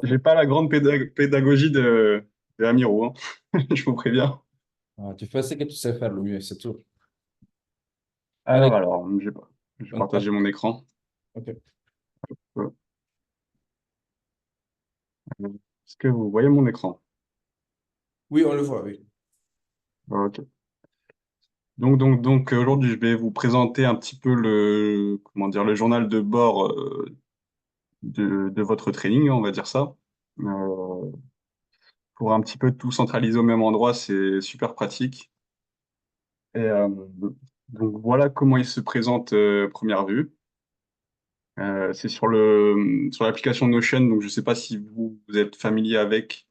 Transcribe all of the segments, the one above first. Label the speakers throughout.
Speaker 1: j'ai pas la grande pédagogie de Amiro, hein. Je vous préviens.
Speaker 2: Ah, tu fais ce que tu sais faire le mieux, c'est tout. Allez,
Speaker 1: Alors, je vais
Speaker 2: on
Speaker 1: partager
Speaker 2: tape.
Speaker 1: mon écran.
Speaker 2: Ok.
Speaker 1: Euh, Est-ce que vous voyez mon écran?
Speaker 2: Oui, on le voit, oui.
Speaker 1: Ok. Donc, aujourd'hui, je vais vous présenter un petit peu comment dire, le journal de bord de votre training, on va dire ça. Euh, pour un petit peu tout centraliser au même endroit, c'est super pratique. Et donc, voilà comment il se présente première vue. C'est sur l'application Notion, donc je ne sais pas si vous êtes familier avec,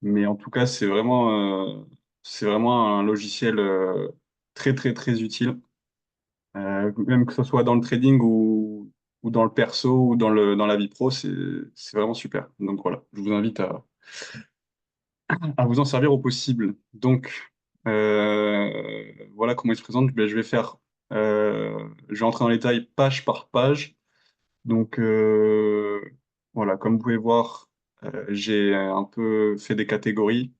Speaker 1: mais en tout cas, c'est vraiment un logiciel très, très, très utile. Même que ce soit dans le trading ou dans le perso ou dans la vie pro, c'est vraiment super. Donc voilà, je vous invite à vous en servir au possible. Donc voilà comment il se présente. Ben, je vais entrer dans les détails page par page. Donc voilà, comme vous pouvez voir, j'ai un peu fait des catégories.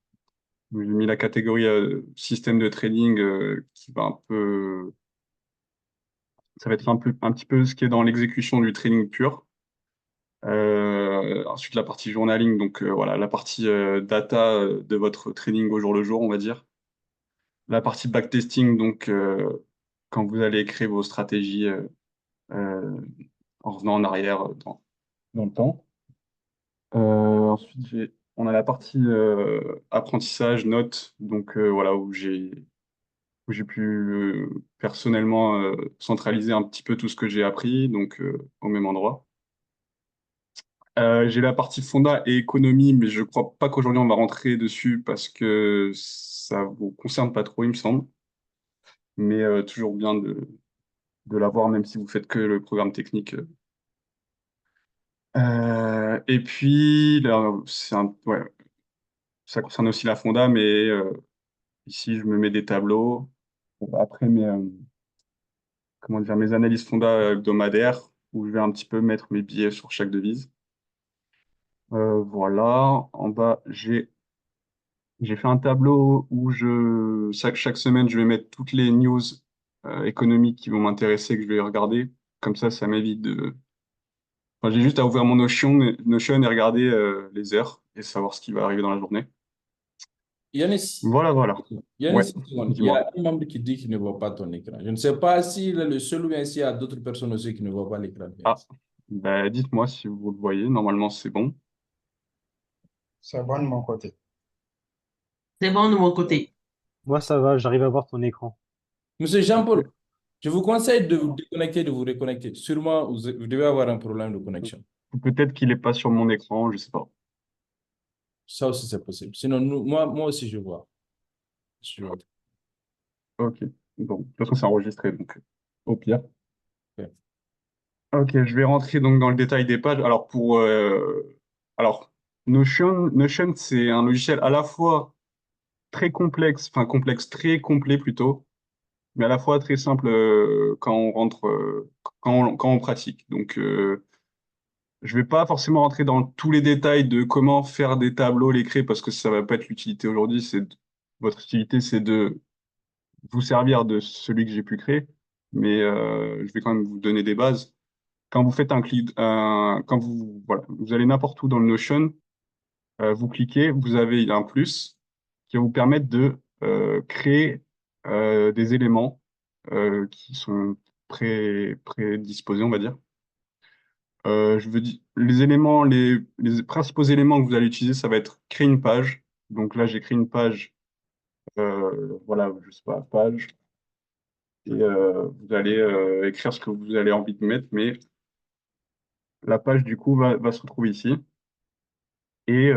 Speaker 1: J'ai mis la catégorie système de trading qui va un peu, ça va être un petit peu ce qui est dans l'exécution du trading pur. Ensuite, la partie journaling, donc voilà, la partie data de votre trading au jour le jour, on va dire. La partie backtesting, donc quand vous allez créer vos stratégies euh, en revenant en arrière dans le temps. Ensuite, on a la partie apprentissage, notes, donc voilà, où j'ai pu personnellement centraliser un petit peu tout ce que j'ai appris, donc au même endroit. J'ai la partie fonda et économie, mais je crois pas qu'aujourd'hui on va rentrer dessus parce que ça vous concerne pas trop, il me semble. Mais toujours bien de l'avoir, même si vous faites que le programme technique. Et puis, là, ouais, ça concerne aussi la fonda, mais ici, je me mets des tableaux. Bon, bah, après comment dire, mes analyses fonda hebdomadaires, où je vais un petit peu mettre mes billets sur chaque devise. Voilà. En bas, j'ai fait un tableau où chaque semaine, je vais mettre toutes les news économiques qui vont m'intéresser, que je vais regarder. Comme ça m'évite de. Enfin, j'ai juste à ouvrir mon Notion et regarder les heures et savoir ce qui va arriver dans la journée.
Speaker 2: Yanis,
Speaker 1: Voilà, voilà. Ouais,
Speaker 2: Yanis, une seconde. Il y
Speaker 1: dis-moi.
Speaker 2: a un membre qui dit qu'il ne voit pas ton écran. Je ne sais pas s'il est le seul ou bien s'il y a d'autres personnes aussi qui ne voient pas l'écran de
Speaker 1: Ah,
Speaker 2: Yanis.
Speaker 1: bah, dites-moi si vous le voyez. Normalement, c'est bon.
Speaker 3: C'est bon de mon côté.
Speaker 4: C'est bon de mon côté.
Speaker 5: Moi, ça va, j'arrive à voir ton écran.
Speaker 2: Monsieur
Speaker 1: Ok.
Speaker 2: Jean-Paul, je vous conseille de vous déconnecter, de vous reconnecter. Sûrement, vous devez avoir un problème de connexion.
Speaker 1: Peut-être qu'il n'est pas sur mon écran, je sais pas.
Speaker 2: Ça aussi, c'est possible. Sinon, moi aussi, je vois. Je vois.
Speaker 1: Ok. Bon, de toute façon, c'est enregistré, donc au pire.
Speaker 2: Ok.
Speaker 1: Ok, je vais rentrer donc dans le détail des pages. Alors Notion, c'est un logiciel à la fois très complexe, enfin complexe, très complet plutôt, mais à la fois très simple quand on rentre, quand on pratique. Donc, je vais pas forcément rentrer dans tous les détails de comment faire des tableaux, les créer, parce que ça va pas être l'utilité aujourd'hui. Votre utilité, c'est de vous servir de celui que j'ai pu créer, mais je vais quand même vous donner des bases. Quand vous faites quand voilà, vous allez n'importe où dans le Notion, vous cliquez, vous avez un plus qui va vous permettre de créer des éléments qui sont prédisposés, on va dire. Je veux dire, les principaux éléments que vous allez utiliser, ça va être créer une page. Donc là, j'ai créé une page, voilà, je sais pas, page, et vous allez écrire ce que vous avez envie de mettre, mais la page, du coup, va se retrouver ici. Et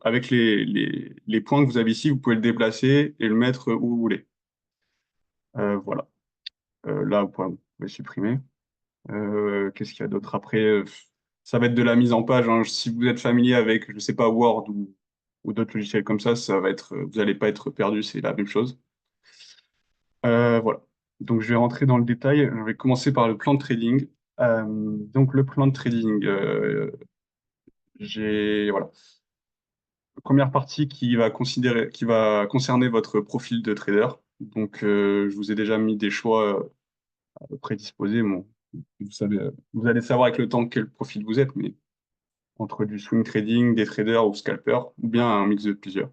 Speaker 1: avec les points que vous avez ici, vous pouvez le déplacer et le mettre où vous voulez. Voilà. Là, vous pouvez supprimer. Qu'est-ce qu'il y a d'autre après? Ça va être de la mise en page, hein. Si vous êtes familier avec, je sais pas, Word ou d'autres logiciels comme ça va être, vous n'allez pas être perdu, c'est la même chose. Voilà. Donc, je vais rentrer dans le détail. Je vais commencer par le plan de trading. Donc, le plan de trading. j'ai voilà. Première partie qui va concerner votre profil de trader. Donc, je vous ai déjà mis des choix prédisposés. Bon, vous savez, vous allez savoir avec le temps quel profil vous êtes, mais entre du swing trading, des traders ou scalpers, ou bien un mix de plusieurs.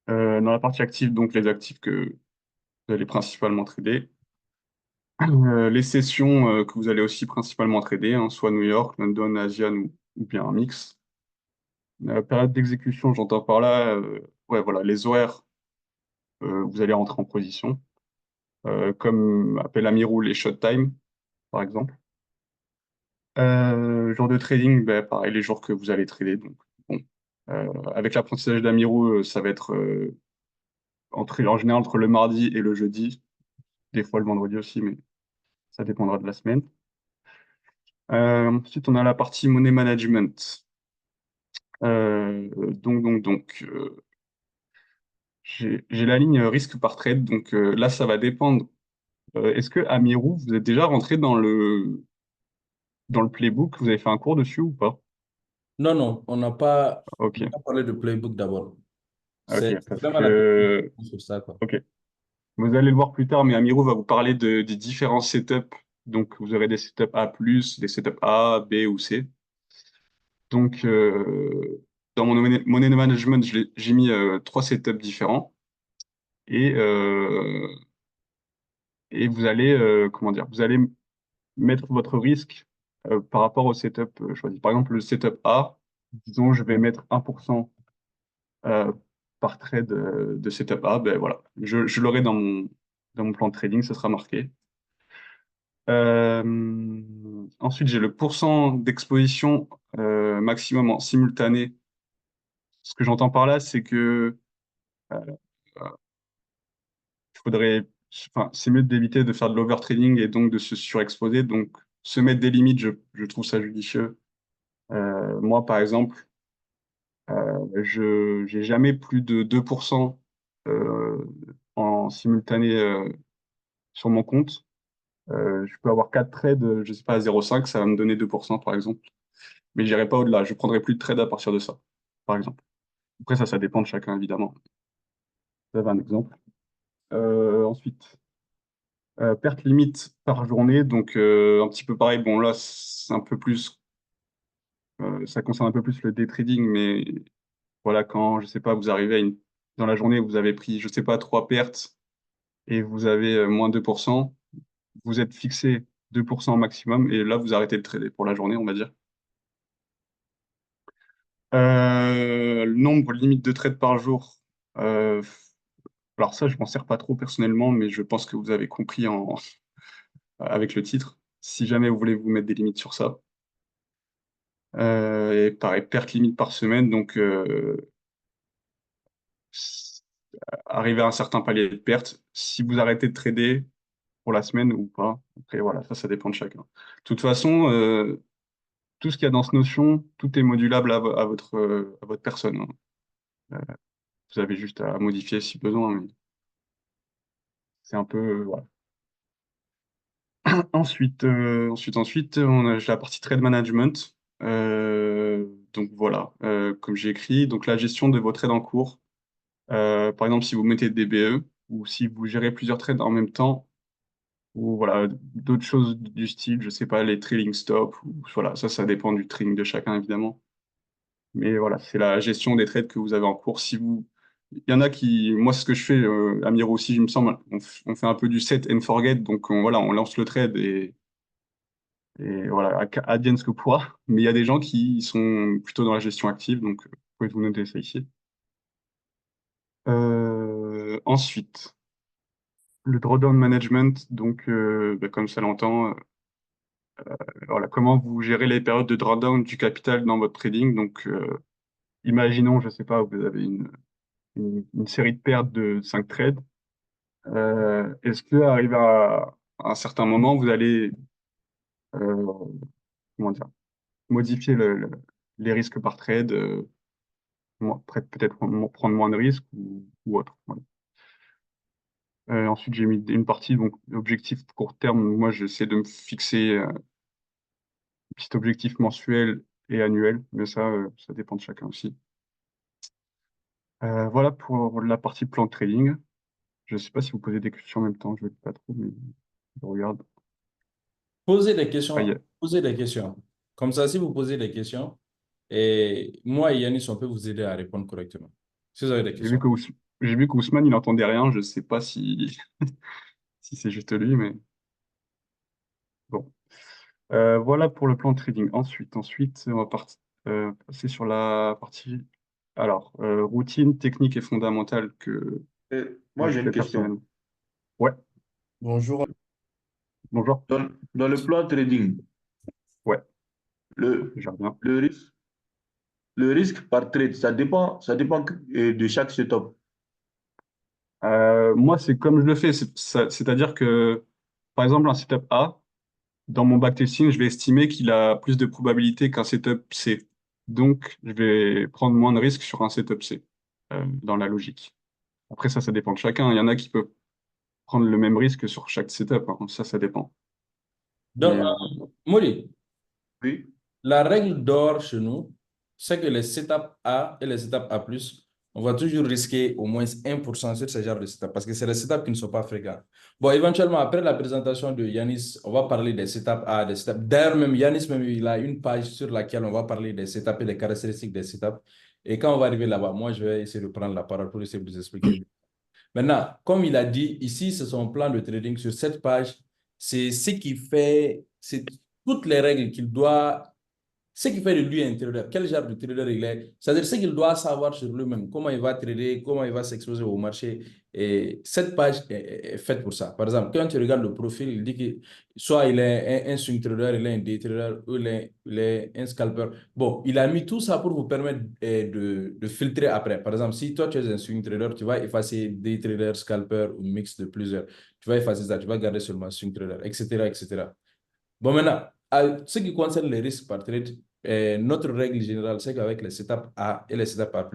Speaker 1: Dans la partie active, donc les actifs que vous allez principalement trader. Les sessions que vous allez aussi principalement trader, hein, soit New York, London, Asian ou bien un mix. Période d'exécution, j'entends par là, ouais, voilà, les horaires, vous allez rentrer en position, comme appelle Amirou les shot time, par exemple. Jour de trading, ben, pareil, les jours que vous allez trader. Donc, bon, avec l'apprentissage d'Amirou, ça va être en général entre le mardi et le jeudi, des fois le vendredi aussi, mais ça dépendra de la semaine. Ensuite, on a la partie money management. J'ai la ligne risque par trade. Donc là, ça va dépendre. Est-ce que Amirou, vous êtes déjà rentré dans le playbook? Vous avez fait un cours dessus ou pas?
Speaker 2: Non, non,
Speaker 1: Ok,
Speaker 2: on n'a pas parlé de playbook d'abord. C'est
Speaker 1: ok, parce
Speaker 2: vraiment la première
Speaker 1: que
Speaker 2: fois sur ça, quoi.
Speaker 1: ok, vous allez le voir plus tard, mais Amirou va vous parler des différents setups. Donc vous aurez des setups A+, des setups A, B ou C. Donc dans mon money management, j'ai mis trois setups différents et et vous allez comment dire, vous allez mettre votre risque par rapport au setup choisi. Par exemple, le setup A, disons, je vais mettre 1% euh, par trade de setup A, ben voilà, je l'aurai dans mon plan de trading, ce sera marqué. Ensuite, j'ai le pourcent d'exposition maximum en simultané. Ce que j'entends par là, c'est que euh, il faudrait, enfin, c'est mieux d'éviter de faire de l'overtrading et donc de se surexposer. Donc, se mettre des limites, je trouve ça judicieux. Moi, par exemple, je j'ai jamais plus de 2% euh, en simultané sur mon compte. Je peux avoir 4 trades, je sais pas, à 0,5, ça va me donner 2% par exemple. Mais j'irai pas au-delà. Je prendrai plus de trades à partir de ça, par exemple. Après, ça dépend de chacun, évidemment. Vous avez un exemple. Ensuite, perte limite par journée. Donc, un petit peu pareil. Bon, là, c'est un peu plus, ça concerne un peu plus le day trading, mais voilà, quand, je sais pas, vous arrivez dans la journée, vous avez pris, je sais pas, trois pertes et vous avez moins 2%, vous êtes fixé 2% maximum et là, vous arrêtez de trader pour la journée, on va dire. Le nombre limite de trades par jour. euh, alors ça, je m'en sers pas trop personnellement, mais je pense que vous avez compris avec le titre. Si jamais vous voulez vous mettre des limites sur ça. Et pareil, perte limite par semaine, donc arriver à un certain palier de perte. Si vous arrêtez de trader pour la semaine ou pas, après voilà, ça dépend de chacun. De toute façon, tout ce qu'il y a dans ce notion, tout est modulable à votre personne, hein. Euh, Vous avez juste à modifier si besoin, mais c'est un peu, voilà. Ensuite, j'ai la partie trade management. Donc voilà, comme j'ai écrit, donc la gestion de vos trades en cours. Par exemple, si vous mettez des BE ou si vous gérez plusieurs trades en même temps, ou voilà, d'autres choses du style, je sais pas, les trailing stops, ou, voilà, ça dépend du trading de chacun évidemment. Mais voilà, c'est la gestion des trades que vous avez en cours. Il y en a qui, moi, c'est ce que je fais, Amir aussi, il me semble, on fait un peu du set and forget, donc voilà, on lance le trade et voilà, advienne ce que pourra. Mais il y a des gens qui sont plutôt dans la gestion active, donc vous pouvez vous noter ça ici. Ensuite, le drawdown management, donc bah, comme ça l'entend, voilà, comment vous gérez les périodes de drawdown du capital dans votre trading. Donc, imaginons, je sais pas, vous avez une série de pertes de 5 trades. Est-ce que arrivé à un certain moment, vous allez euh, comment dire, modifier les risques par trade, peut-être prendre moins de risques ou autre. Voilà. Ensuite, j'ai mis une partie, donc objectif court terme. Moi, j'essaie de me fixer un petit objectif mensuel et annuel, mais ça dépend de chacun aussi. Voilà pour la partie plan de trading. Je ne sais pas si vous posez des questions en même temps, je ne sais pas trop, mais je regarde.
Speaker 2: Posez des
Speaker 1: Ah,
Speaker 2: questions. Posez des questions. Comme ça, si vous posez des questions, et moi et Yanis, on peut vous aider à répondre correctement. Si vous avez des
Speaker 1: J'ai vu
Speaker 2: questions.
Speaker 1: que j'ai vu qu'Ousmane, il n'entendait rien, je ne sais pas si, si c'est juste lui, mais bon. Voilà pour le plan de trading. Ensuite, on va passer sur la partie routine, technique et fondamentale que moi
Speaker 6: Moi,
Speaker 1: je
Speaker 6: j'ai une
Speaker 1: fais
Speaker 6: question.
Speaker 1: personnellement. Ouais,
Speaker 6: Bonjour.
Speaker 1: bonjour.
Speaker 6: Dans le plan trading,
Speaker 1: Ouais,
Speaker 6: le,
Speaker 1: je reviens.
Speaker 6: le risque, le risque par trade, ça dépend de chaque setup.
Speaker 1: Moi, c'est comme je le fais, c'est-à-dire que, par exemple, un setup A, dans mon backtesting, je vais estimer qu'il a plus de probabilité qu'un setup C. Donc, je vais prendre moins de risques sur un setup C, dans la logique. Après, ça dépend de chacun. Il y en a qui peuvent prendre le même risque sur chaque setup, hein. Ça dépend.
Speaker 2: Donc,
Speaker 1: Mais
Speaker 2: Molly,
Speaker 6: Oui.
Speaker 2: la règle d'or chez nous, c'est que les setups A et les setups A+, on va toujours risquer au moins 1% sur ce genre de setup parce que c'est les setups qui ne sont pas fréquents. Bon, éventuellement, après la présentation de Yanis, on va parler des setups A, des setups. D'ailleurs, même Yanis, même, il a une page sur laquelle on va parler des setups et des caractéristiques des setups. Et quand on va arriver là-bas, moi, je vais essayer de prendre la parole pour essayer de vous expliquer. Maintenant, comme il a dit, ici, c'est son plan de trading sur cette page. C'est ce qui fait, c'est toutes les règles qu'il doit ce qui fait de lui un trader, quel genre de trader il est, c'est-à-dire ce qu'il doit savoir sur lui-même, comment il va trader, comment il va s'exposer au marché. Et cette page est faite pour ça. Par exemple, quand tu regardes le profil, il dit que soit il est un swing trader, il est un day trader, ou il est un scalper. Bon, il a mis tout ça pour vous permettre de filtrer après. Par exemple, si toi tu es un swing trader, tu vas effacer day trader, scalper ou mix de plusieurs. Tu vas effacer ça, tu vas garder seulement swing trader, etc., etc. Bon, maintenant, ce qui concerne les risques par trade, notre règle générale, c'est qu'avec les setups A et les setups A+,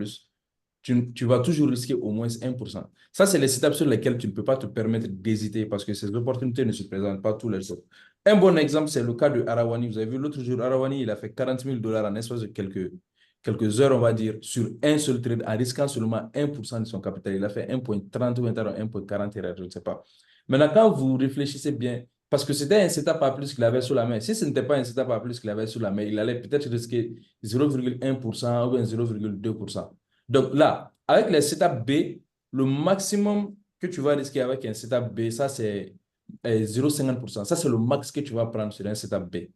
Speaker 2: tu vas toujours risquer au moins 1%. Ça, c'est les setups sur lesquels tu ne peux pas te permettre d'hésiter parce que ces opportunités ne se présentent pas tous les jours. Un bon exemple, c'est le cas de Arawani. Vous avez vu l'autre jour, Arawani, il a fait 40 000 dollars en espace de quelques heures, on va dire, sur un seul trade, en risquant seulement 1% de son capital. Il a fait 1,30 ou 1,40, je ne sais pas. Maintenant, quand vous réfléchissez bien, parce que c'était un setup à plus qu'il avait sous la main. Si ce n'était pas un setup à plus qu'il avait sous la main, il allait peut-être risquer 0,1% ou bien 0,2%. Donc là, avec les setup B, le maximum que tu vas risquer avec un setup B, ça c'est 0,50%. Ça c'est le max que tu vas prendre sur un setup B.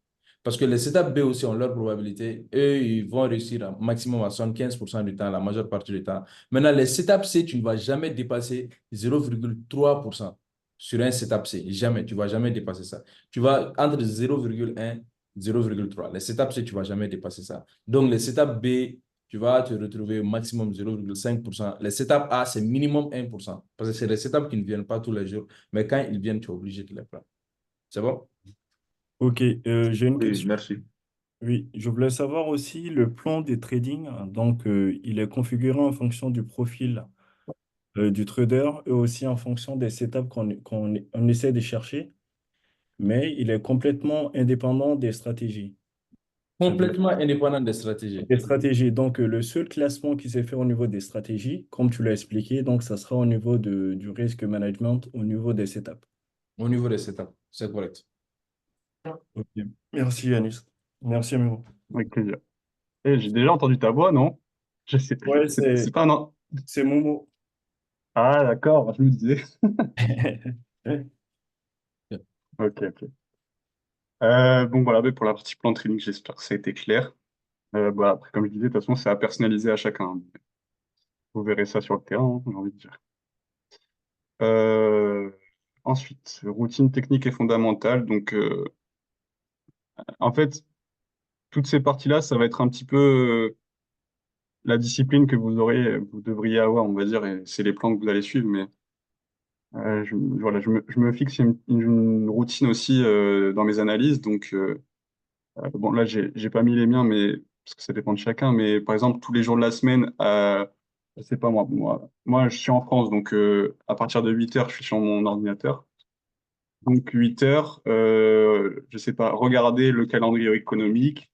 Speaker 2: Parce que les setups B aussi ont leur probabilité. Eux, ils vont réussir un maximum à 75% du temps, la majeure partie du temps. Maintenant, les setups C, tu ne vas jamais dépasser 0,3% sur un setup C. Jamais, tu ne vas jamais dépasser ça. Tu vas entre 0,1 et 0,3. Les setups C, tu ne vas jamais dépasser ça. Donc, les setups B, tu vas te retrouver au maximum 0,5%. Les setups A, c'est minimum 1%. Parce que c'est les setups qui ne viennent pas tous les jours. Mais quand ils viennent, tu es obligé de les prendre. C'est bon?
Speaker 7: Ok, j'ai une
Speaker 6: Oui,
Speaker 7: question.
Speaker 6: merci.
Speaker 7: Oui, je voulais savoir aussi le plan des trading. Donc, il est configuré en fonction du profil du trader et aussi en fonction des setups on essaie de chercher, mais il est complètement indépendant des stratégies. C'est-à-dire
Speaker 2: Complètement indépendant des stratégies.
Speaker 7: des stratégies. Donc, le seul classement qui s'est fait au niveau des stratégies, comme tu l'as expliqué, donc ça sera au niveau du risk management, au niveau des setups.
Speaker 2: Au niveau des setups, c'est correct.
Speaker 7: Ok. Merci, Yanis. Merci, Miro.
Speaker 1: avec plaisir. Et j'ai déjà entendu ta voix, non? Je sais.
Speaker 7: Ouais,
Speaker 1: C'est pas un...
Speaker 7: c'est Momo.
Speaker 1: Ah, d'accord, je me disais. Ok, ok. Bon, voilà, mais pour la partie plan de trading, j'espère que ça a été clair. Voilà, après, comme je disais, de toute façon, c'est à personnaliser à chacun. Vous verrez ça sur le terrain, hein, j'ai envie de dire. Euh, Ensuite, routine technique et fondamentale. Donc, en fait, toutes ces parties-là, ça va être un petit peu la discipline que vous devriez avoir, on va dire, et c'est les plans que vous allez suivre. Mais voilà, je me fixe une routine aussi dans mes analyses. Donc, bon, là, j'ai pas mis les miens, mais parce que ça dépend de chacun. Mais par exemple, tous les jours de la semaine, c'est pas moi, je suis en France, donc à partir de 8 heures, je suis sur mon ordinateur. Donc 8 heures, je sais pas, regarder le calendrier économique,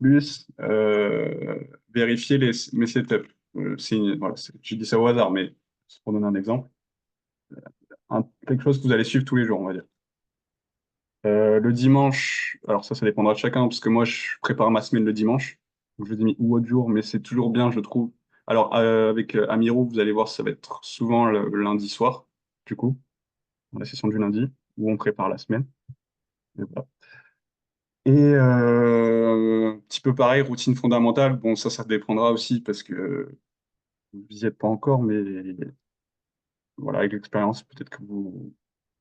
Speaker 1: plus vérifier mes setups. Voilà, je dis ça au hasard, mais c'est pour donner un exemple. Quelque chose que vous allez suivre tous les jours, on va dire. Le dimanche, alors ça dépendra de chacun, parce que moi, je prépare ma semaine le dimanche, donc je dis ou autre jour, mais c'est toujours bien, je trouve. Alors, avec Amiro, vous allez voir, ça va être souvent le lundi soir, du coup, dans la session du lundi, où on prépare la semaine. Et voilà. Et un petit peu pareil, routine fondamentale. Bon, ça dépendra aussi parce que vous n'y êtes pas encore, mais voilà, avec l'expérience, peut-être que vous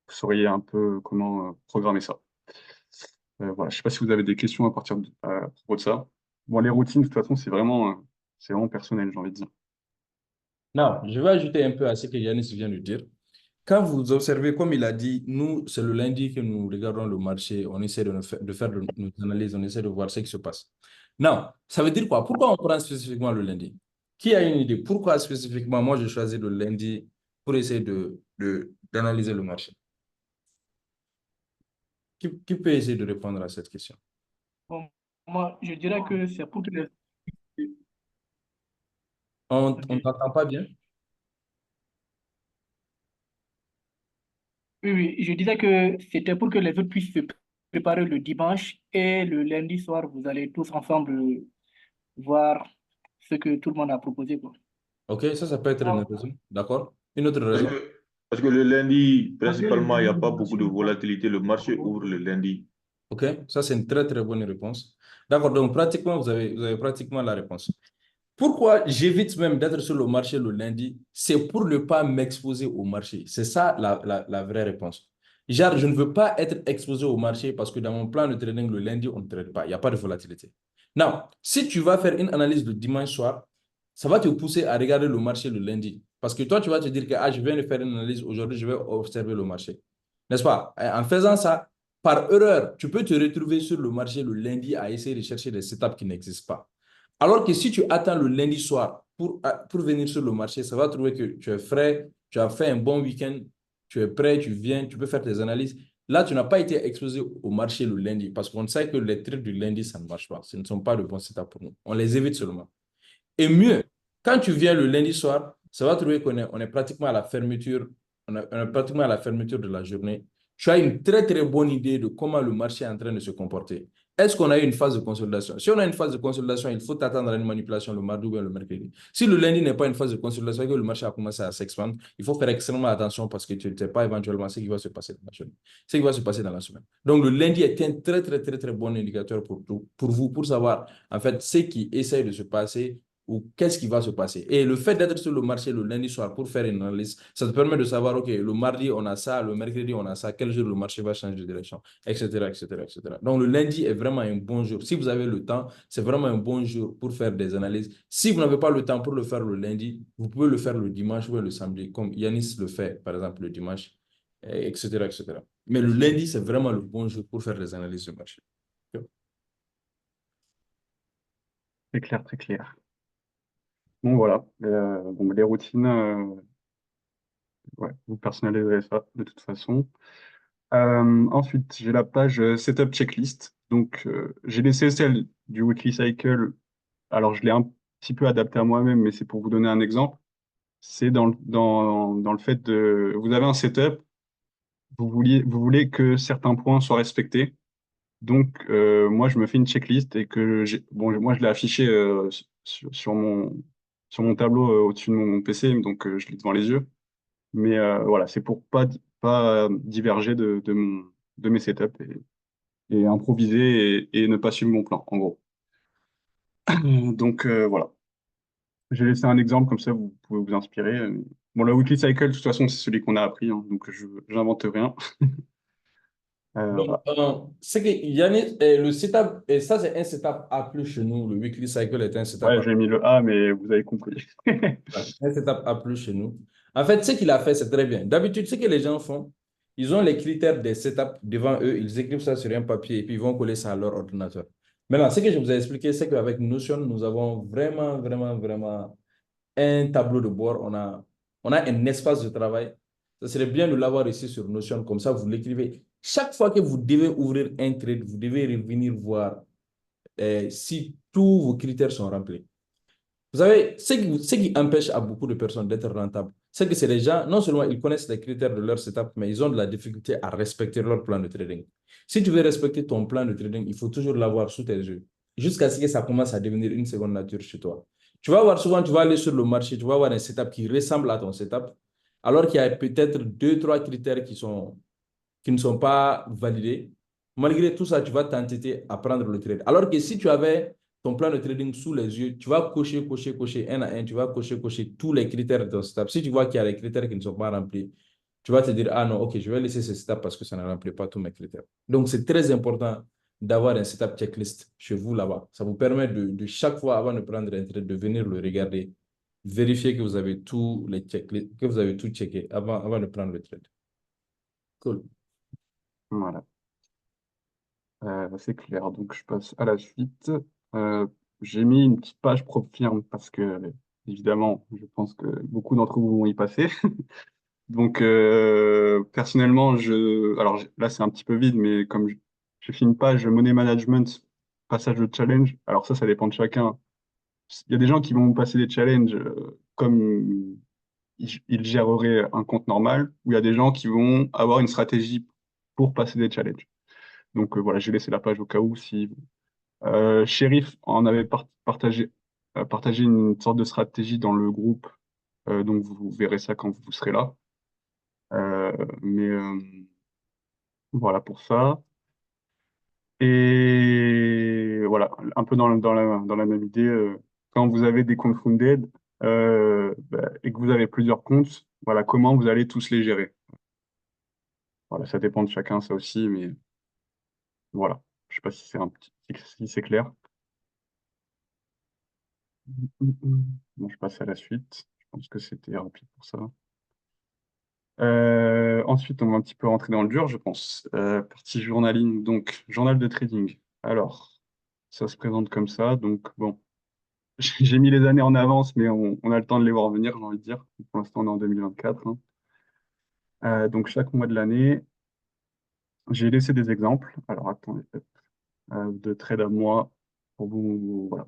Speaker 1: sauriez un peu comment programmer ça. Voilà, je ne sais pas si vous avez des questions à propos de ça. Bon, les routines, de toute façon, c'est vraiment personnel, j'ai envie de dire.
Speaker 2: Non, je vais ajouter un peu à ce que Yanis vient de dire. Quand vous observez, comme il a dit, nous, c'est le lundi que nous regardons le marché, on essaie de faire nos analyses, on essaie de voir ce qui se passe. Non, ça veut dire quoi? Pourquoi on prend spécifiquement le lundi? Qui a une idée? Pourquoi spécifiquement, moi, je choisis le lundi pour essayer d'analyser le marché? Qui peut essayer de répondre à cette question?
Speaker 3: Bon, moi, je dirais que c'est pour que
Speaker 2: On
Speaker 3: Ok.
Speaker 2: ne t'entend pas bien?
Speaker 3: Oui, oui, je disais que c'était pour que les autres puissent se préparer le dimanche et le lundi soir, vous allez tous ensemble voir ce que tout le monde a proposé, quoi.
Speaker 2: OK, ça peut être une raison. D'accord? Une autre
Speaker 6: Parce
Speaker 2: raison?
Speaker 6: que, parce que le lundi, principalement, il n'y a pas beaucoup de volatilité. Le marché ouvre le lundi.
Speaker 2: OK, ça, c'est une très, très bonne réponse. D'accord, donc pratiquement, vous avez pratiquement la réponse. Pourquoi j'évite même d'être sur le marché le lundi? C'est pour ne pas m'exposer au marché. C'est ça la vraie réponse. Genre, je ne veux pas être exposé au marché parce que dans mon plan de trading le lundi, on ne trade pas. Il n'y a pas de volatilité. Non, si tu vas faire une analyse le dimanche soir, ça va te pousser à regarder le marché le lundi. Parce que toi, tu vas te dire que ah, je viens de faire une analyse aujourd'hui, je vais observer le marché. N'est-ce pas? En faisant ça, par erreur, tu peux te retrouver sur le marché le lundi à essayer de chercher des setups qui n'existent pas. Alors que si tu attends le lundi soir pour venir sur le marché, ça va trouver que tu es frais, tu as fait un bon week-end, tu es prêt, tu viens, tu peux faire tes analyses. Là, tu n'as pas été exposé au marché le lundi parce qu'on sait que les trades du lundi, ça ne marche pas. Ce ne sont pas de bons setups pour nous. On les évite seulement. Et mieux, quand tu viens le lundi soir, ça va trouver on est pratiquement à la fermeture, on est pratiquement à la fermeture de la journée. Tu as une très, très bonne idée de comment le marché est en train de se comporter. Est-ce qu'on a eu une phase de consolidation? Si on a une phase de consolidation, il faut attendre à une manipulation le mardi ou bien le mercredi. Si le lundi n'est pas une phase de consolidation et que le marché a commencé à s'expandre, il faut faire extrêmement attention parce que tu ne sais pas éventuellement ce qui va se passer dans la semaine. Ce qui va se passer dans la semaine. Donc, le lundi est un très, très, très, très bon indicateur pour vous, pour savoir en fait ce qui essaye de se passer ou qu'est-ce qui va se passer. Et le fait d'être sur le marché le lundi soir pour faire une analyse, ça te permet de savoir, OK, le mardi, on a ça, le mercredi, on a ça, quel jour le marché va changer de direction, etc., etc., etc. Donc, le lundi est vraiment un bon jour. Si vous avez le temps, c'est vraiment un bon jour pour faire des analyses. Si vous n'avez pas le temps pour le faire le lundi, vous pouvez le faire le dimanche ou le samedi, comme Yanis le fait, par exemple, le dimanche, etc., etc. Mais le lundi, c'est vraiment le bon jour pour faire des analyses de marché.
Speaker 1: Très clair, très clair. Bon, voilà. Bon, les routines, ouais, vous personnaliserez ça de toute façon. Ensuite, j'ai la page Setup Checklist. Donc, j'ai laissé celle du Weekly Cycle. Alors, je l'ai un petit peu adapté à moi-même, mais c'est pour vous donner un exemple. C'est dans le fait de... Vous avez un setup, vous voulez que certains points soient respectés. Donc, moi, je me fais une checklist et bon, moi, je l'ai affiché sur mon tableau au-dessus de mon PC, donc je l'ai devant les yeux. Mais voilà, c'est pour pas diverger de mes setups et improviser et ne pas suivre mon plan, en gros. Donc voilà, j'ai laissé un exemple, comme ça vous pouvez vous inspirer. Bon, le weekly cycle, de toute façon, c'est celui qu'on a appris, hein, donc je n'invente rien.
Speaker 2: Donc,
Speaker 1: Voilà.
Speaker 2: c'est que Yannick, le setup, et ça c'est un setup A plus chez nous, le weekly cycle est un setup
Speaker 1: Ouais,
Speaker 2: A,
Speaker 1: j'ai mis le A, mais vous avez compris.
Speaker 2: un setup A plus chez nous. En fait, ce qu'il a fait, c'est très bien. D'habitude, ce que les gens font, ils ont les critères des setups devant eux, ils écrivent ça sur un papier et puis ils vont coller ça à leur ordinateur. Maintenant, ce que je vous ai expliqué, c'est qu'avec Notion, nous avons vraiment, vraiment, vraiment un tableau de bord, on a un espace de travail. Ce serait bien de l'avoir ici sur Notion, comme ça vous l'écrivez. Chaque fois que vous devez ouvrir un trade, vous devez revenir voir si tous vos critères sont remplis. Vous savez, ce qui empêche à beaucoup de personnes d'être rentables, c'est que c'est les gens, non seulement ils connaissent les critères de leur setup, mais ils ont de la difficulté à respecter leur plan de trading. Si tu veux respecter ton plan de trading, il faut toujours l'avoir sous tes yeux, jusqu'à ce que ça commence à devenir une seconde nature chez toi. Tu vas voir souvent, tu vas aller sur le marché, tu vas avoir un setup qui ressemble à ton setup, alors qu'il y a peut-être deux, trois critères qui ne sont pas validés. Malgré tout ça, tu vas t'entêter à prendre le trade. Alors que si tu avais ton plan de trading sous les yeux, tu vas cocher, cocher, cocher un à un, tu vas cocher, cocher tous les critères de ton setup. Si tu vois qu'il y a des critères qui ne sont pas remplis, tu vas te dire, ah non, ok, je vais laisser ce setup parce que ça ne remplit pas tous mes critères. Donc, c'est très important d'avoir un setup checklist chez vous là-bas. Ça vous permet de chaque fois, avant de prendre un trade, de venir le regarder, vérifier que vous avez tous les checklists, que vous avez tout checké avant de prendre le trade. Cool.
Speaker 1: Voilà. C'est clair. Donc, je passe à la suite. Euh, j'ai mis une petite page Propfirm parce que, évidemment, je pense que beaucoup d'entre vous vont y passer. Donc, personnellement, alors là, c'est un petit peu vide, mais comme j'ai fait une page Money Management, passage de challenge, alors ça dépend de chacun. Il y a des gens qui vont passer des challenges comme ils géreraient un compte normal, ou il y a des gens qui vont avoir une stratégie pour passer des challenges. Donc, voilà, j'ai laissé la page au cas où si. Sheriff en avait partagé une sorte de stratégie dans le groupe, donc vous verrez ça quand vous serez là. Mais voilà pour ça. Et voilà, un peu dans la même idée, quand vous avez des comptes funded et que vous avez plusieurs comptes, voilà, comment vous allez tous les gérer. Voilà, ça dépend de chacun, ça aussi, mais voilà. Je sais pas si si c'est clair. Bon, je passe à la suite. Je pense que c'était rapide pour ça. Ensuite, on va un petit peu rentrer dans le dur, je pense. Partie journaling, donc journal de trading. Alors, ça se présente comme ça. Donc, bon, j'ai mis les années en avance, mais on a le temps de les voir venir, j'ai envie de dire. Pour l'instant, on est en 2024, hein. Donc, chaque mois de l'année, j'ai laissé des exemples. Alors, attendez, hop, de trades à moi pour vous, voilà,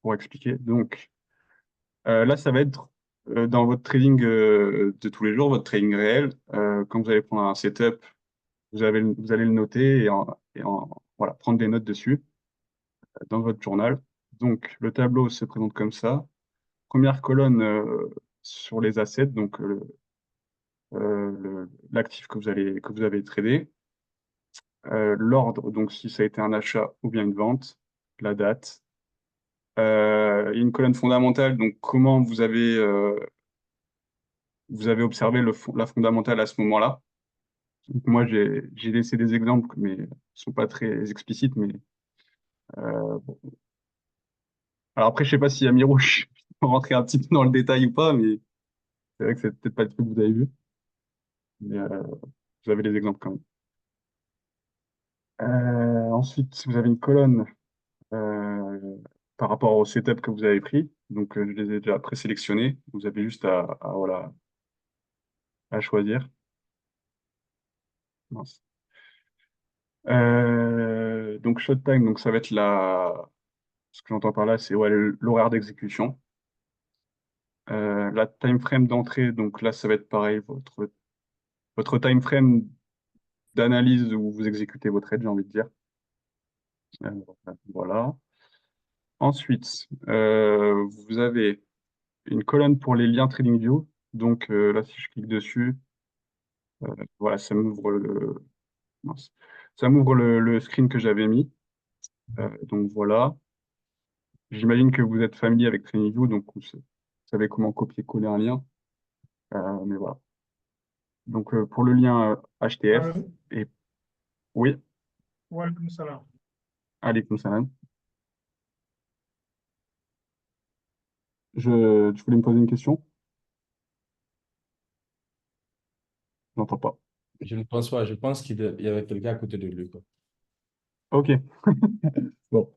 Speaker 1: pour expliquer. Donc, là, ça va être dans votre trading de tous les jours, votre trading réel. Quand vous allez prendre un setup, vous allez le noter voilà, prendre des notes dessus dans votre journal. Donc, le tableau se présente comme ça. Première colonne sur les assets, donc l'actif que vous avez tradé. L'ordre, donc si ça a été un achat ou bien une vente, la date. Une colonne fondamentale, donc comment vous avez observé la fondamentale à ce moment-là. Donc, moi, j'ai laissé des exemples, mais ne sont pas très explicites. Mais bon. Alors après, je sais pas si Amiro, je peux rentrer un petit peu dans le détail ou pas, mais c'est vrai que c'est peut-être pas le truc que vous avez vu. Mais vous avez les exemples quand même. Ensuite, vous avez une colonne euh, par rapport au setup que vous avez pris. Donc, je les ai déjà présélectionnés. Vous avez juste voilà, à choisir. Mince. Donc, shot time, donc ça va être ce que j'entends par là, c'est ouais, l'horaire d'exécution. La time frame d'entrée, donc là, ça va être pareil, votre time frame d'analyse où vous exécutez votre trade, j'ai envie de dire. Euh, voilà. Ensuite, vous avez une colonne pour les liens TradingView. Donc là, si je clique dessus, voilà, mince. Ça m'ouvre le screen que j'avais mis. Donc voilà. J'imagine que vous êtes familier avec TradingView, donc vous savez comment copier-coller un lien. Mais voilà. Donc pour le lien HTF,
Speaker 8: Allô?
Speaker 1: et oui,
Speaker 8: Walaikum salam.
Speaker 1: alaykoum salam. Tu voulais me poser une question? J'entends pas.
Speaker 2: Je ne pense pas. Je pense qu'il y avait quelqu'un à côté de lui, quoi.
Speaker 1: Ok. Bon.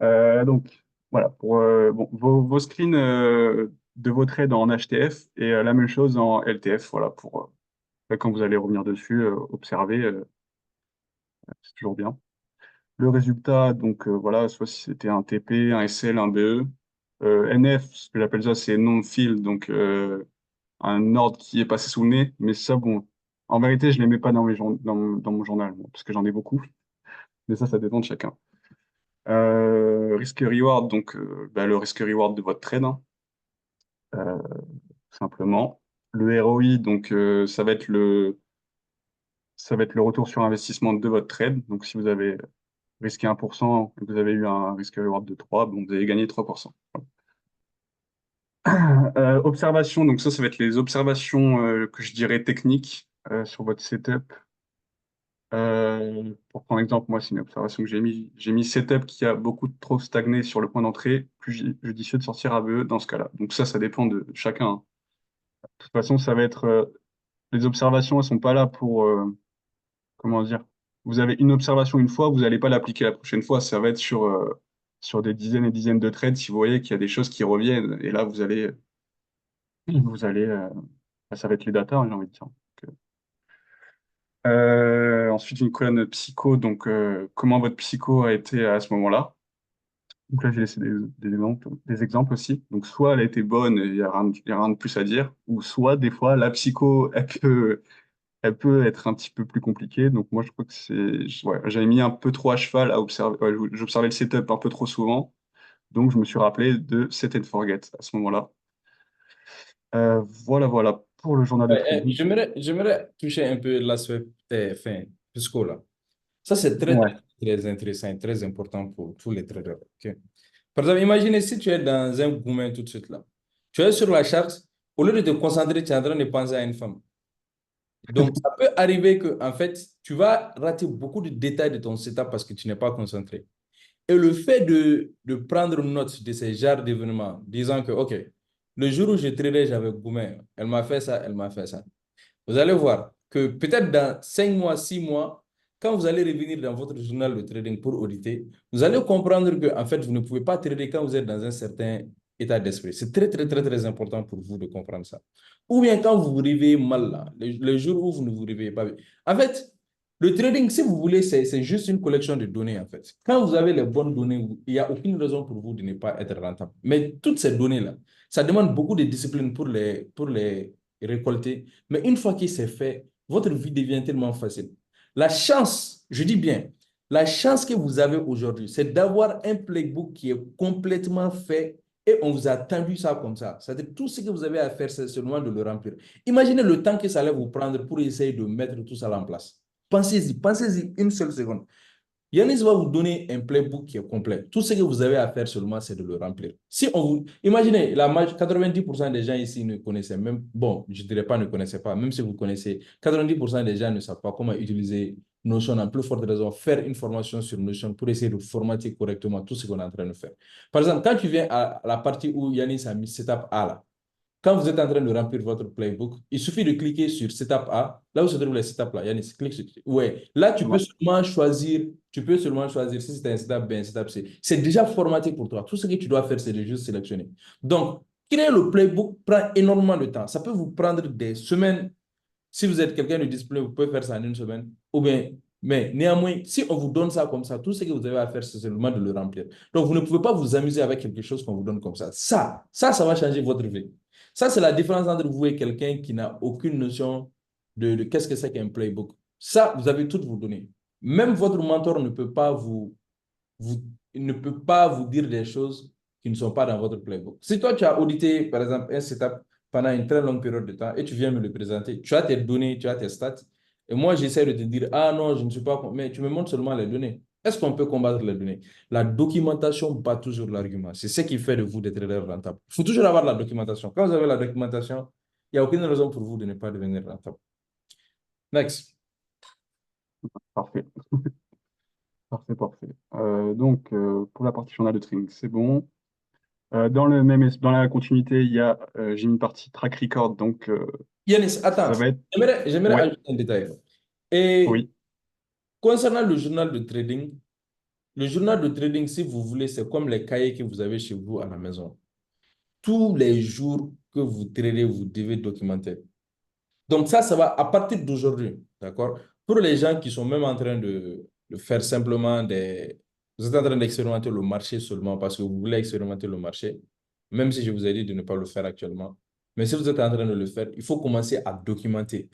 Speaker 1: Donc, voilà. Pour bon, vos screens de vos trades en HTF et la même chose en LTF. Voilà, pour quand vous allez revenir dessus, observer, c'est toujours bien. le résultat, donc voilà, soit si c'était un TP, un SL, un BE. NF, ce que j'appelle ça, c'est non-field, donc un ordre qui est passé sous le nez. Mais ça, bon, en vérité, je ne les mets pas dans, dans mon journal, bon, parce que j'en ai beaucoup. Mais ça dépend de chacun. Risk-reward, donc bah, le risk-reward de votre trade, hein, tout simplement. Le ROI, donc ça va être le retour sur investissement de votre trade. Donc si vous avez risqué 1% et que vous avez eu un risk-reward de 3, bon, vous avez gagné 3%. Observation, donc ça va être les observations que je dirais techniques sur votre setup. Pour prendre exemple, moi, c'est une observation que j'ai mis. J'ai mis setup qui a beaucoup trop stagné sur le point d'entrée, plus judicieux de sortir ABE dans ce cas-là. Donc ça dépend de chacun, hein. De toute façon, ça va être les observations, elles sont pas là pour comment dire. Vous avez une observation une fois, vous n'allez pas l'appliquer la prochaine fois. Ça va être sur des dizaines et dizaines de trades. Si vous voyez qu'il y a des choses qui reviennent, et là vous allez ça va être les data, hein, j'ai envie de dire. Ensuite, une colonne psycho, donc comment votre psycho a été à ce moment-là. Donc là, j'ai laissé des exemples aussi. Donc soit elle a été bonne et il n'y a rien de plus à dire, ou soit des fois la psycho, elle peut être un petit peu plus compliquée. Donc moi, je crois que ouais, j'avais mis un peu trop à cheval à observer. Ouais, j'observais le setup un peu trop souvent, donc je me suis rappelé de set and forget à ce moment-là. Voilà pour le journal de trading.
Speaker 2: J'aimerais toucher un peu l'aspect fin, fiscaux là. Ça, c'est très,
Speaker 1: Ouais.
Speaker 2: très, très intéressant et très important pour tous les traders. Ok. Par exemple, imaginez si tu es dans un gourmet tout de suite là. Tu es sur la charte, au lieu de te concentrer, tu es en train de penser à une femme. Donc, ça peut arriver que, en fait, tu vas rater beaucoup de détails de ton setup parce que tu n'es pas concentré. Et le fait de prendre note de ces genres d'événements, disant que, OK, le jour où je tradais, j'avais gourmet, elle m'a fait ça, elle m'a fait ça. Vous allez voir que peut-être dans 5 mois, 6 mois, quand vous allez revenir dans votre journal de trading pour auditer, vous allez comprendre que, en fait, vous ne pouvez pas trader quand vous êtes dans un certain état d'esprit. C'est très, très, très, très important pour vous de comprendre ça. Ou bien quand vous vous réveillez mal, là, le jour où vous ne vous réveillez pas bien. En fait, le trading, si vous voulez, c'est juste une collection de données, en fait. Quand vous avez les bonnes données, il n'y a aucune raison pour vous de ne pas être rentable. Mais toutes ces données-là, ça demande beaucoup de discipline pour les récolter. Mais une fois que c'est fait, votre vie devient tellement facile. La chance, je dis bien, la chance que vous avez aujourd'hui, c'est d'avoir un playbook qui est complètement fait et on vous a tendu ça comme ça. C'est-à-dire tout ce que vous avez à faire, c'est seulement de le remplir. Imaginez le temps que ça allait vous prendre pour essayer de mettre tout ça en place. Pensez-y une seule seconde. Yanis va vous donner un playbook qui est complet. Tout ce que vous avez à faire seulement, c'est de le remplir. Si on vous... Imaginez, 90% des gens ici ne connaissaient même... Bon, je ne dirais pas ne connaissaient pas, même si vous connaissez, 90% des gens ne savent pas comment utiliser Notion. En plus forte raison, faire une formation sur Notion pour essayer de formater correctement tout ce qu'on est en train de faire. Par exemple, quand tu viens à la partie où Yanis a mis Setup A là, quand vous êtes en train de remplir votre playbook, il suffit de cliquer sur Setup A, là où se trouve les setups là. Yannis, clique sur. Ouais. Là,
Speaker 1: Ouais.
Speaker 2: tu peux seulement choisir si c'est un setup B, un setup C. C'est déjà formaté pour toi. Tout ce que tu dois faire, c'est de juste sélectionner. Donc, créer le playbook prend énormément de temps. Ça peut vous prendre des semaines. Si vous êtes quelqu'un de discipliné, vous pouvez faire ça en une semaine. Ou bien, mais néanmoins, si on vous donne ça comme ça, tout ce que vous avez à faire, c'est seulement de le remplir. Donc, vous ne pouvez pas vous amuser avec quelque chose qu'on vous donne comme ça. Ça va changer votre vie. Ça, c'est la différence entre vous et quelqu'un qui n'a aucune notion de qu'est-ce que c'est qu'un playbook. Ça, vous avez toutes vos données. Même votre mentor ne peut pas vous, il ne peut pas vous dire des choses qui ne sont pas dans votre playbook. Si toi, tu as audité, par exemple, un setup pendant une très longue période de temps et tu viens me le présenter, tu as tes données, tu as tes stats, et moi, j'essaie de te dire, ah non, je ne suis pas... Mais tu me montres seulement les données. Est-ce qu'on peut combattre les données? La documentation bat toujours l'argument. C'est ce qui fait de vous des traders rentables. Il faut toujours avoir la documentation. Quand vous avez la documentation, il n'y a aucune raison pour vous de ne pas devenir rentable. Next.
Speaker 1: Parfait. Parfait. Donc, pour la partie journal de trading, c'est bon. Dans la continuité, j'ai une partie track record, donc
Speaker 2: Yanis, attends,
Speaker 1: ça va être.
Speaker 2: j'aimerais
Speaker 1: Ouais,
Speaker 2: ajouter un détail. Et
Speaker 1: oui,
Speaker 2: concernant le journal de trading, si vous voulez, c'est comme les cahiers que vous avez chez vous à la maison. Tous les jours que vous tradez, vous devez documenter. Donc ça va à partir d'aujourd'hui, d'accord? Pour les gens qui sont même en train faire simplement des... Vous êtes en train d'expérimenter le marché seulement parce que vous voulez expérimenter le marché, même si je vous ai dit de ne pas le faire actuellement. Mais si vous êtes en train de le faire, il faut commencer à documenter.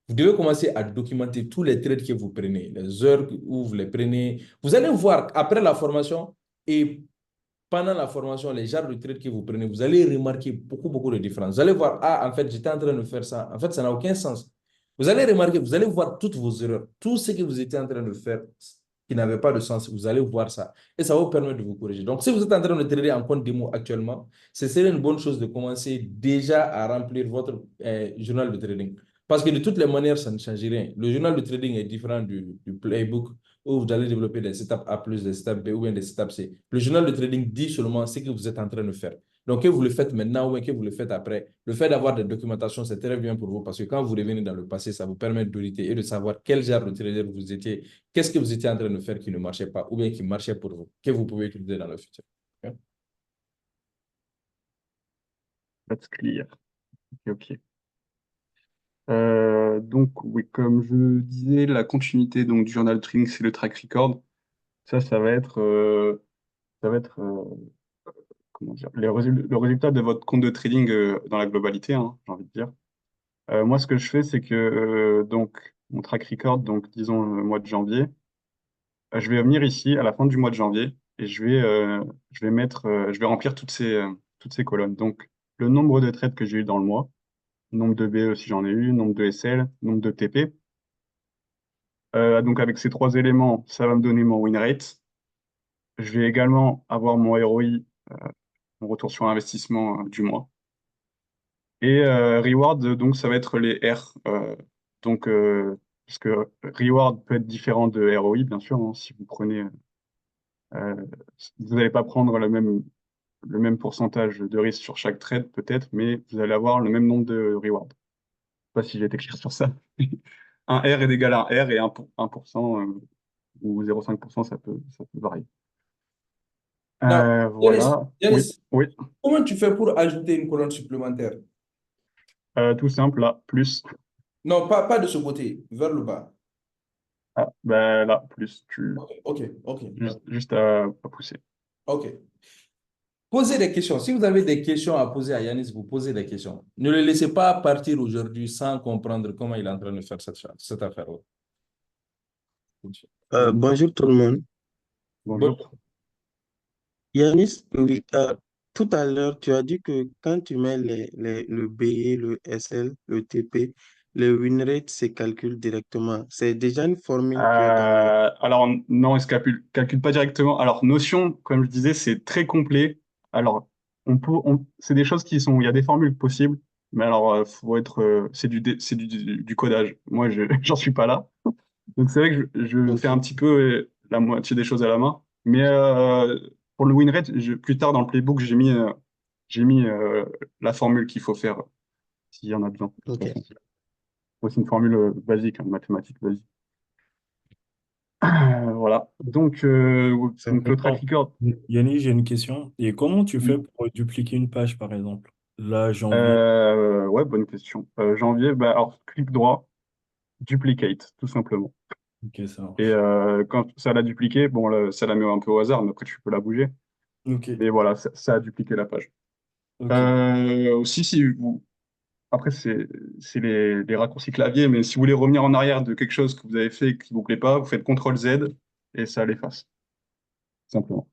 Speaker 2: Vous devez commencer à documenter tous les trades que vous prenez, les heures où vous les prenez. Vous allez voir après la formation et pendant la formation, les genres de trades que vous prenez, vous allez remarquer beaucoup, beaucoup de différences. Vous allez voir, ah, en fait, j'étais en train de faire ça. En fait, ça n'a aucun sens. Vous allez remarquer, vous allez voir toutes vos erreurs, tout ce que vous étiez en train de faire qui n'avait pas de sens, vous allez voir ça. Et ça va vous permettre de vous corriger. Donc, si vous êtes en train de trader en compte démo actuellement, ce serait une bonne chose de commencer déjà à remplir votre journal de trading. Parce que de toutes les manières, ça ne change rien. Le journal de trading est différent du playbook où vous allez développer des setups A+, des setups B ou bien des setups C. Le journal de trading dit seulement ce que vous êtes en train de faire. Donc, que vous le faites maintenant ou bien que vous le faites après, le fait d'avoir des documentations, c'est très bien pour vous parce que quand vous revenez dans le passé, ça vous permet d'auditer et de savoir quel genre de trader vous étiez, qu'est-ce que vous étiez en train de faire qui ne marchait pas ou bien qui marchait pour vous, que vous pouvez utiliser dans le futur. Okay?
Speaker 1: That's clear. Ok. Donc, oui, comme je disais, la continuité donc, du journal trading, c'est le track record. Ça va être, comment dire, le résultat de votre compte de trading dans la globalité, hein, j'ai envie de dire. Moi, ce que je fais, c'est que donc mon track record, donc disons le mois de janvier, je vais venir ici à la fin du mois de janvier et je vais remplir toutes ces colonnes. Donc, le nombre de trades que j'ai eu dans le mois, nombre de BE si j'en ai eu, nombre de SL, nombre de TP. Donc, avec ces trois éléments, ça va me donner mon win rate. Je vais également avoir mon ROI, mon retour sur investissement du mois. Et reward, donc ça va être les R. Donc, parce que reward peut être différent de ROI, bien sûr, hein. Si vous prenez, euh, vous n'allez pas prendre le même pourcentage de risque sur chaque trade, peut-être, mais vous allez avoir le même nombre de rewards. Je ne sais pas si j'ai été clair sur ça. Un R est égal à un R et 1% ou 0,5%, ça peut varier.
Speaker 2: Now, Yanis,
Speaker 1: Voilà. Oui,
Speaker 2: Yanis,
Speaker 1: oui.
Speaker 2: comment tu fais pour ajouter une colonne supplémentaire?
Speaker 1: Tout simple, là, plus.
Speaker 2: Non, pas de ce côté, vers le bas.
Speaker 1: Ah, ben là, plus.
Speaker 2: OK, OK,
Speaker 1: Juste à pousser.
Speaker 2: OK. Posez des questions. Si vous avez des questions à poser à Yanis, vous posez des questions. Ne le laissez pas partir aujourd'hui sans comprendre comment il est en train de faire cette affaire-là.
Speaker 9: Bonjour tout le monde.
Speaker 1: Bonjour.
Speaker 9: Yanis, oui, tout à l'heure, tu as dit que quand tu mets le BE, le SL, le TP, le win rate se calcule directement. C'est déjà une formule qui est
Speaker 1: Alors, non, il ne se calcule pas directement. Alors, Notion, comme je disais, c'est très complet. Alors, c'est des choses il y a des formules possibles, mais alors, faut être, c'est du codage. Moi, j'en suis pas là. Donc, c'est vrai que je fais
Speaker 9: OK.
Speaker 1: un petit peu la moitié des choses à la main. Mais pour le win rate, plus tard dans le playbook, j'ai mis la formule qu'il faut faire s'il y en a besoin. De toute
Speaker 9: OK.
Speaker 1: façon. C'est une formule basique, hein, mathématique basique. Voilà. Donc
Speaker 9: Ça
Speaker 1: le
Speaker 9: fait
Speaker 1: track record.
Speaker 7: Yannick, j'ai une question. Et comment tu fais pour dupliquer une page, par exemple? Là, janvier.
Speaker 1: Ouais, bonne question. Janvier, bah, alors clic droit, duplicate, tout simplement.
Speaker 7: Ok, ça
Speaker 1: Et
Speaker 7: marche.
Speaker 1: quand ça l'a dupliqué, bon, là, ça la met un peu au hasard, mais après tu peux la bouger.
Speaker 7: Ok,
Speaker 1: Mais voilà, ça a dupliqué la page.
Speaker 7: ok.
Speaker 1: Aussi, si vous, après c'est les raccourcis clavier, mais si vous voulez revenir en arrière de quelque chose que vous avez fait et qui vous plaît pas, vous faites CTRL Z et ça l'efface, simplement.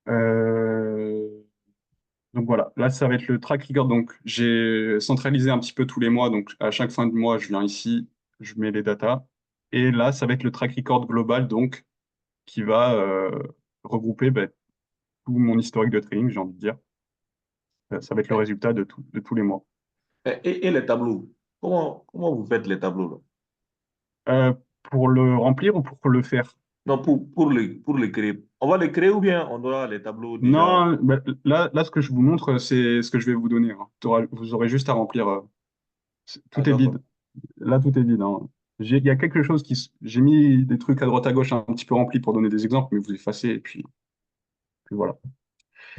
Speaker 1: Euh, Donc voilà, là ça va être le track record. Donc j'ai centralisé un petit peu tous les mois. Donc à chaque fin de mois, je viens ici, je mets les datas. Et là, ça va être le track record global, donc qui va regrouper tout mon historique de trading, j'ai envie de dire. Ça va être le résultat de tous les mois.
Speaker 6: Et les tableaux? Comment vous faites les tableaux là?
Speaker 1: Pour le remplir ou pour le faire?
Speaker 6: Non, pour les créer. On va les créer ou bien on aura les tableaux déjà?
Speaker 1: Non, là, ce que je vous montre, c'est ce que je vais vous donner, hein. Vous aurez juste à remplir.
Speaker 6: Ah,
Speaker 1: Tout est
Speaker 6: d'accord.
Speaker 1: vide. Là, tout est vide, hein. Il y a quelque chose j'ai mis des trucs à droite à gauche un petit peu remplis pour donner des exemples, mais vous effacez et puis voilà.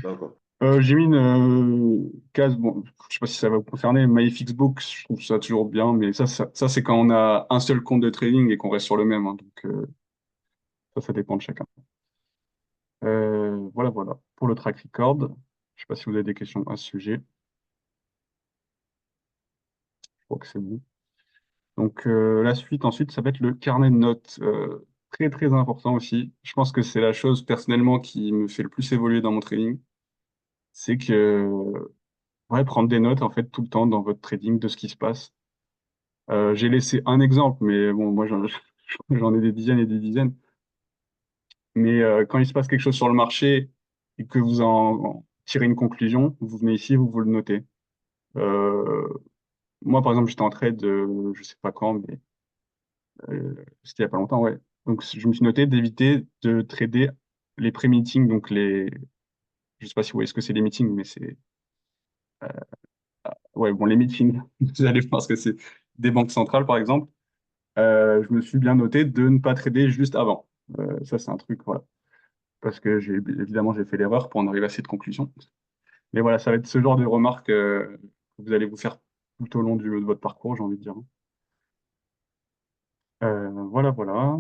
Speaker 6: D'accord.
Speaker 1: J'ai mis une case, bon, je sais pas si ça va vous concerner, MyFixBook, je trouve ça toujours bien, mais ça c'est quand on a un seul compte de trading et qu'on reste sur le même, hein. Donc, Ça dépend de chacun. Voilà, voilà. Pour le track record, je ne sais pas si vous avez des questions à ce sujet. Je crois que c'est bon. Donc, la suite, ensuite, ça va être le carnet de notes. Très, très important aussi. Je pense que c'est la chose, personnellement, qui me fait le plus évoluer dans mon trading. C'est que, ouais, prendre des notes, en fait, tout le temps dans votre trading de ce qui se passe. J'ai laissé un exemple, mais bon, moi, j'en ai des dizaines et des dizaines. Mais quand il se passe quelque chose sur le marché et que vous en tirez une conclusion, vous venez ici, vous le notez. Euh, Moi, par exemple, j'étais en trade, je sais pas quand, mais c'était il y a pas longtemps, ouais. Donc, je me suis noté d'éviter de trader les pré-meetings, donc je sais pas si vous voyez ce que c'est les meetings, mais c'est, ouais, bon, les meetings, vous allez voir que c'est des banques centrales, par exemple. Je me suis bien noté de ne pas trader juste avant. Ça, c'est un truc, voilà. Parce que évidemment, j'ai fait l'erreur pour en arriver à cette conclusion. Mais voilà, ça va être ce genre de remarques que vous allez vous faire tout au long de votre parcours, j'ai envie de dire. Voilà, voilà.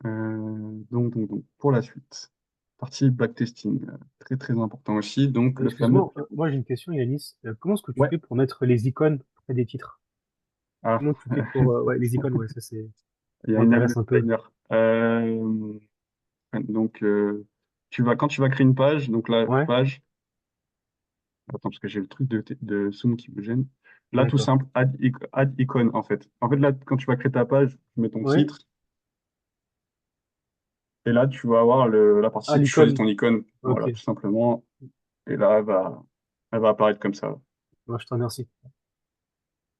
Speaker 1: Donc, pour la suite, partie backtesting, très très important aussi. Donc, le fameux.
Speaker 5: Excuse-moi, moi j'ai une question, Yanis. Comment est-ce que tu
Speaker 1: Ouais,
Speaker 5: fais pour mettre les icônes près des titres?
Speaker 1: ah,
Speaker 5: Comment tu fais pour... ouais, les icônes, ouais, ça c'est...
Speaker 1: il y
Speaker 5: Ça
Speaker 1: a une app de
Speaker 5: m'intéresse un peu.
Speaker 1: designer. Donc, quand tu vas créer une page, donc la
Speaker 5: Ouais,
Speaker 1: page, attends, parce que j'ai le truc de Zoom qui me gêne. Là, tout
Speaker 5: d'accord.
Speaker 1: simple, add icon, en fait. En fait, là, quand tu vas créer ta page, tu mets ton
Speaker 5: Ouais.
Speaker 1: titre, et là, tu vas avoir la
Speaker 5: Ah,
Speaker 1: partie, tu choisis
Speaker 5: l'icône.
Speaker 1: ton icône,
Speaker 5: Ok.
Speaker 1: voilà, tout simplement. Et là, elle va apparaître comme ça.
Speaker 5: Ouais, je te remercie.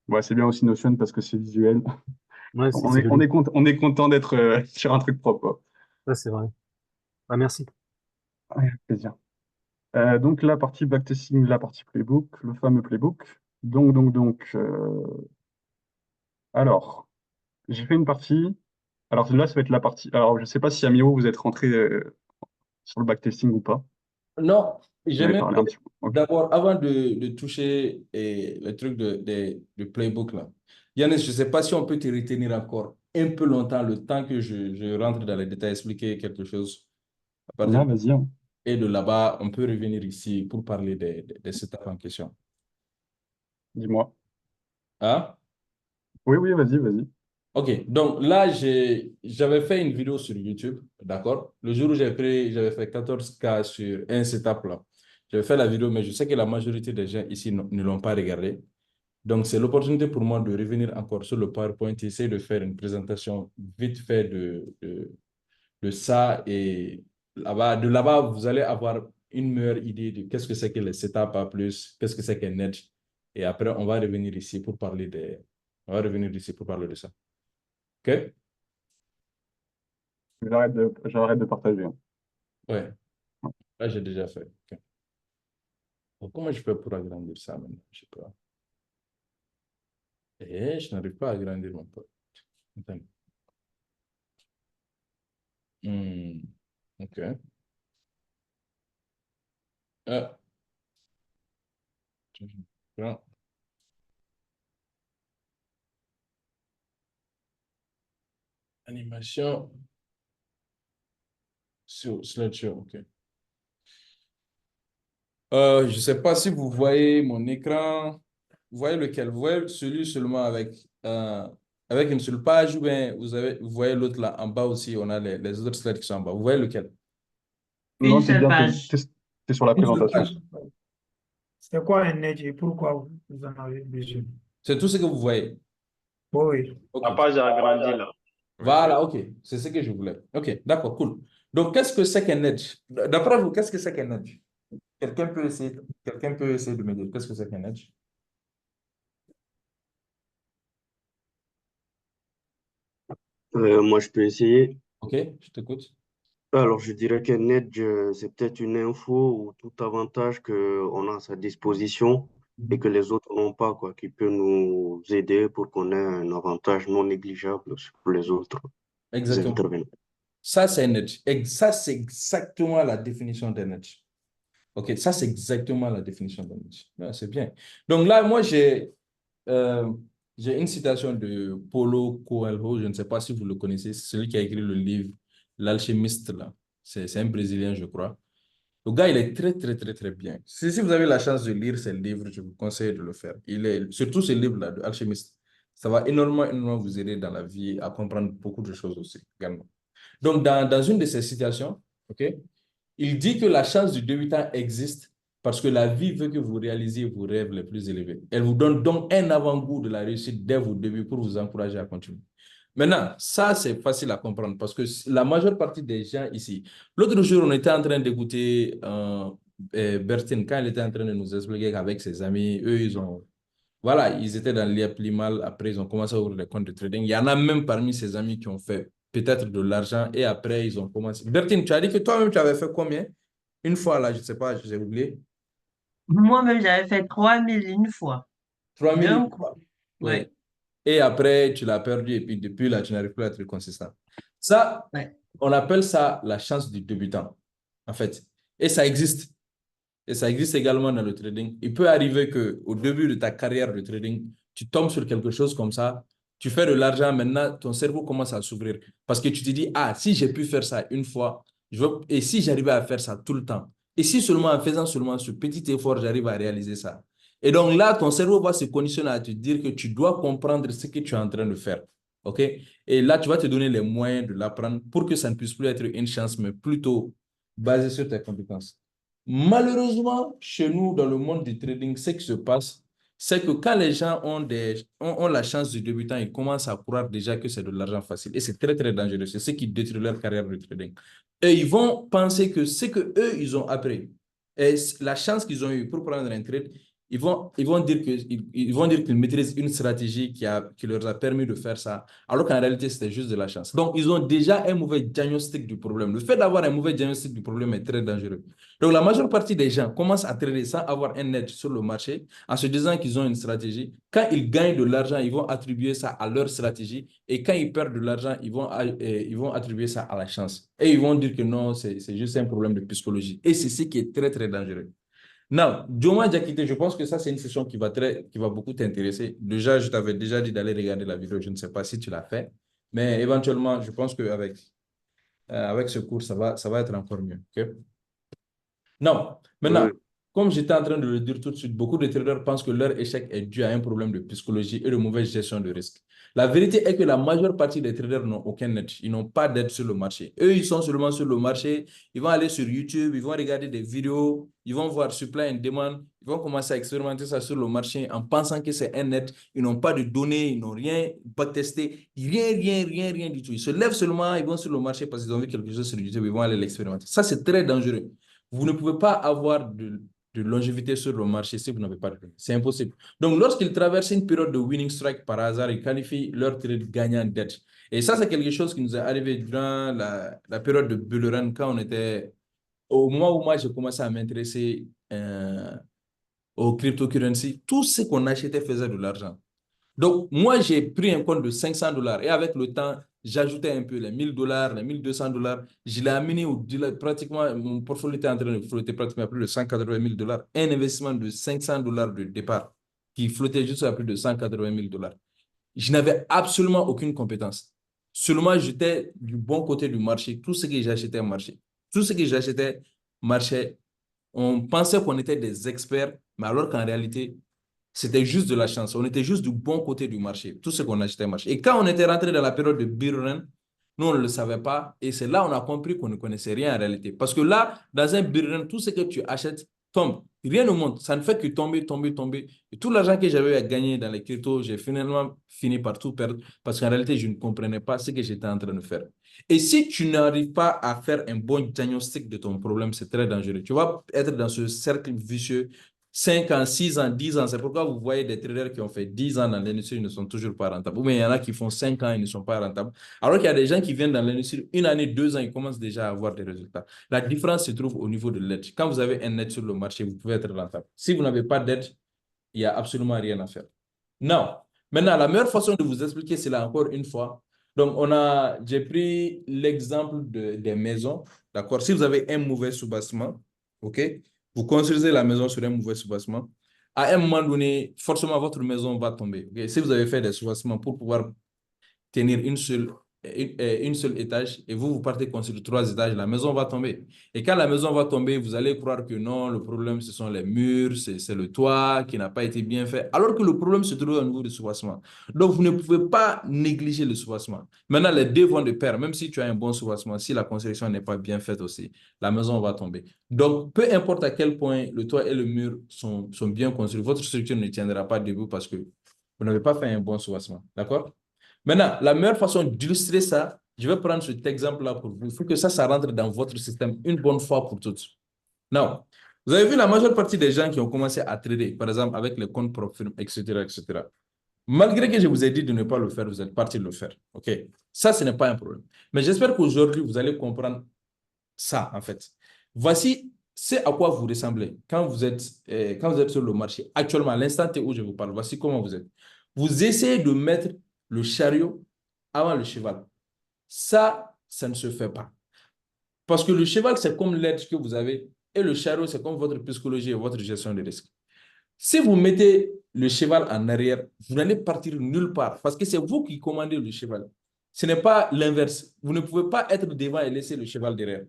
Speaker 1: Ouais, c'est bien aussi Notion parce que c'est visuel.
Speaker 5: Ouais,
Speaker 1: On
Speaker 5: c'est
Speaker 1: est, on
Speaker 5: joli.
Speaker 1: est, cont- on est content d'être sur un truc propre, quoi.
Speaker 5: Ça, c'est vrai. Ah, merci.
Speaker 1: Ouais, avec plaisir. Donc, la partie backtesting, la partie playbook, le fameux playbook. Alors, j'ai fait une partie. Alors, là, ça va être la partie. Alors, je ne sais pas si Amiro, vous êtes rentré sur le backtesting ou pas.
Speaker 2: Non,
Speaker 1: Vous en avez
Speaker 2: j'aimerais
Speaker 1: parlé un petit peu. Ok.
Speaker 2: d'abord, avant de toucher le truc de playbook là, Yannis, je ne sais pas si on peut te retenir encore un peu longtemps, le temps que je rentre dans les détails, expliquer quelque chose. À partir
Speaker 1: Non, vas-y, hein.
Speaker 2: et de là-bas, on peut revenir ici pour parler des setups en question.
Speaker 1: Dis-moi.
Speaker 2: Hein?
Speaker 1: Oui, oui, vas-y, vas-y.
Speaker 2: OK, donc là, j'avais fait une vidéo sur YouTube, d'accord? Le jour où j'avais fait 14K sur un setup là. J'avais fait la vidéo, mais je sais que la majorité des gens ici ne l'ont pas regardé. Donc, c'est l'opportunité pour moi de revenir encore sur le PowerPoint et essayer de faire une présentation vite fait de ça. Et de là-bas, vous allez avoir une meilleure idée de qu'est-ce que c'est que les setups A+, qu'est-ce que c'est qu'un edge. Et après, on va revenir ici pour parler de ça. OK?
Speaker 1: J'arrête de partager, hein.
Speaker 2: Ouais, là, j'ai déjà fait. OK. Donc, comment je fais pour agrandir ça maintenant? Je sais pas. Je n'arrive pas à agrandir mon pote. Attends. OK. Ah, je prends animation sur Slideshow. OK. Je ne sais pas si vous voyez mon écran. Vous voyez lequel? Vous voyez celui seulement avec une seule page ou bien vous voyez l'autre là en bas aussi, on a les autres slides qui sont en bas. Vous voyez lequel?
Speaker 4: Une
Speaker 1: Non,
Speaker 4: seule page.
Speaker 1: t'es sur la
Speaker 8: Une seule
Speaker 1: présentation.
Speaker 8: page. C'est quoi un edge et pourquoi vous en avez besoin?
Speaker 2: C'est tout ce que vous voyez.
Speaker 8: Oui,
Speaker 2: OK.
Speaker 9: La page a agrandi là.
Speaker 2: Voilà, OK. C'est ce que je voulais. OK, d'accord, cool. Donc, qu'est-ce que c'est qu'un edge? D'après vous, qu'est-ce que c'est qu'un edge? Quelqu'un peut essayer de me dire qu'est-ce que c'est qu'un edge?
Speaker 9: Moi, je peux essayer.
Speaker 2: OK, je t'écoute.
Speaker 9: Alors, je dirais qu'un edge, c'est peut-être une info ou tout avantage qu'on a à sa disposition et que les autres n'ont pas, quoi, qui peut nous aider pour qu'on ait un avantage non négligeable sur les autres
Speaker 2: Exactement.
Speaker 9: intervenants.
Speaker 2: Ça, c'est un edge. Et ça, c'est exactement la définition d'un edge. OK, ça, c'est exactement la définition d'un edge. Ouais, c'est bien. Donc là, moi, euh, J'ai une citation de Paulo Coelho, je ne sais pas si vous le connaissez, c'est celui qui a écrit le livre L'Alchimiste, là. C'est un Brésilien, je crois. Le gars, il est très, très, très, très bien. Si vous avez la chance de lire ce livre, je vous conseille de le faire. Surtout ce livre-là, de Alchimiste. Ça va énormément, énormément vous aider dans la vie à comprendre beaucoup de choses aussi, également. Donc, dans une de ces citations, OK, il dit que la chance du débutant existe parce que la vie veut que vous réalisiez vos rêves les plus élevés. Elle vous donne donc un avant-goût de la réussite dès vos débuts pour vous encourager à continuer. Maintenant, ça, c'est facile à comprendre parce que la majeure partie des gens ici, l'autre jour, on était en train d'écouter Bertin quand il était en train de nous expliquer qu'avec ses amis, eux, voilà, ils étaient dans l'IA mal. Après, ils ont commencé à ouvrir des comptes de trading. Il y en a même parmi ses amis qui ont fait peut-être de l'argent et après, ils ont commencé. Bertine, tu as dit que toi-même, tu avais fait combien? Une fois, là, je ne sais pas, j'ai oublié.
Speaker 4: Moi-même, j'avais fait 3000 une fois.
Speaker 2: 3000
Speaker 4: D'un
Speaker 2: une
Speaker 4: coup.
Speaker 2: fois.
Speaker 4: Ouais.
Speaker 2: Oui. Et après, tu l'as perdu et puis depuis là, tu n'arrives plus à être consistant. Ça,
Speaker 4: Ouais.
Speaker 2: on appelle ça la chance du débutant, en fait. Et ça existe. Et ça existe également dans le trading. Il peut arriver qu'au début de ta carrière de trading, tu tombes sur quelque chose comme ça, tu fais de l'argent, maintenant ton cerveau commence à s'ouvrir. Parce que tu te dis, ah, si j'ai pu faire ça une fois, et si j'arrivais à faire ça tout le temps, et si seulement en faisant seulement ce petit effort, j'arrive à réaliser ça. Et donc là, ton cerveau va se conditionner à te dire que tu dois comprendre ce que tu es en train de faire. OK? Et là, tu vas te donner les moyens de l'apprendre pour que ça ne puisse plus être une chance, mais plutôt basé sur tes compétences. Malheureusement, chez nous, dans le monde du trading, ce qui se passe, c'est que quand les gens ont la chance du débutant, ils commencent à croire déjà que c'est de l'argent facile. Et c'est très, très dangereux. C'est ce qui détruit leur carrière de trading. Et ils vont penser que ce qu'eux, ils ont appris, et la chance qu'ils ont eue pour prendre un trade, ils vont dire qu'ils maîtrisent une stratégie qui leur a permis de faire ça, alors qu'en réalité, c'était juste de la chance. Donc, ils ont déjà un mauvais diagnostic du problème. Le fait d'avoir un mauvais diagnostic du problème est très dangereux. Donc, la majeure partie des gens commencent à trader sans avoir un edge sur le marché, en se disant qu'ils ont une stratégie. Quand ils gagnent de l'argent, ils vont attribuer ça à leur stratégie. Et quand ils perdent de l'argent, ils vont attribuer ça à la chance. Et ils vont dire que non, c'est juste un problème de psychologie. Et c'est ce qui est très, très dangereux. Non, Joma Diakité, je pense que ça, c'est une session qui va beaucoup t'intéresser. Déjà, je t'avais déjà dit d'aller regarder la vidéo. Je ne sais pas si tu l'as fait. Mais éventuellement, je pense qu'avec avec ce cours, ça va être encore mieux. Okay? Non, maintenant,
Speaker 6: Oui.
Speaker 2: comme j'étais en train de le dire tout de suite, beaucoup de traders pensent que leur échec est dû à un problème de psychologie et de mauvaise gestion de risque. La vérité est que la majeure partie des traders n'ont aucun aide. Ils n'ont pas d'aide sur le marché. Eux, ils sont seulement sur le marché. Ils vont aller sur YouTube, ils vont regarder des vidéos, ils vont voir supply and demand, ils vont commencer à expérimenter ça sur le marché en pensant que c'est un aide. Ils n'ont pas de données, ils n'ont rien, pas testé, rien du tout. Ils se lèvent seulement, ils vont sur le marché parce qu'ils ont vu quelque chose sur YouTube, ils vont aller l'expérimenter. Ça, c'est très dangereux. Vous ne pouvez pas avoir de longévité sur le marché si vous n'avez pas de données. C'est impossible. Donc, lorsqu'ils traversent une période de winning strike par hasard, ils qualifient leur trade gagnant d'être. Et ça, c'est quelque chose qui nous est arrivé durant la période de bull run, quand on était, au moment où moi, j'ai commencé à m'intéresser aux cryptocurrencies. Tout ce qu'on achetait faisait de l'argent. Donc, moi, j'ai pris un compte de $500 et avec le temps, j'ajoutais un peu les $1000, les $1200. Je l'ai amené au dealer. Pratiquement, mon portfolio était en train de flotter pratiquement à plus de $180 000. Un investissement de $500 de départ qui flottait juste à plus de $180 000. Je n'avais absolument aucune compétence. Seulement, j'étais du bon côté du marché. Tout ce que j'achetais marchait. Tout ce que j'achetais marchait. On pensait qu'on était des experts, mais alors qu'en réalité, c'était juste de la chance. On était juste du bon côté du marché. Tout ce qu'on achetait marchait. Et quand on était rentré dans la période de bull run, nous, on ne le savait pas. Et c'est là qu'on a compris qu'on ne connaissait rien en réalité. Parce que là, dans un bull run, tout ce que tu achètes tombe. Rien ne monte. Ça ne fait que tomber, tomber, tomber. Et tout l'argent que j'avais à gagner dans les cryptos, j'ai finalement fini par tout perdre parce qu'en réalité, je ne comprenais pas ce que j'étais en train de faire. Et si tu n'arrives pas à faire un bon diagnostic de ton problème, c'est très dangereux. Tu vas être dans ce cercle vicieux 5 ans, 6 ans, 10 ans. C'est pourquoi vous voyez des traders qui ont fait 10 ans dans l'industrie, ils ne sont toujours pas rentables. Ou bien il y en a qui font 5 ans, ils ne sont pas rentables. Alors qu'il y a des gens qui viennent dans l'industrie, 1 année, 2 ans, ils commencent déjà à avoir des résultats. La différence se trouve au niveau de l'aide. Quand vous avez un aide sur le marché, vous pouvez être rentable. Si vous n'avez pas d'aide, il n'y a absolument rien à faire. Non. Maintenant, la meilleure façon de vous expliquer cela encore une fois. Donc, j'ai pris l'exemple des maisons. D'accord? Si vous avez un mauvais soubassement, OK? Vous construisez la maison sur un mauvais soubassement. à un moment donné, forcément, votre maison va tomber. Okay? Si vous avez fait des soubassements pour pouvoir tenir une seule étage et vous partez construire 3 étages, la maison va tomber. Et quand la maison va tomber, vous allez croire que non, le problème, ce sont les murs, c'est le toit qui n'a pas été bien fait, alors que le problème se trouve au niveau du soubassement. Donc, vous ne pouvez pas négliger le soubassement. Maintenant, les deux vont de pair. Même si tu as un bon soubassement, si la construction n'est pas bien faite aussi, la maison va tomber. Donc, peu importe à quel point le toit et le mur sont bien construits, votre structure ne tiendra pas debout parce que vous n'avez pas fait un bon soubassement. D'accord? Maintenant, la meilleure façon d'illustrer ça, je vais prendre cet exemple-là pour vous. Il faut que ça rentre dans votre système une bonne fois pour toutes. Non. Vous avez vu la majeure partie des gens qui ont commencé à trader, par exemple, avec les comptes propres firmes, etc., etc. Malgré que je vous ai dit de ne pas le faire, vous êtes parti de le faire. OK? Ça, ce n'est pas un problème. Mais j'espère qu'aujourd'hui, vous allez comprendre ça, en fait. Voici ce à quoi vous ressemblez quand vous êtes sur le marché. Actuellement, à l'instant T où je vous parle, voici comment vous êtes. Vous essayez de mettre le chariot avant le cheval. Ça ne se fait pas. Parce que le cheval, c'est comme l'aide que vous avez et le chariot, c'est comme votre psychologie et votre gestion des risques. Si vous mettez le cheval en arrière, vous n'allez partir nulle part parce que c'est vous qui commandez le cheval. Ce n'est pas l'inverse. Vous ne pouvez pas être devant et laisser le cheval derrière.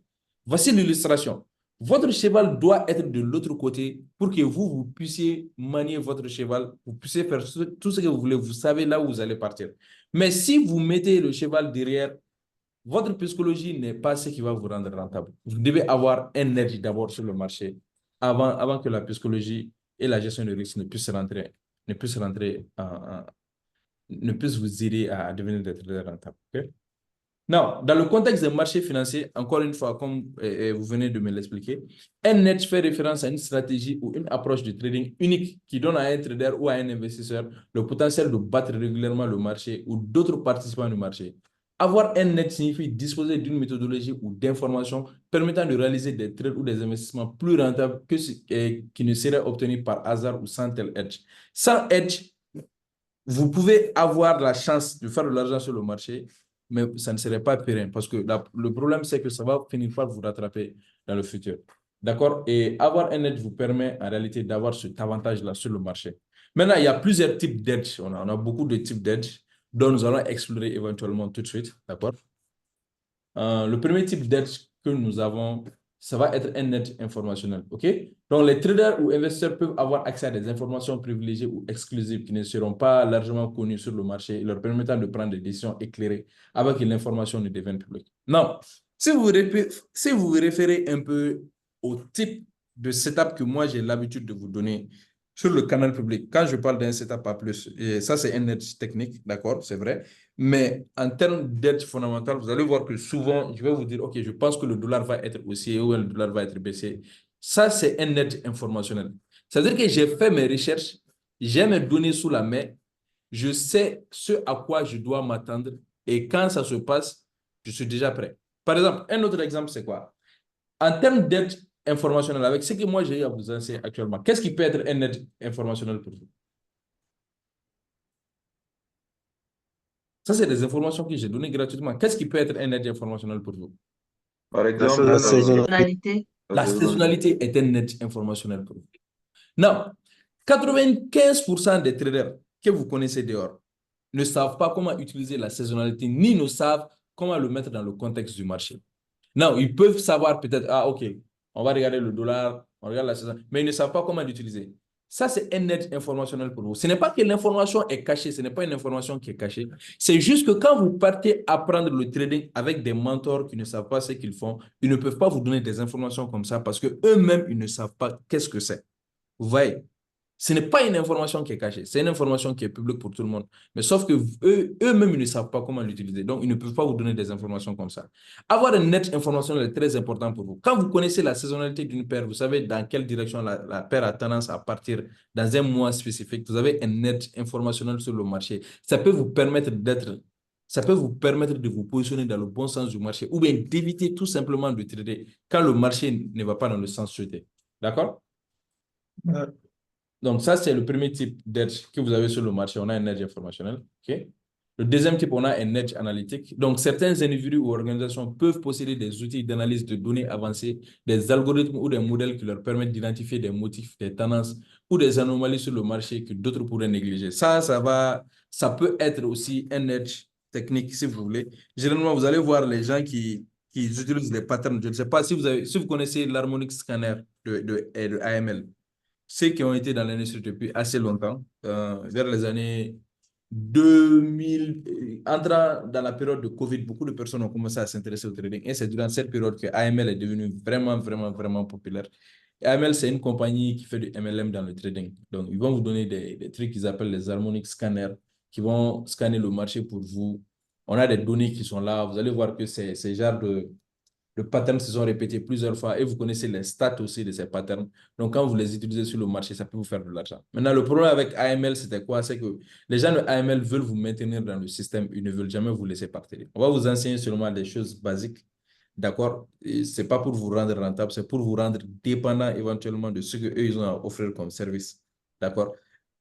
Speaker 2: Voici l'illustration. Votre cheval doit être de l'autre côté pour que vous puissiez manier votre cheval, vous puissiez faire tout ce que vous voulez. Vous savez là où vous allez partir. Mais si vous mettez le cheval derrière, votre psychologie n'est pas ce qui va vous rendre rentable. Vous devez avoir un edge d'abord sur le marché avant que la psychologie et la gestion de risque ne puissent vous aider à devenir des traders rentables. Okay? Non, dans le contexte des marchés financiers, encore une fois, comme vous venez de me l'expliquer, un edge fait référence à une stratégie ou une approche de trading unique qui donne à un trader ou à un investisseur le potentiel de battre régulièrement le marché ou d'autres participants du marché. Avoir un edge signifie disposer d'une méthodologie ou d'informations permettant de réaliser des trades ou des investissements plus rentables qui ne seraient obtenus par hasard ou sans tel edge. Sans edge, vous pouvez avoir la chance de faire de l'argent sur le marché, mais ça ne serait pas pérenne parce que le problème, c'est que ça va finir par vous rattraper dans le futur. D'accord? Et avoir un edge vous permet en réalité d'avoir cet avantage-là sur le marché. Maintenant, il y a plusieurs types d'edge. On a beaucoup de types d'edge dont nous allons explorer éventuellement tout de suite. D'accord? Le premier type d'edge que nous avons, ça va être un edge informationnel. OK? Donc, les traders ou investisseurs peuvent avoir accès à des informations privilégiées ou exclusives qui ne seront pas largement connues sur le marché, leur permettant de prendre des décisions éclairées avant que l'information ne devienne publique. Non. Si vous vous référez un peu au type de setup que moi j'ai l'habitude de vous donner sur le canal public, quand je parle d'un setup à plus, et ça c'est un edge technique, d'accord, c'est vrai, mais en termes d'edge fondamental, vous allez voir que souvent, je vais vous dire, OK, je pense que le dollar va être haussier ou le dollar va être baissé. Ça, c'est un edge informationnel. C'est-à-dire que j'ai fait mes recherches, j'ai mes données sous la main, je sais ce à quoi je dois m'attendre et quand ça se passe, je suis déjà prêt. Par exemple, un autre exemple, c'est quoi? En termes d'edge informationnel, avec ce que moi j'ai à vous enseigner actuellement, qu'est-ce qui peut être un edge informationnel pour vous? Ça, c'est des informations que j'ai données gratuitement. Qu'est-ce qui peut être un edge informationnel pour vous?
Speaker 6: Par
Speaker 9: La
Speaker 6: exemple,
Speaker 9: saisonnalité.
Speaker 2: La saisonnalité est un edge informationnel pour vous. Non, 95% des traders que vous connaissez dehors ne savent pas comment utiliser la saisonnalité, ni ne savent comment le mettre dans le contexte du marché. Non, ils peuvent savoir peut-être, ah ok, on va regarder le dollar, on regarde la saison, mais ils ne savent pas comment l'utiliser. Ça, c'est un edge informationnel pour vous. Ce n'est pas que l'information est cachée, ce n'est pas une information qui est cachée. C'est juste que quand vous partez apprendre le trading avec des mentors qui ne savent pas ce qu'ils font, ils ne peuvent pas vous donner des informations comme ça parce qu'eux-mêmes, ils ne savent pas qu'est-ce que c'est. Vous voyez? Ce n'est pas une information qui est cachée, c'est une information qui est publique pour tout le monde. Mais sauf que eux-mêmes, ils ne savent pas comment l'utiliser. Donc, ils ne peuvent pas vous donner des informations comme ça. Avoir un net informationnel est très important pour vous. Quand vous connaissez la saisonnalité d'une paire, vous savez dans quelle direction la paire a tendance à partir dans un mois spécifique. Vous avez un net informationnel sur le marché. Ça peut vous permettre de vous positionner dans le bon sens du marché ou bien d'éviter tout simplement de trader quand le marché ne va pas dans le sens souhaité. D'accord? Donc, ça, c'est le premier type d'edge que vous avez sur le marché. On a un edge informationnel. Okay? Le deuxième type, on a un edge analytique. Donc, certains individus ou organisations peuvent posséder des outils d'analyse de données avancés, des algorithmes ou des modèles qui leur permettent d'identifier des motifs, des tendances ou des anomalies sur le marché que d'autres pourraient négliger. Ça peut être aussi un edge technique, si vous voulez. Généralement, vous allez voir les gens qui utilisent des patterns. Je ne sais pas si vous connaissez l'harmonic scanner de AML. Ceux qui ont été dans l'industrie depuis assez longtemps, vers les années 2000, entrant dans la période de Covid, beaucoup de personnes ont commencé à s'intéresser au trading. Et c'est durant cette période que AML est devenu vraiment, vraiment, vraiment populaire. Et AML, c'est une compagnie qui fait du MLM dans le trading. Donc, ils vont vous donner des trucs qu'ils appellent les harmonic scanners qui vont scanner le marché pour vous. On a des données qui sont là. Vous allez voir que ces genres de patterns se sont répétés plusieurs fois et vous connaissez les stats aussi de ces patterns. Donc, quand vous les utilisez sur le marché, ça peut vous faire de l'argent. Maintenant, le problème avec AML, c'était quoi? C'est que les gens de AML veulent vous maintenir dans le système. Ils ne veulent jamais vous laisser partir. On va vous enseigner seulement des choses basiques. D'accord? Ce n'est pas pour vous rendre rentable, c'est pour vous rendre dépendant éventuellement de ce qu'eux, ils ont à offrir comme service. D'accord?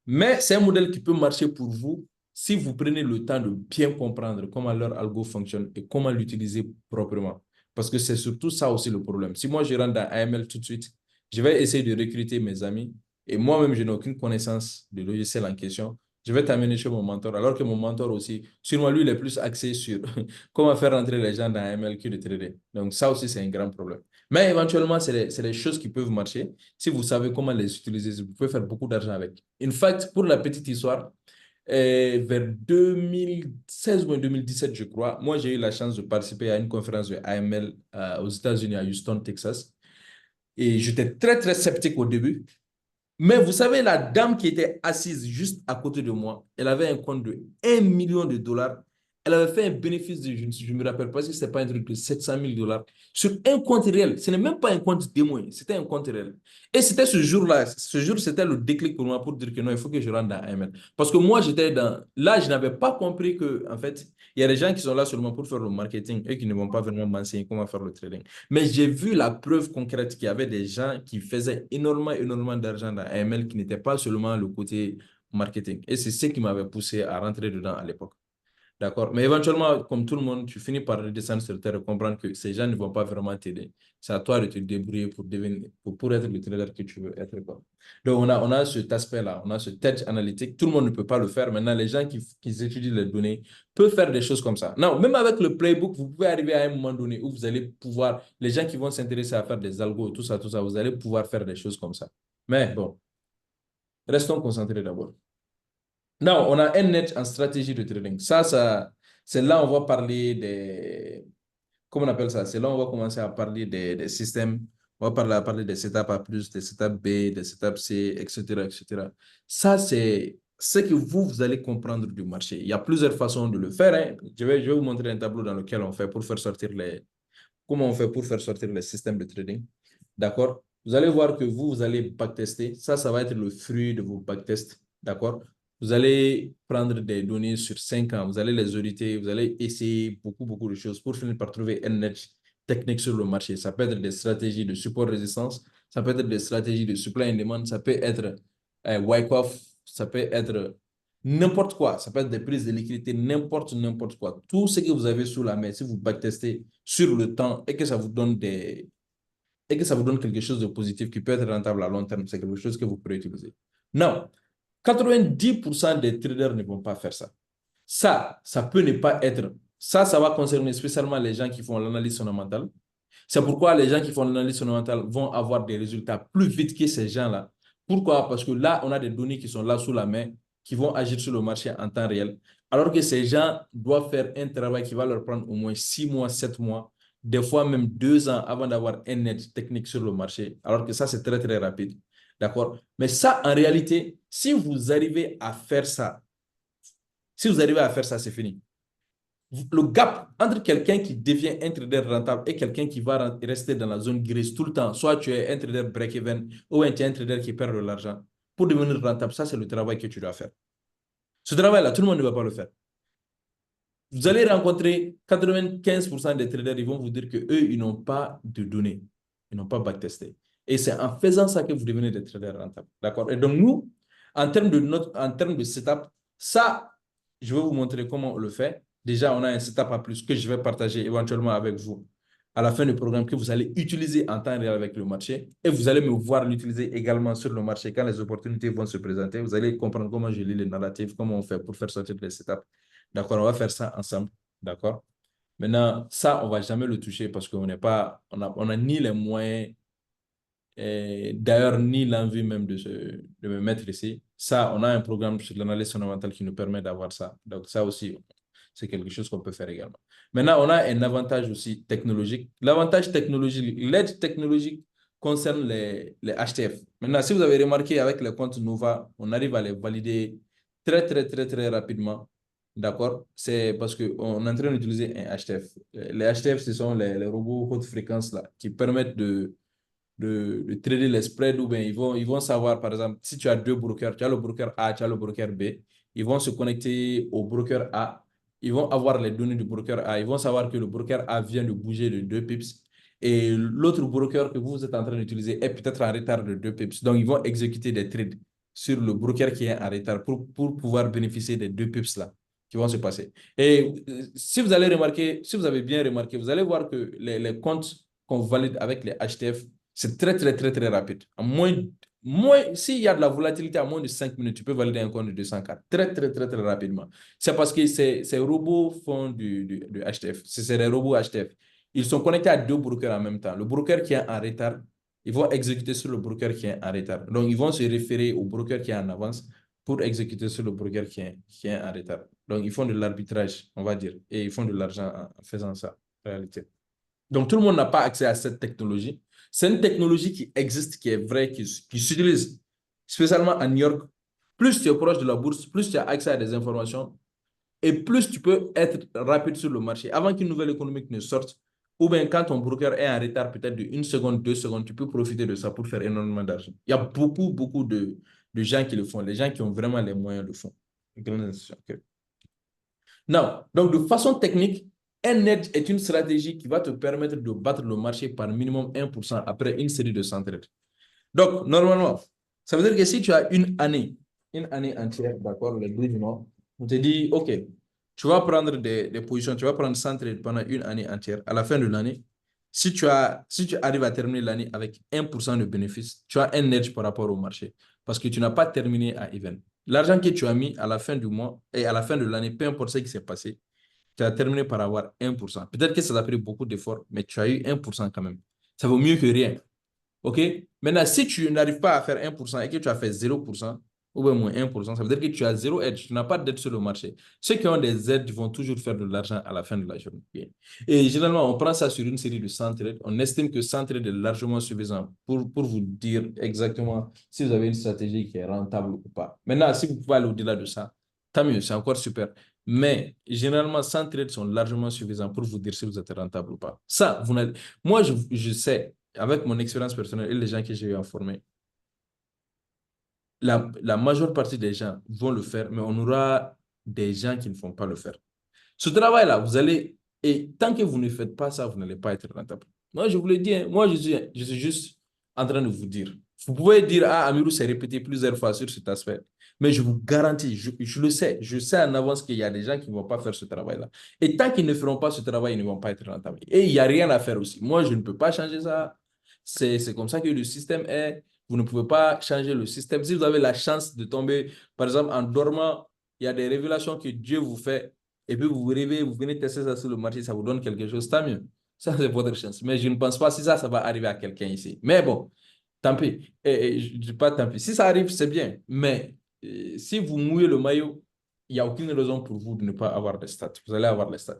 Speaker 2: Mais c'est un modèle qui peut marcher pour vous si vous prenez le temps de bien comprendre comment leur algo fonctionne et comment l'utiliser proprement. Parce que c'est surtout ça aussi le problème. Si moi, je rentre dans AML tout de suite, je vais essayer de recruter mes amis et moi-même, je n'ai aucune connaissance du logiciel en question. Je vais t'amener chez mon mentor, alors que mon mentor aussi, sur moi, lui, il est plus axé sur comment faire rentrer les gens dans AML que de trader. Donc, ça aussi, c'est un grand problème. Mais éventuellement, c'est des choses qui peuvent marcher. Si vous savez comment les utiliser, vous pouvez faire beaucoup d'argent avec. In fact, pour la petite histoire, vers 2016 ou 2017, je crois, moi, j'ai eu la chance de participer à une conférence de AML aux États-Unis, à Houston, Texas. Et j'étais très, très sceptique au début. Mais vous savez, la dame qui était assise juste à côté de moi, elle avait un compte de 1 million de dollars. Elle avait fait un bénéfice de, je ne me rappelle pas si ce n'est pas un truc de 700 000 dollars sur un compte réel. Ce n'est même pas un compte démo, c'était un compte réel. Et c'était ce jour-là, c'était le déclic pour moi pour dire que non, il faut que je rentre dans AML. Parce que moi, j'étais dans... Là, je n'avais pas compris que, en fait, il y a des gens qui sont là seulement pour faire le marketing et qui ne vont pas vraiment m'enseigner comment faire le trading. Mais j'ai vu la preuve concrète qu'il y avait des gens qui faisaient énormément d'argent dans AML qui n'était pas seulement le côté marketing. Et c'est ce qui m'avait poussé à rentrer dedans à l'époque. D'accord? Mais éventuellement, comme tout le monde, tu finis par redescendre sur terre et comprendre que ces gens ne vont pas vraiment t'aider. C'est à toi de te débrouiller pour devenir, pour être le trader que tu veux être. Quoi. Donc, on a cet aspect-là, on a ce edge analytique. Tout le monde ne peut pas le faire. Maintenant, les gens qui étudient les données peuvent faire des choses comme ça. Non, même avec le playbook, vous pouvez arriver à un moment donné où vous allez pouvoir, les gens qui vont s'intéresser à faire des algos, tout ça, vous allez pouvoir faire des choses comme ça. Mais bon, restons concentrés d'abord. Non, on a un edge en stratégie de trading. C'est là où on va parler des... Comment on appelle ça? C'est là où on va commencer à parler des systèmes. On va parler des setups A+, des setups B, des setups C, etc., etc. Ça, c'est ce que vous allez comprendre du marché. Il y a plusieurs façons de le faire. Hein. Je vais vous montrer un tableau dans lequel on fait pour faire sortir comment on fait pour faire sortir les systèmes de trading. D'accord? Vous allez voir que vous allez backtester. Ça va être le fruit de vos backtests. D'accord? Vous allez prendre des données sur 5 ans, vous allez les auditer, vous allez essayer beaucoup de choses pour finir par trouver un edge technique sur le marché. Ça peut être des stratégies de support-résistance, ça peut être des stratégies de supply and demand, ça peut être Wyckoff, ça peut être n'importe quoi. Ça peut être des prises de liquidité, n'importe quoi. Tout ce que vous avez sous la main, si vous backtestez sur le temps et que ça vous donne quelque chose de positif qui peut être rentable à long terme, c'est quelque chose que vous pourrez utiliser. Non. 90% des traders ne vont pas faire ça. Ça peut ne pas être. Ça va concerner spécialement les gens qui font l'analyse fondamentale. C'est pourquoi les gens qui font l'analyse fondamentale vont avoir des résultats plus vite que ces gens-là. Pourquoi? Parce que là, on a des données qui sont là sous la main, qui vont agir sur le marché en temps réel. Alors que ces gens doivent faire un travail qui va leur prendre au moins 6 mois, 7 mois, des fois même 2 ans avant d'avoir un edge technique sur le marché. Alors que ça, c'est très, très rapide. D'accord? Mais ça, en réalité, si vous arrivez à faire ça, c'est fini. Le gap entre quelqu'un qui devient un trader rentable et quelqu'un qui va rester dans la zone grise tout le temps, soit tu es un trader break-even ou tu es un trader qui perd de l'argent, pour devenir rentable, ça, c'est le travail que tu dois faire. Ce travail-là, tout le monde ne va pas le faire. Vous allez rencontrer 95% des traders, ils vont vous dire qu'eux, ils n'ont pas de données. Ils n'ont pas backtesté. Et c'est en faisant ça que vous devenez des traders rentables. D'accord? Et donc, nous, en termes de setup, ça, je vais vous montrer comment on le fait. Déjà, on a un setup à plus que je vais partager éventuellement avec vous à la fin du programme que vous allez utiliser en temps réel avec le marché et vous allez me voir l'utiliser également sur le marché quand les opportunités vont se présenter. Vous allez comprendre comment je lis les narratifs, comment on fait pour faire sortir les setups. D'accord, on va faire ça ensemble. D'accord. Maintenant, ça, on ne va jamais le toucher parce qu'on n'est pas, on a ni les moyens et d'ailleurs, ni l'envie même de me mettre ici. Ça, on a un programme sur l'analyse fondamentale qui nous permet d'avoir ça. Donc, ça aussi, c'est quelque chose qu'on peut faire également. Maintenant, on a un avantage aussi technologique. L'avantage technologique, l'aide technologique concerne les HTF. Maintenant, si vous avez remarqué avec les comptes Nova, on arrive à les valider très rapidement. D'accord? C'est parce qu'on est en train d'utiliser un HTF. Les HTF, ce sont les robots haute fréquence là, qui permettent de trader les spreads ou bien ils vont savoir, par exemple, si tu as deux brokers, tu as le broker A, tu as le broker B, ils vont se connecter au broker A, ils vont avoir les données du broker A, ils vont savoir que le broker A vient de bouger de 2 pips et l'autre broker que vous êtes en train d'utiliser est peut-être en retard de 2 pips. Donc, ils vont exécuter des trades sur le broker qui est en retard pour pouvoir bénéficier des 2 pips là qui vont se passer. Et si vous allez remarquer, si vous avez bien remarqué, vous allez voir que les comptes qu'on valide avec les HTF, c'est très rapide. S'il y a de la volatilité à moins de 5 minutes, tu peux valider un compte de 204 très rapidement. C'est parce que ces robots font du HTF. C'est des robots HTF. Ils sont connectés à deux brokers en même temps. Le broker qui est en retard, ils vont exécuter sur le broker qui est en retard. Donc, ils vont se référer au broker qui est en avance pour exécuter sur le broker qui est en retard. Donc, ils font de l'arbitrage, on va dire, et ils font de l'argent en faisant ça, en réalité. Donc, tout le monde n'a pas accès à cette technologie. C'est une technologie qui existe, qui est vraie, qui s'utilise, spécialement à New York. Plus tu es proche de la bourse, plus tu as accès à des informations et plus tu peux être rapide sur le marché. Avant qu'une nouvelle économique ne sorte, ou bien quand ton broker est en retard peut-être de 1 seconde, 2 secondes, tu peux profiter de ça pour faire énormément d'argent. Il y a beaucoup de gens qui le font. Les gens qui ont vraiment les moyens le font. Okay. Non. Donc, de façon technique, un edge est une stratégie qui va te permettre de battre le marché par minimum 1% après une série de 100 trades. Donc, normalement, ça veut dire que si tu as une année entière, d'accord, les 12 mois, on te dit, OK, tu vas prendre des positions, tu vas prendre 100 trades pendant une année entière. À la fin de l'année, si tu arrives à terminer l'année avec 1% de bénéfice, tu as un edge par rapport au marché parce que tu n'as pas terminé à even. L'argent que tu as mis à la fin du mois et à la fin de l'année, peu importe ce qui s'est passé, tu as terminé par avoir 1%. Peut-être que ça t'a pris beaucoup d'efforts, mais tu as eu 1% quand même. Ça vaut mieux que rien. OK? Maintenant, si tu n'arrives pas à faire 1% et que tu as fait 0%, ou bien moins 1%, ça veut dire que tu as zéro edge. Tu n'as pas d'aide sur le marché. Ceux qui ont des aides vont toujours faire de l'argent à la fin de la journée. Et généralement, on prend ça sur une série de 100 trades. On estime que 100 trades est largement suffisant pour vous dire exactement si vous avez une stratégie qui est rentable ou pas. Maintenant, si vous pouvez aller au-delà de ça, tant mieux, c'est encore super. Mais généralement, 100 trades sont largement suffisants pour vous dire si vous êtes rentable ou pas. Ça, moi, je sais, avec mon expérience personnelle et les gens que j'ai eu à former, la majeure partie des gens vont le faire, mais on aura des gens qui ne vont pas le faire. Ce travail-là, vous allez, et tant que vous ne faites pas ça, vous n'allez pas être rentable. Moi, je vous le dis, moi, je suis juste en train de vous dire. Vous pouvez dire, ah, Amirou s'est répété plusieurs fois sur cet aspect, mais je vous garantis, je le sais, je sais en avance qu'il y a des gens qui ne vont pas faire ce travail-là. Et tant qu'ils ne feront pas ce travail, ils ne vont pas être rentables. Et il n'y a rien à faire aussi. Moi, je ne peux pas changer ça. C'est comme ça que le système est. Vous ne pouvez pas changer le système. Si vous avez la chance de tomber, par exemple, en dormant, il y a des révélations que Dieu vous fait, et puis vous vous réveillez, vous venez tester ça sur le marché, ça vous donne quelque chose, tant mieux. Ça, c'est votre chance. Mais je ne pense pas si ça va arriver à quelqu'un ici. Mais bon, tant pis. Je ne dis pas tant pis. Si ça arrive, c'est bien. Mais si vous mouillez le maillot, il n'y a aucune raison pour vous de ne pas avoir des stats. Vous allez avoir les stats.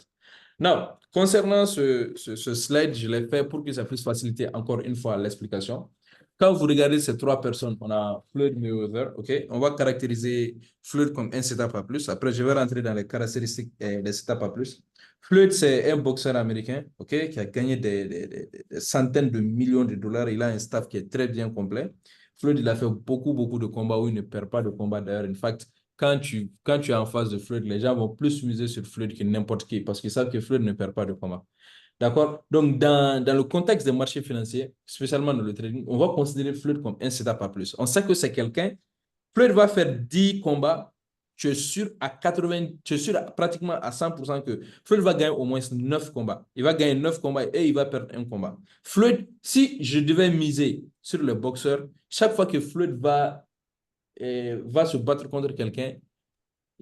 Speaker 2: Now, concernant ce slide, je l'ai fait pour que ça puisse faciliter encore une fois l'explication. Quand vous regardez ces trois personnes, on a Floyd Mayweather, OK? On va caractériser Floyd comme un setup à plus. Après, je vais rentrer dans les caractéristiques des setups à plus. Floyd, c'est un boxeur américain, OK? Qui a gagné des centaines de millions de dollars. Il a un staff qui est très bien complet. Floyd, il a fait beaucoup de combats où il ne perd pas de combat d'ailleurs. In fact, quand tu es en face de Floyd, les gens vont plus miser sur Floyd que n'importe qui parce qu'ils savent que Floyd ne perd pas de combat. D'accord? Donc, dans le contexte des marchés financiers, spécialement dans le trading, on va considérer Floyd comme un setup à plus. On sait que c'est quelqu'un, Floyd va faire 10 combats, tu es sûr à 80, tu es sûr pratiquement à 100% que Floyd va gagner au moins 9 combats. Il va gagner 9 combats et il va perdre un combat. Floyd, si je devais miser sur le boxeur, chaque fois que Floyd va se battre contre quelqu'un,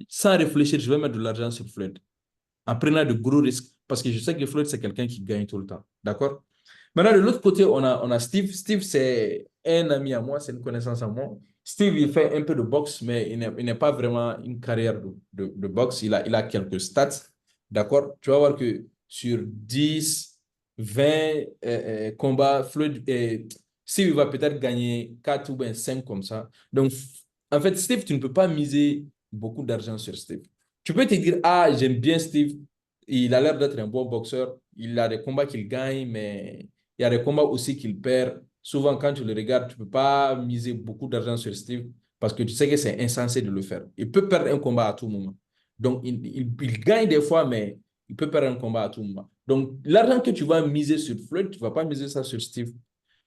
Speaker 2: sans réfléchir, je vais mettre de l'argent sur Floyd, en prenant de gros risques, parce que je sais que Floyd, c'est quelqu'un qui gagne tout le temps. D'accord? Maintenant, de l'autre côté, on a Steve. Steve, c'est un ami à moi, c'est une connaissance à moi. Steve, il fait un peu de boxe, mais il n'est pas vraiment une carrière de boxe. Il a quelques stats. D'accord? Tu vas voir que sur 10, 20 combats, Floyd, Steve va peut-être gagner 4 ou bien 5 comme ça. Donc, en fait, Steve, tu ne peux pas miser beaucoup d'argent sur Steve. Tu peux te dire, ah, j'aime bien Steve. Il a l'air d'être un bon boxeur. Il a des combats qu'il gagne, mais il y a des combats aussi qu'il perd. Souvent, quand tu le regardes, tu ne peux pas miser beaucoup d'argent sur Steve parce que tu sais que c'est insensé de le faire. Il peut perdre un combat à tout moment. Donc, il gagne des fois, mais il peut perdre un combat à tout moment. Donc, l'argent que tu vas miser sur Floyd, tu ne vas pas miser ça sur Steve.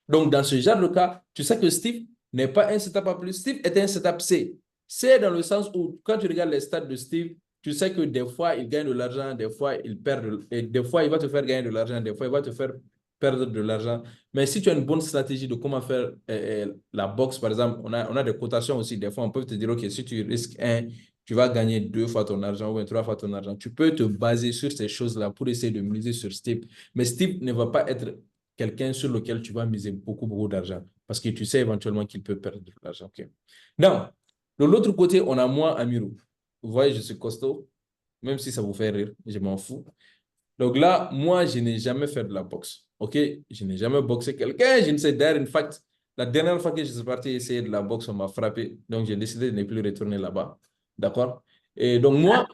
Speaker 2: Donc, dans ce genre de cas, tu sais que Steve n'est pas un setup A+. Steve est un setup C. C dans le sens où, quand tu regardes les stats de Steve, tu sais que des fois, il gagne de l'argent, des fois, il perd, et des fois, il va te faire gagner de l'argent, des fois, il va te faire perdre de l'argent. Mais si tu as une bonne stratégie de comment faire la boxe, par exemple, on a des cotations aussi. Des fois, on peut te dire, OK, si tu risques 1, tu vas gagner 2 fois ton argent ou 23 fois ton argent. Tu peux te baser sur ces choses-là pour essayer de miser sur Steve. Mais Steve ne va pas être quelqu'un sur lequel tu vas miser beaucoup, beaucoup d'argent parce que tu sais éventuellement qu'il peut perdre de l'argent. Okay. Donc, de l'autre côté, on a moi, Amirou. Vous voyez, je suis costaud, même si ça vous fait rire, je m'en fous. Donc là, moi, je n'ai jamais fait de la boxe. OK? Je n'ai jamais boxé quelqu'un. Je ne sais d'ailleurs, in fact, la dernière fois que je suis parti essayer de la boxe, on m'a frappé. Donc, j'ai décidé de ne plus retourner là-bas. D'accord? Et donc, moi,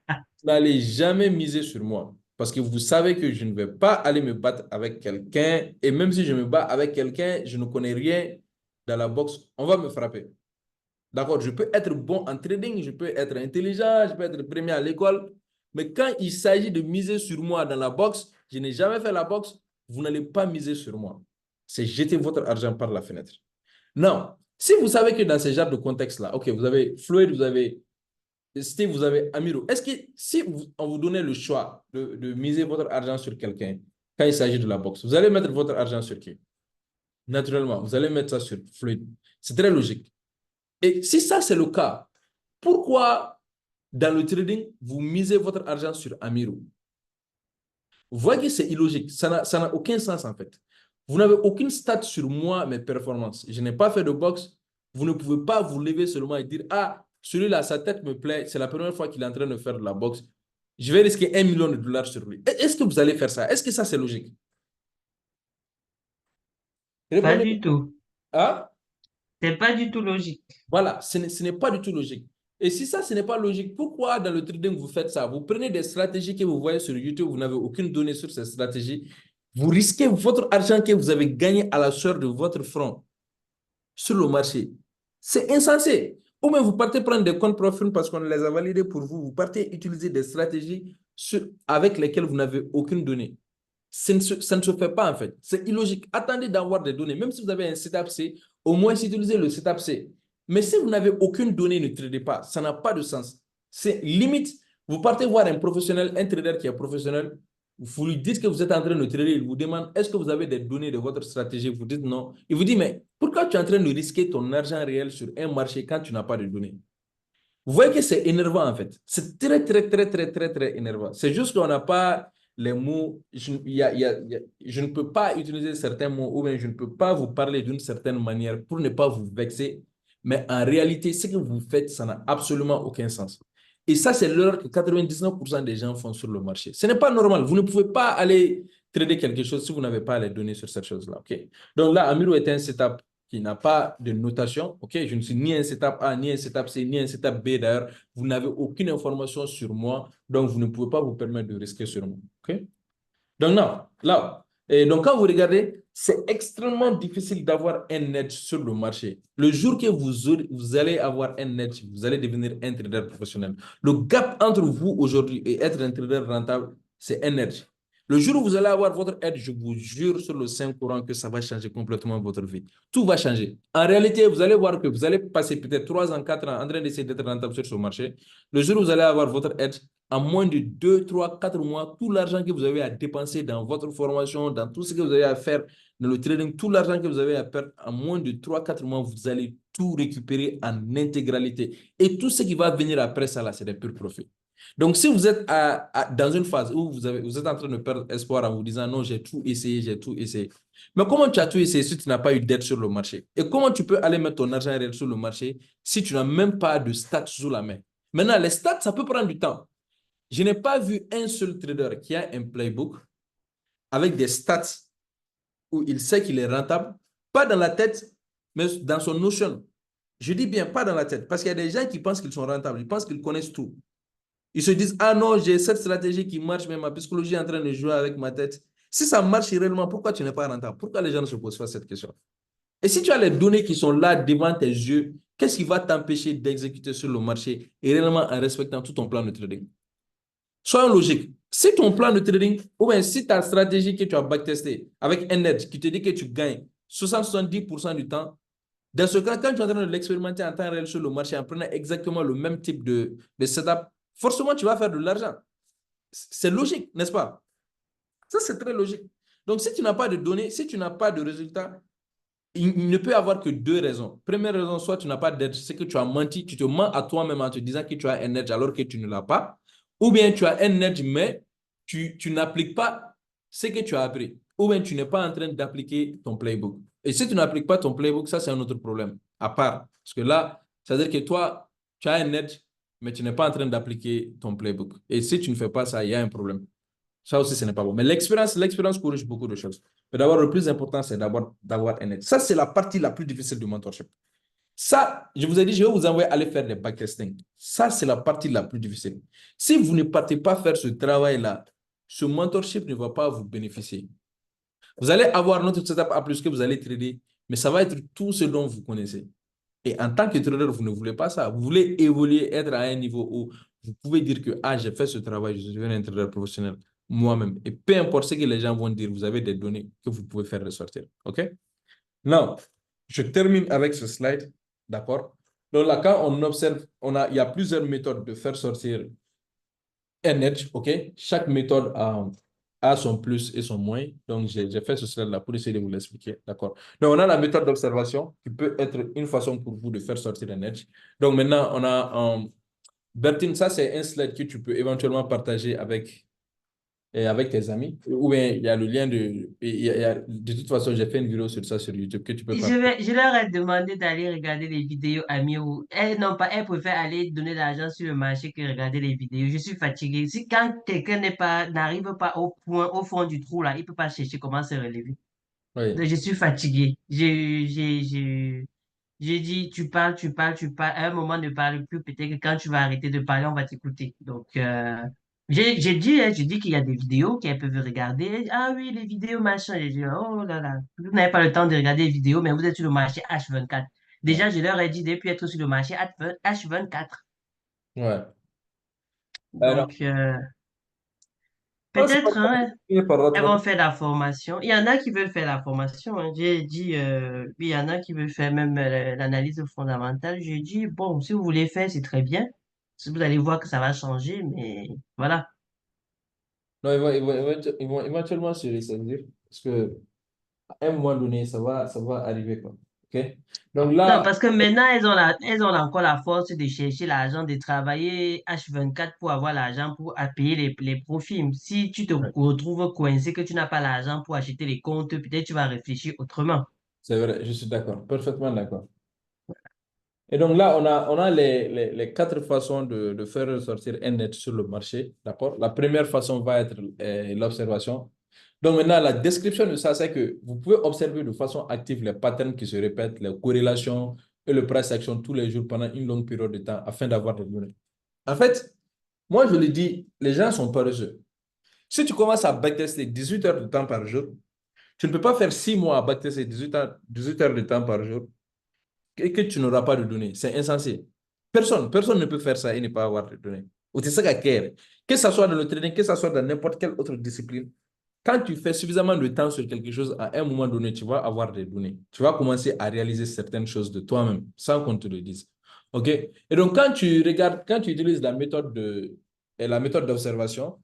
Speaker 2: vous n'allez jamais miser sur moi. Parce que vous savez que je ne vais pas aller me battre avec quelqu'un. Et même si je me bats avec quelqu'un, je ne connais rien dans la boxe. On va me frapper. D'accord? Je peux être bon en trading, je peux être intelligent, je peux être premier à l'école. Mais quand il s'agit de miser sur moi dans la boxe, je n'ai jamais fait la boxe, vous n'allez pas miser sur moi. C'est jeter votre argent par la fenêtre. Non. Si vous savez que dans ce genre de contexte-là, OK, vous avez Floyd, vous avez Steve, vous avez Amirou. Est-ce que si on vous donnait le choix de miser votre argent sur quelqu'un quand il s'agit de la boxe, vous allez mettre votre argent sur qui? Naturellement, vous allez mettre ça sur Floyd. C'est très logique. Et si ça, c'est le cas, pourquoi dans le trading, vous misez votre argent sur Amirou? Vous voyez que c'est illogique. Ça n'a aucun sens, en fait. Vous n'avez aucune stat sur moi, mes performances. Je n'ai pas fait de boxe. Vous ne pouvez pas vous lever seulement et dire, ah, celui-là, sa tête me plaît. C'est la première fois qu'il est en train de faire de la boxe. Je vais risquer $1 million sur lui. Est-ce que vous allez faire ça? Est-ce que ça, c'est logique?
Speaker 4: Pas du tout.
Speaker 2: Hein?
Speaker 4: C'est pas du tout logique.
Speaker 2: Voilà, ce n'est pas du tout logique. Et si ça, ce n'est pas logique, pourquoi dans le trading, vous faites ça? Vous prenez des stratégies que vous voyez sur YouTube, vous n'avez aucune donnée sur ces stratégies. Vous risquez votre argent que vous avez gagné à la sueur de votre front sur le marché. C'est insensé. Ou même vous partez prendre des comptes profils parce qu'on les a validés pour vous. Vous partez utiliser des stratégies avec lesquelles vous n'avez aucune donnée. Ça ne se fait pas en fait. C'est illogique. Attendez d'avoir des données. Même si vous avez un setup C, au moins utilisez le setup C. Mais si vous n'avez aucune donnée, ne tradez pas. Ça n'a pas de sens. C'est limite, vous partez voir un professionnel, un trader qui est professionnel, vous lui dites que vous êtes en train de trader, il vous demande est-ce que vous avez des données de votre stratégie? Vous dites non. Il vous dit mais pourquoi tu es en train de risquer ton argent réel sur un marché quand tu n'as pas de données? Vous voyez que c'est énervant en fait. C'est très, très, très, très, très, très énervant. C'est juste qu'on n'a pas les mots. Je ne peux pas utiliser certains mots ou bien je ne peux pas vous parler d'une certaine manière pour ne pas vous vexer. Mais en réalité, ce que vous faites, ça n'a absolument aucun sens. Et ça, c'est l'erreur que 99% des gens font sur le marché. Ce n'est pas normal. Vous ne pouvez pas aller trader quelque chose si vous n'avez pas les données sur cette chose-là. Okay? Donc là, Amirou est un setup qui n'a pas de notation. Okay? Je ne suis ni un setup A, ni un setup C, ni un setup B d'ailleurs. Vous n'avez aucune information sur moi, donc vous ne pouvez pas vous permettre de risquer sur moi. Okay? Donc non, là, et donc quand vous regardez, c'est extrêmement difficile d'avoir un edge sur le marché. Le jour que vous allez avoir un edge, vous allez devenir un trader professionnel. Le gap entre vous aujourd'hui et être un trader rentable, c'est un edge. Le jour où vous allez avoir votre aide, je vous jure sur le Saint-Coran que ça va changer complètement votre vie. Tout va changer. En réalité, vous allez voir que vous allez passer peut-être 3 ans, 4 ans en train d'essayer d'être rentable sur ce marché. Le jour où vous allez avoir votre aide, en moins de 2, 3, 4 mois, tout l'argent que vous avez à dépenser dans votre formation, dans tout ce que vous avez à faire dans le trading, tout l'argent que vous avez à perdre, en moins de 3, 4 mois, vous allez tout récupérer en intégralité. Et tout ce qui va venir après ça, là, c'est des purs profits. Donc, si vous êtes dans une phase où vous êtes en train de perdre espoir en vous disant non, j'ai tout essayé, j'ai tout essayé. Mais comment tu as tout essayé si tu n'as pas eu d'aide sur le marché? Et comment tu peux aller mettre ton argent réel sur le marché si tu n'as même pas de stats sous la main? Maintenant, les stats, ça peut prendre du temps. Je n'ai pas vu un seul trader qui a un playbook avec des stats où il sait qu'il est rentable, pas dans la tête, mais dans son notion. Je dis bien pas dans la tête, parce qu'il y a des gens qui pensent qu'ils sont rentables, ils pensent qu'ils connaissent tout. Ils se disent, ah non, j'ai cette stratégie qui marche, mais ma psychologie est en train de jouer avec ma tête. Si ça marche réellement, pourquoi tu n'es pas rentable? Pourquoi les gens ne se posent pas cette question? Et si tu as les données qui sont là devant tes yeux, qu'est-ce qui va t'empêcher d'exécuter sur le marché et réellement en respectant tout ton plan de trading? Soyons logiques. Si ton plan de trading, ou bien si ta stratégie que tu as backtestée avec un edge qui te dit que tu gagnes 60-70% du temps, dans ce cas, quand tu es en train de l'expérimenter en temps réel sur le marché en prenant exactement le même type de setup, forcément, tu vas faire de l'argent. C'est logique, n'est-ce pas? Ça, c'est très logique. Donc, si tu n'as pas de données, si tu n'as pas de résultats, il ne peut y avoir que 2 raisons. Première raison, soit tu n'as pas d'edge, c'est que tu as menti, tu te mens à toi-même en te disant que tu as un edge alors que tu ne l'as pas. Ou bien tu as un edge, mais tu n'appliques pas ce que tu as appris. Ou bien tu n'es pas en train d'appliquer ton playbook. Et si tu n'appliques pas ton playbook, ça, c'est un autre problème, à part. Parce que là, c'est-à-dire que toi, tu as un edge, mais tu n'es pas en train d'appliquer ton playbook. Et si tu ne fais pas ça, il y a un problème. Ça aussi, ce n'est pas bon. Mais l'expérience corrige beaucoup de choses. Mais d'abord, le plus important, c'est d'avoir un edge. Ça, c'est la partie la plus difficile du mentorship. Ça, je vous ai dit, je vais vous envoyer aller faire des backtesting. Ça, c'est la partie la plus difficile. Si vous ne partez pas faire ce travail-là, ce mentorship ne va pas vous bénéficier. Vous allez avoir notre setup A+, que vous allez trader, mais ça va être tout ce dont vous connaissez. Et en tant que trader, vous ne voulez pas ça. Vous voulez évoluer, être à un niveau où vous pouvez dire que j'ai fait ce travail, je suis devenu un trader professionnel moi-même. Et peu importe ce que les gens vont dire, vous avez des données que vous pouvez faire ressortir. OK? Now, je termine avec ce slide. D'accord? Donc là, quand on observe, il y a plusieurs méthodes de faire sortir un edge. OK? Chaque méthode a son plus et son moins. Donc, j'ai fait ce slide-là pour essayer de vous l'expliquer. D'accord? Donc, on a la méthode d'observation qui peut être une façon pour vous de faire sortir un edge. Donc, maintenant, on a Bertine, ça, c'est un slide que tu peux éventuellement partager avec tes amis. Ou bien, il y a le lien de toute façon, j'ai fait une vidéo sur ça sur YouTube que tu peux partager.
Speaker 4: Je leur ai demandé d'aller regarder les vidéos amis ou elles non pas, elles préfèrent aller donner de l'argent sur le marché que regarder les vidéos. Je suis fatiguée. Si quand quelqu'un n'arrive pas au fond du trou là, il peut pas chercher comment se relever.
Speaker 2: Oui.
Speaker 4: Donc, je suis fatiguée. J'ai dit, tu parles. À un moment, ne parle plus. Peut-être que quand tu vas arrêter de parler, on va t'écouter. Donc, j'ai dit qu'il y a des vidéos qu'elles peuvent regarder. Ah oui, les vidéos, machin. J'ai dit, oh là là, vous n'avez pas le temps de regarder les vidéos, mais vous êtes sur le marché H24. Déjà, je leur ai dit depuis être sur le marché H24.
Speaker 2: Ouais. Alors,
Speaker 4: Donc, peut-être, hein, elles vont faire la formation. Il y en a qui veulent faire la formation. Hein. J'ai dit, oui, il y en a qui veulent faire même l'analyse fondamentale. J'ai dit, bon, si vous voulez faire, c'est très bien. Si vous allez voir que ça va changer, mais voilà.
Speaker 2: non, ils vont éventuellement se ressaisir parce que à un moment donné, ça va arriver, quoi. OK? Donc
Speaker 4: Non,
Speaker 2: là,
Speaker 4: parce que maintenant, elles ont encore la force de chercher l'argent, de travailler H24 pour avoir l'argent pour payer les profits. Si tu te retrouves coincé, que tu n'as pas l'argent pour acheter les comptes, peut-être tu vas réfléchir autrement.
Speaker 2: c'est vrai, je suis d'accord, parfaitement d'accord. Et donc là, on a les 4 façons de faire ressortir un net sur le marché. D'accord? La première façon va être l'observation. Donc maintenant, la description de ça, c'est que vous pouvez observer de façon active les patterns qui se répètent, les corrélations et le price action tous les jours pendant une longue période de temps afin d'avoir des données. En fait, moi, je le dis, les gens sont paresseux. Si tu commences à backtester 18 heures de temps par jour, tu ne peux pas faire 6 mois à backtester 18 heures de temps par jour et que tu n'auras pas de données. C'est insensé. Personne ne peut faire ça et ne pas avoir de données. Que ce soit dans le trading, que ce soit dans n'importe quelle autre discipline, quand tu fais suffisamment de temps sur quelque chose, à un moment donné, tu vas avoir des données. Tu vas commencer à réaliser certaines choses de toi-même, sans qu'on te le dise. OK? Et donc, quand tu regardes, quand tu utilises la méthode d'observation,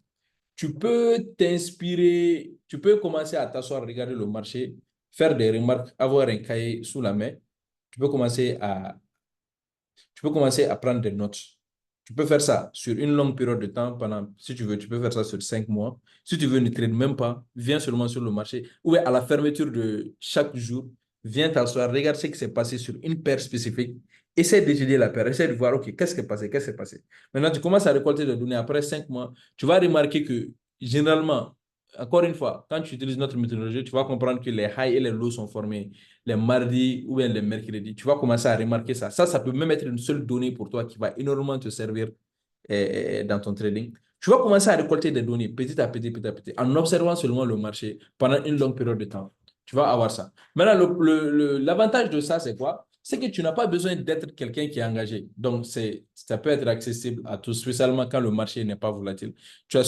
Speaker 2: tu peux t'inspirer, tu peux commencer à t'asseoir, regarder le marché, faire des remarques, avoir un cahier sous la main. Tu peux commencer à prendre des notes. Tu peux faire ça sur une longue période de temps si tu veux, tu peux faire ça sur 5 mois. Si tu veux, ne trade même pas, viens seulement sur le marché. Ou à la fermeture de chaque jour, viens t'asseoir, regarde ce qui s'est passé sur une paire spécifique. Essaie d'étudier la paire, essaie de voir, OK, qu'est-ce qui s'est passé. Maintenant, tu commences à récolter des données. Après 5 mois, tu vas remarquer que généralement, encore une fois, quand tu utilises notre méthodologie, tu vas comprendre que les highs et les lows sont formés les mardis ou bien les mercredis. Tu vas commencer à remarquer ça. Ça peut même être une seule donnée pour toi qui va énormément te servir dans ton trading. Tu vas commencer à récolter des données petit à petit, en observant seulement le marché pendant une longue période de temps. Tu vas avoir ça. Maintenant, l'avantage de ça, c'est quoi? C'est que tu n'as pas besoin d'être quelqu'un qui est engagé. Donc, ça peut être accessible à tous, spécialement quand le marché n'est pas volatile. Tu as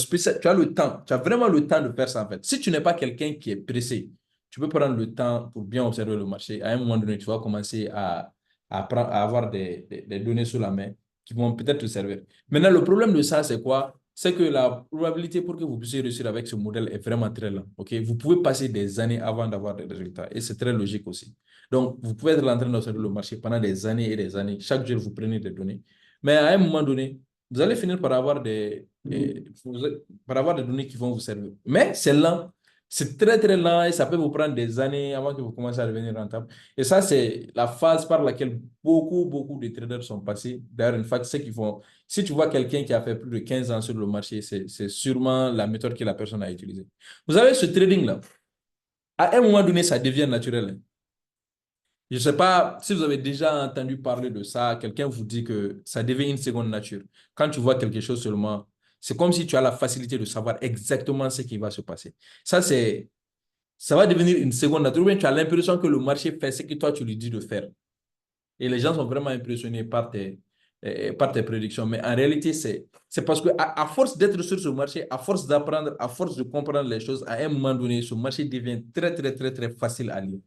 Speaker 2: le temps, tu as vraiment le temps de faire ça en fait. Si tu n'es pas quelqu'un qui est pressé, tu peux prendre le temps pour bien observer le marché. À un moment donné, tu vas commencer à avoir des données sous la main qui vont peut-être te servir. Maintenant, le problème de ça, c'est quoi? C'est que la probabilité pour que vous puissiez réussir avec ce modèle est vraiment très lente. Okay? Vous pouvez passer des années avant d'avoir des résultats et c'est très logique aussi. Donc, vous pouvez être en train d'observer le marché pendant des années et des années. Chaque jour, vous prenez des données. Mais à un moment donné, vous allez finir par avoir des données qui vont vous servir. Mais c'est lent. C'est très, très lent et ça peut vous prendre des années avant que vous commenciez à devenir rentable. Et ça, c'est la phase par laquelle beaucoup de traders sont passés. D'ailleurs, une fois, c'est qu'ils font. Si tu vois quelqu'un qui a fait plus de 15 ans sur le marché, c'est sûrement la méthode que la personne a utilisée. Vous avez ce trading-là. À un moment donné, ça devient naturel. Je ne sais pas si vous avez déjà entendu parler de ça. Quelqu'un vous dit que ça devient une seconde nature. Quand tu vois quelque chose seulement, c'est comme si tu as la facilité de savoir exactement ce qui va se passer. Ça va devenir une seconde nature. Ou bien tu as l'impression que le marché fait ce que toi, tu lui dis de faire. Et les gens sont vraiment impressionnés par tes prédictions. Mais en réalité, c'est parce qu'à force d'être sur ce marché, à force d'apprendre, à force de comprendre les choses, à un moment donné, ce marché devient très, très, très, très facile à lire.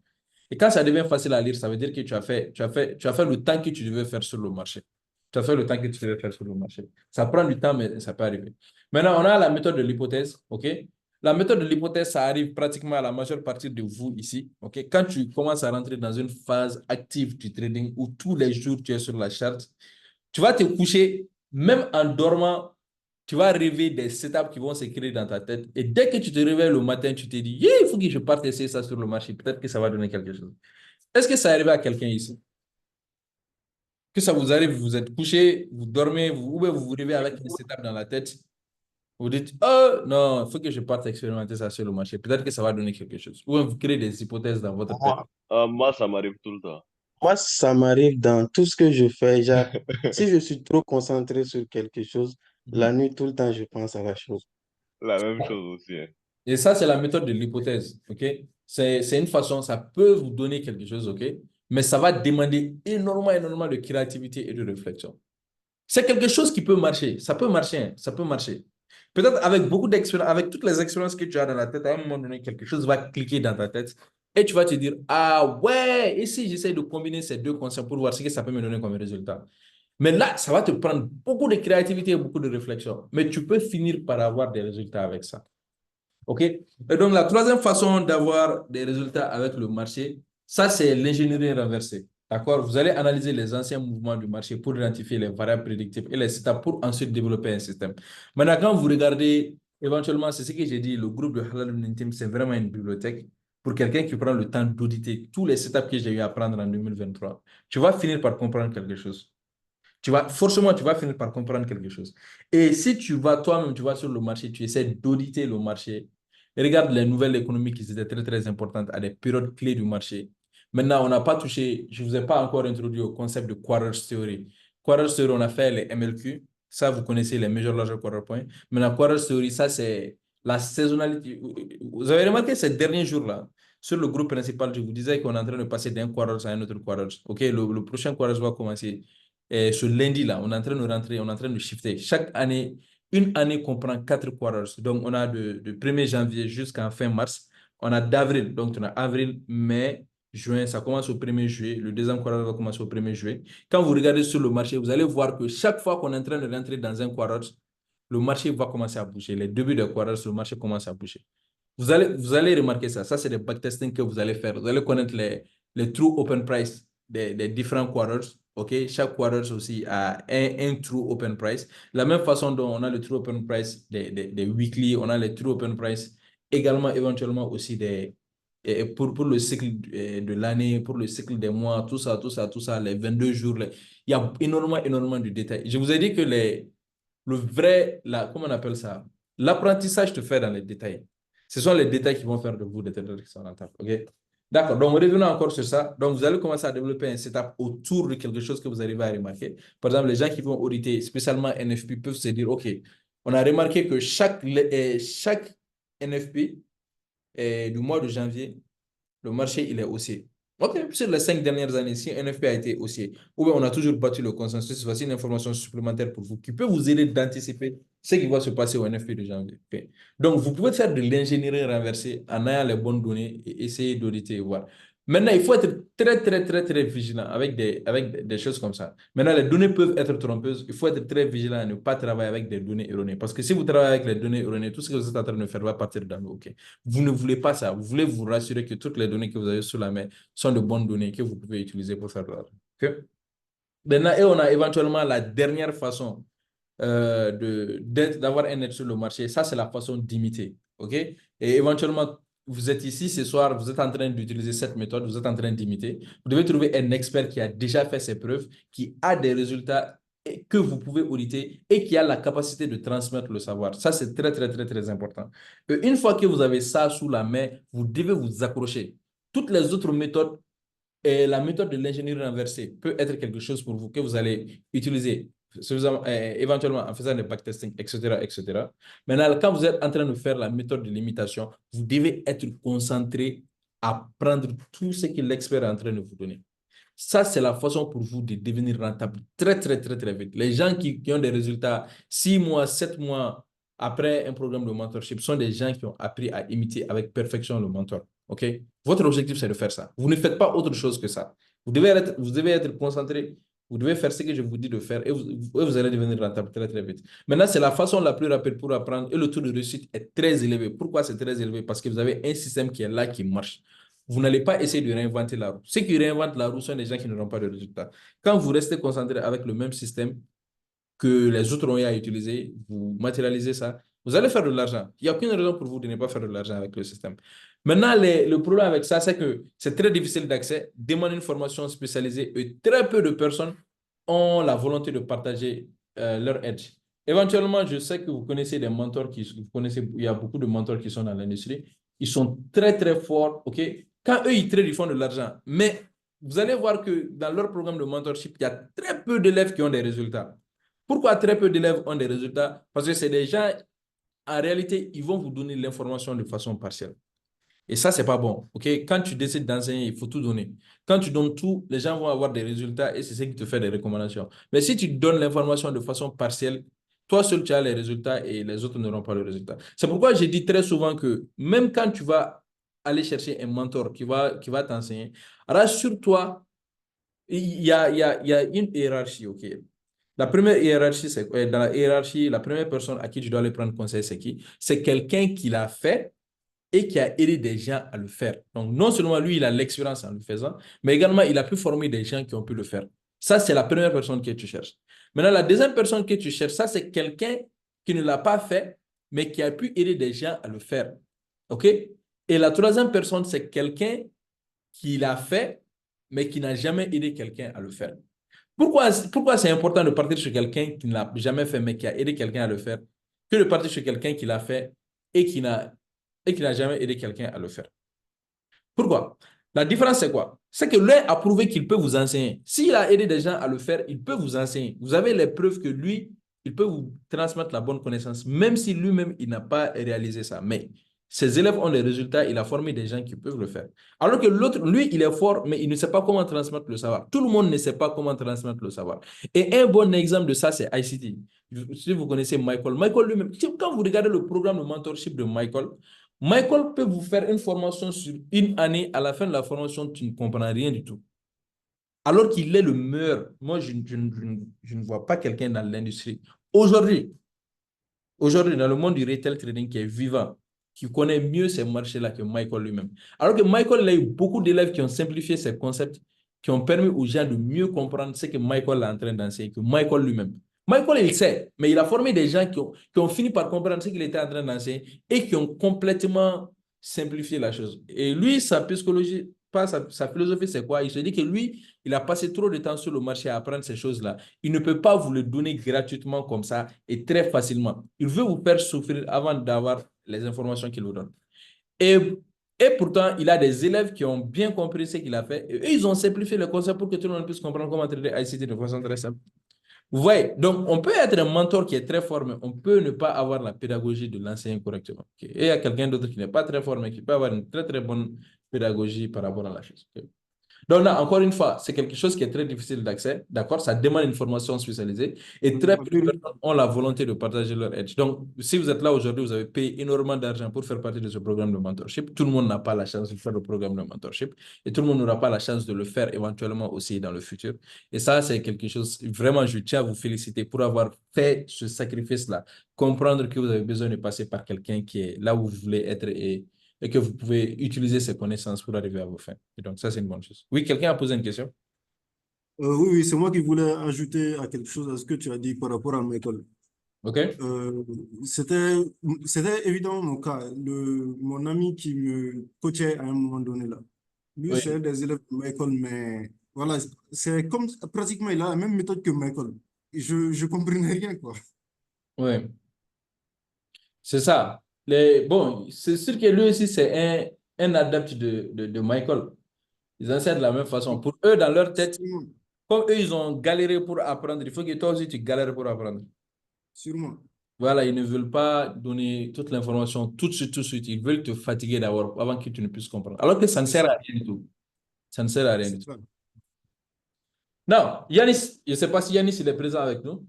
Speaker 2: Et quand ça devient facile à lire, ça veut dire que tu as fait le temps que tu devais faire sur le marché. Tu as fait le temps que tu devais faire sur le marché. Ça prend du temps, mais ça peut arriver. Maintenant, on a la méthode de l'hypothèse. OK? La méthode de l'hypothèse, ça arrive pratiquement à la majeure partie de vous ici. OK? Quand tu commences à rentrer dans une phase active du trading où tous les jours tu es sur la charte, tu vas te coucher, même en dormant, tu vas rêver des setups qui vont se créer dans ta tête. Et dès que tu te réveilles le matin, tu te dis, yeah, il faut que je parte essayer ça sur le marché. Peut-être que ça va donner quelque chose. Est-ce que ça arrive à quelqu'un ici? Que ça vous arrive, vous êtes couché, vous dormez, ou vous vous réveillez avec une setup dans la tête. Vous dites, oh non, il faut que je parte expérimenter ça sur le marché. Peut-être que ça va donner quelque chose. Ou vous créez des hypothèses dans votre tête.
Speaker 10: Moi, ça m'arrive tout le temps.
Speaker 9: Moi, ça m'arrive dans tout ce que je fais. Genre, si je suis trop concentré sur quelque chose, la nuit, tout le temps, je pense à la chose.
Speaker 10: La même chose aussi. Hein.
Speaker 2: Et ça, c'est la méthode de l'hypothèse. OK? C'est une façon, ça peut vous donner quelque chose, OK? Mais ça va demander énormément de créativité et de réflexion. C'est quelque chose qui peut marcher. Ça peut marcher. Hein, ça peut marcher. Peut-être avec beaucoup d'expérience, avec toutes les expériences que tu as dans la tête, à un moment donné, quelque chose va cliquer dans ta tête et tu vas te dire, ah ouais, et si j'essaie de combiner ces deux concepts pour voir ce que ça peut me donner comme résultat. Mais là, ça va te prendre beaucoup de créativité et beaucoup de réflexion. Mais tu peux finir par avoir des résultats avec ça. OK? Et donc, la troisième façon d'avoir des résultats avec le marché, ça, c'est l'ingénierie renversée. D'accord? Vous allez analyser les anciens mouvements du marché pour identifier les variables prédictives et les setups pour ensuite développer un système. Maintenant, quand vous regardez, éventuellement, c'est ce que j'ai dit, le groupe de Halal Ibn Team, c'est vraiment une bibliothèque pour quelqu'un qui prend le temps d'auditer tous les setups que j'ai eu à apprendre en 2023. Tu vas finir par comprendre quelque chose. Forcément, tu vas finir par comprendre quelque chose. Et si toi-même, tu vas sur le marché, tu essaies d'auditer le marché, regarde les nouvelles économiques qui étaient très, très importantes à des périodes clés du marché. Maintenant, on n'a pas touché, je ne vous ai pas encore introduit au concept de Quarters Theory. Quarters Theory, on a fait les MLQ. Ça, vous connaissez les Major Larger Quarter Points. Maintenant, Quarters Theory, ça, c'est la saisonnalité. Vous avez remarqué ces derniers jours-là, sur le groupe principal, je vous disais qu'on est en train de passer d'un Quarters à un autre Quarters. OK, le prochain Quarters va commencer ce lundi-là. On est en train de rentrer, on est en train de shifter. Chaque année, Une année comprend 4 quarters. Donc, on a de 1er janvier jusqu'à fin mars. On a d'avril. Donc, on a avril, mai, juin. Ça commence au 1er juillet. Le deuxième quarter va commencer au 1er juillet. Quand vous regardez sur le marché, vous allez voir que chaque fois qu'on est en train de rentrer dans un quarter, le marché va commencer à bouger. Les débuts de quarters, le marché commence à bouger. Vous allez remarquer ça. Ça, c'est des backtesting que vous allez faire. Vous allez connaître les true open price des différents quarters. OK? Chaque quarter aussi a un true open price. La même façon dont on a le true open price des weekly, on a les true open price également, éventuellement aussi pour le cycle de l'année, pour le cycle des mois, tout ça, les 22 jours. Il y a énormément de détails. Je vous ai dit que comment on appelle ça? L'apprentissage te fait dans les détails. Ce sont les détails qui vont faire de vous des traders qui sont rentables. OK? D'accord. Donc, revenons encore sur ça. Donc, vous allez commencer à développer un setup autour de quelque chose que vous arrivez à remarquer. Par exemple, les gens qui vont auditer, spécialement NFP, peuvent se dire, OK, on a remarqué que chaque NFP du mois de janvier, le marché, il est haussier. OK, sur les 5 dernières années, si un NFP a été haussier, ou bien on a toujours battu le consensus, voici une information supplémentaire pour vous qui peut vous aider d'anticiper ce qui va se passer au NFP de janvier. Okay. Donc, vous pouvez faire de l'ingénierie renversée en ayant les bonnes données et essayer d'auditer et voir. Maintenant, il faut être très vigilant avec des choses comme ça. Maintenant, les données peuvent être trompeuses. Il faut être très vigilant à ne pas travailler avec des données erronées. Parce que si vous travaillez avec les données erronées, tout ce que vous êtes en train de faire va partir dans l'eau. Okay. Vous ne voulez pas ça. Vous voulez vous rassurer que toutes les données que vous avez sous la main sont de bonnes données que vous pouvez utiliser pour faire de l'argent. Okay. Maintenant, et on a éventuellement la dernière façon d'avoir un aide sur le marché. Ça, c'est la façon d'imiter. OK? Et éventuellement, vous êtes ici ce soir, vous êtes en train d'utiliser cette méthode, vous êtes en train d'imiter. Vous devez trouver un expert qui a déjà fait ses preuves, qui a des résultats que vous pouvez auditer et qui a la capacité de transmettre le savoir. Ça, c'est très important. Et une fois que vous avez ça sous la main, vous devez vous accrocher. Toutes les autres méthodes, et la méthode de l'ingénierie renversée peut être quelque chose pour vous que vous allez utiliser éventuellement en faisant des backtesting, etc. Maintenant, quand vous êtes en train de faire la méthode de l'imitation, vous devez être concentré à prendre tout ce que l'expert est en train de vous donner. Ça, c'est la façon pour vous de devenir rentable très vite. Les gens qui ont des résultats 6 mois, 7 mois après un programme de mentorship sont des gens qui ont appris à imiter avec perfection le mentor. OK? Votre objectif, c'est de faire ça. Vous ne faites pas autre chose que ça. Vous devez être concentré. Vous devez faire ce que je vous dis de faire et vous allez devenir rentable très vite. Maintenant, c'est la façon la plus rapide pour apprendre et le taux de réussite est très élevé. Pourquoi c'est très élevé? Parce que vous avez un système qui est là, qui marche. Vous n'allez pas essayer de réinventer la roue. Ceux qui réinventent la roue sont des gens qui n'auront pas de résultats. Quand vous restez concentré avec le même système que les autres ont eu à utiliser, vous matérialisez ça, vous allez faire de l'argent. Il n'y a aucune raison pour vous de ne pas faire de l'argent avec le système. Maintenant, le problème avec ça, c'est que c'est très difficile d'accès, demande une formation spécialisée et très peu de personnes ont la volonté de partager leur edge. Éventuellement, je sais que vous connaissez des mentors il y a beaucoup de mentors qui sont dans l'industrie. Ils sont très forts, OK? Quand eux, ils trade, ils font de l'argent. Mais vous allez voir que dans leur programme de mentorship, il y a très peu d'élèves qui ont des résultats. Pourquoi très peu d'élèves ont des résultats? Parce que c'est des gens, en réalité, ils vont vous donner l'information de façon partielle. Et ça, c'est pas bon. OK? Quand tu décides d'enseigner, il faut tout donner. Quand tu donnes tout, les gens vont avoir des résultats et c'est ce qui te fait des recommandations. Mais si tu donnes l'information de façon partielle, toi seul, tu as les résultats et les autres n'auront pas le résultat. C'est pourquoi je dis très souvent que même quand tu vas aller chercher un mentor qui va t'enseigner, rassure-toi, il y a une hiérarchie, OK? La première hiérarchie, c'est quoi? Dans la hiérarchie, la première personne à qui tu dois aller prendre conseil, c'est qui? C'est quelqu'un qui l'a fait et qui a aidé des gens à le faire. Donc, non seulement lui, il a l'expérience en le faisant, mais également, il a pu former des gens qui ont pu le faire. Ça, c'est la première personne que tu cherches. Maintenant, la deuxième personne que tu cherches, ça, c'est quelqu'un qui ne l'a pas fait, mais qui a pu aider des gens à le faire. OK? Et la troisième personne, c'est quelqu'un qui l'a fait, mais qui n'a jamais aidé quelqu'un à le faire. Pourquoi c'est important de partir sur quelqu'un qui ne l'a jamais fait, mais qui a aidé quelqu'un à le faire, que de partir sur quelqu'un qui l'a fait et qui n'a jamais aidé quelqu'un à le faire? Pourquoi? La différence, c'est quoi? C'est que l'un a prouvé qu'il peut vous enseigner. S'il a aidé des gens à le faire, il peut vous enseigner. Vous avez les preuves que lui, il peut vous transmettre la bonne connaissance, même si lui-même, il n'a pas réalisé ça. Mais Ses élèves ont des résultats, il a formé des gens qui peuvent le faire. Alors que l'autre, lui, il est fort, mais il ne sait pas comment transmettre le savoir. Tout le monde ne sait pas comment transmettre le savoir. Et un bon exemple de ça, c'est ICT. Si vous connaissez Michael, Michael lui-même, quand vous regardez le programme de mentorship de Michael, Michael peut vous faire une formation sur une année. À la fin de la formation, tu ne comprends rien du tout. Alors qu'il est le meilleur. Moi, je ne vois pas quelqu'un dans l'industrie. Aujourd'hui, dans le monde du retail trading qui est vivant, qui connaît mieux ces marchés-là que Michael lui-même. Alors que Michael, il a eu beaucoup d'élèves qui ont simplifié ces concepts, qui ont permis aux gens de mieux comprendre ce que Michael est en train d'enseigner, que Michael lui-même. Michael, il sait, mais il a formé des gens qui ont fini par comprendre ce qu'il était en train d'enseigner et qui ont complètement simplifié la chose. Et lui, sa psychologie, pas sa philosophie, c'est quoi? Il se dit que lui, il a passé trop de temps sur le marché à apprendre ces choses-là. Il ne peut pas vous le donner gratuitement comme ça et très facilement. Il veut vous faire souffrir avant d'avoir les informations qu'il vous donne. Et, et pourtant, il a des élèves qui ont bien compris ce qu'il a fait. Et eux, ils ont simplifié le concept pour que tout le monde puisse comprendre comment traiter ICT de façon très simple. Vous voyez, donc on peut être un mentor qui est très fort, mais on peut ne pas avoir la pédagogie de l'enseigner correctement. Okay? Et il y a quelqu'un d'autre qui n'est pas très fort, mais qui peut avoir une très, très bonne pédagogie par rapport à la chose. Okay? Donc là, encore une fois, c'est quelque chose qui est très difficile d'accès, d'accord? Ça demande une formation spécialisée et très peu de personnes ont la volonté de partager leur edge. Donc, si vous êtes là aujourd'hui, vous avez payé énormément d'argent pour faire partie de ce programme de mentorship. Tout le monde n'a pas la chance de faire le programme de mentorship et tout le monde n'aura pas la chance de le faire éventuellement aussi dans le futur. Et ça, c'est quelque chose, vraiment, je tiens à vous féliciter pour avoir fait ce sacrifice-là. Comprendre que vous avez besoin de passer par quelqu'un qui est là où vous voulez être et que vous pouvez utiliser ces connaissances pour arriver à vos fins. Et donc, ça, c'est une bonne chose. Oui, quelqu'un a posé une question?
Speaker 11: Oui, oui, c'est moi qui voulais ajouter à quelque chose à ce que tu as dit par rapport à Michael.
Speaker 2: OK.
Speaker 11: C'était évidemment mon cas. Mon ami qui me coachait à un moment donné là. Lui,
Speaker 2: Oui.
Speaker 11: c'est un des élèves de Michael, mais voilà, c'est comme pratiquement, il a la même méthode que Michael. Et je ne comprenais rien, quoi.
Speaker 2: Oui. C'est ça. Bon, c'est sûr que lui aussi, c'est un adepte de Michael. Ils enseignent de la même façon. Pour eux, dans leur tête,
Speaker 11: Sûrement,
Speaker 2: comme eux, ils ont galéré pour apprendre, il faut que toi aussi, tu galères pour apprendre.
Speaker 11: sûrement.
Speaker 2: Voilà, ils ne veulent pas donner toute l'information tout de suite, tout de suite. Ils veulent te fatiguer d'abord avant que tu ne puisses comprendre. Alors que ça ne
Speaker 11: C'est
Speaker 2: sert
Speaker 11: ça.
Speaker 2: à rien du tout. Ça ne sert à rien du
Speaker 11: C'est
Speaker 2: tout.
Speaker 11: ça.
Speaker 2: Non, Yanis, je ne sais pas si Yanis il est présent avec nous.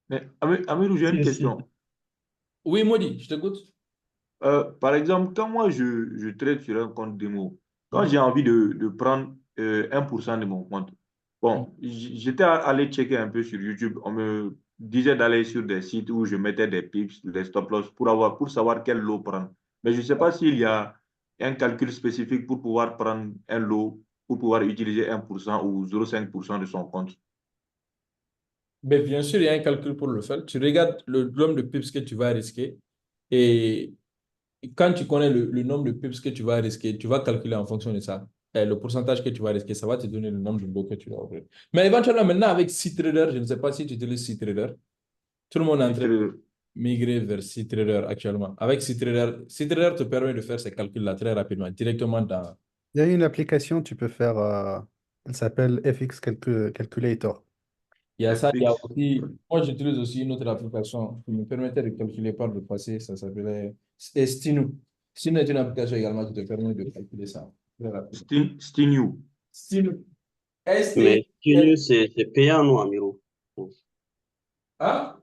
Speaker 6: Mais Amirou, j'ai une question.
Speaker 2: Oui, Maudit, je t'écoute.
Speaker 6: Par exemple, quand moi je trade sur un compte démo, quand j'ai envie de prendre 1% de mon compte, bon, j'étais allé checker un peu sur YouTube, on me disait d'aller sur des sites où je mettais des pips, des stop loss pour savoir quel lot prendre. Mais je ne sais pas s'il y a un calcul spécifique pour pouvoir prendre un lot, pour pouvoir utiliser 1% ou 0,5% de son compte.
Speaker 2: Mais bien sûr, il y a un calcul pour le faire. Tu regardes le nombre de pips que tu vas risquer et quand tu connais le nombre de pips que tu vas risquer, tu vas calculer en fonction de ça. Et le pourcentage que tu vas risquer, ça va te donner le nombre de lots que tu vas ouvrir. Mais éventuellement, maintenant, avec CTrader, je ne sais pas si tu utilises CTrader. Tout le monde est en train de migrer vers CTrader actuellement. Avec CTrader, CTrader te permet de faire ces calculs-là très rapidement, directement dans...
Speaker 12: Il y a une application, tu peux faire, elle s'appelle FX Calculator.
Speaker 2: Il y a ça, il y a
Speaker 6: FX.
Speaker 2: aussi... Moi, j'utilise aussi une autre application qui me permettait de calculer par le passé. Ça s'appelait Stinu. Stinu est une application également qui te permet de calculer ça très rapidement.
Speaker 6: Stinu.
Speaker 2: Stinu.
Speaker 13: Mais
Speaker 2: S-T-N...
Speaker 13: Stinu, c'est payant, non, Amiro?
Speaker 2: Ah?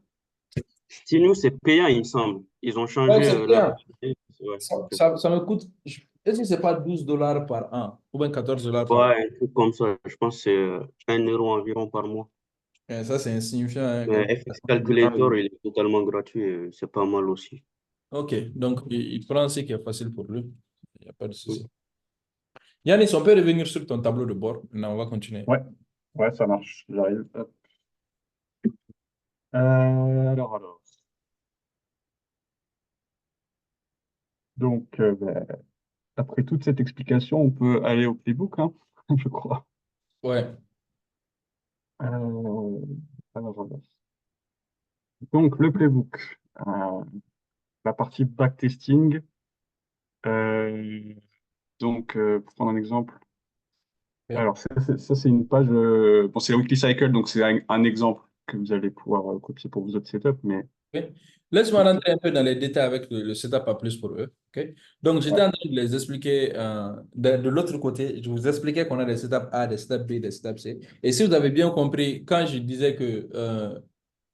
Speaker 13: Stinu, c'est payant, il me semble. Ils ont
Speaker 2: Ouais,
Speaker 13: changé
Speaker 2: c'est
Speaker 13: la...
Speaker 2: bien.
Speaker 13: Ouais,
Speaker 2: Ça me coûte... Est-ce que ce n'est pas 12 $ par an ou bien 14 $ par an?
Speaker 13: ouais, un truc comme ça. Je pense que c'est 1 € environ par mois.
Speaker 2: Et ça, c'est insignifiant. Hein,
Speaker 13: Mais
Speaker 2: comme...
Speaker 13: FX Calculator, il est totalement gratuit. C'est pas mal aussi.
Speaker 2: OK. Donc, il prend ce qui est facile pour lui. Il n'y a pas de souci. Yannis, on peut revenir sur ton tableau de bord. Maintenant, on va continuer.
Speaker 1: Ouais, ça marche. J'arrive. Hop. Alors. Donc, après toute cette explication, on peut aller au playbook, hein, je crois.
Speaker 2: Ouais.
Speaker 1: Alors, donc, le playbook. La partie backtesting. Donc, pour prendre un exemple. Alors, ça c'est une page. Bon, c'est la Weekly Cycle, donc c'est un exemple que vous allez pouvoir copier pour vos autres setups. Mais
Speaker 2: Ok. Laisse-moi rentrer un peu dans les détails avec le setup A plus pour eux. Ok. Donc, j'étais en train de les expliquer de l'autre côté. Je vous expliquais qu'on a des setups A, des setups B, des setups C. Et si vous avez bien compris, quand je disais que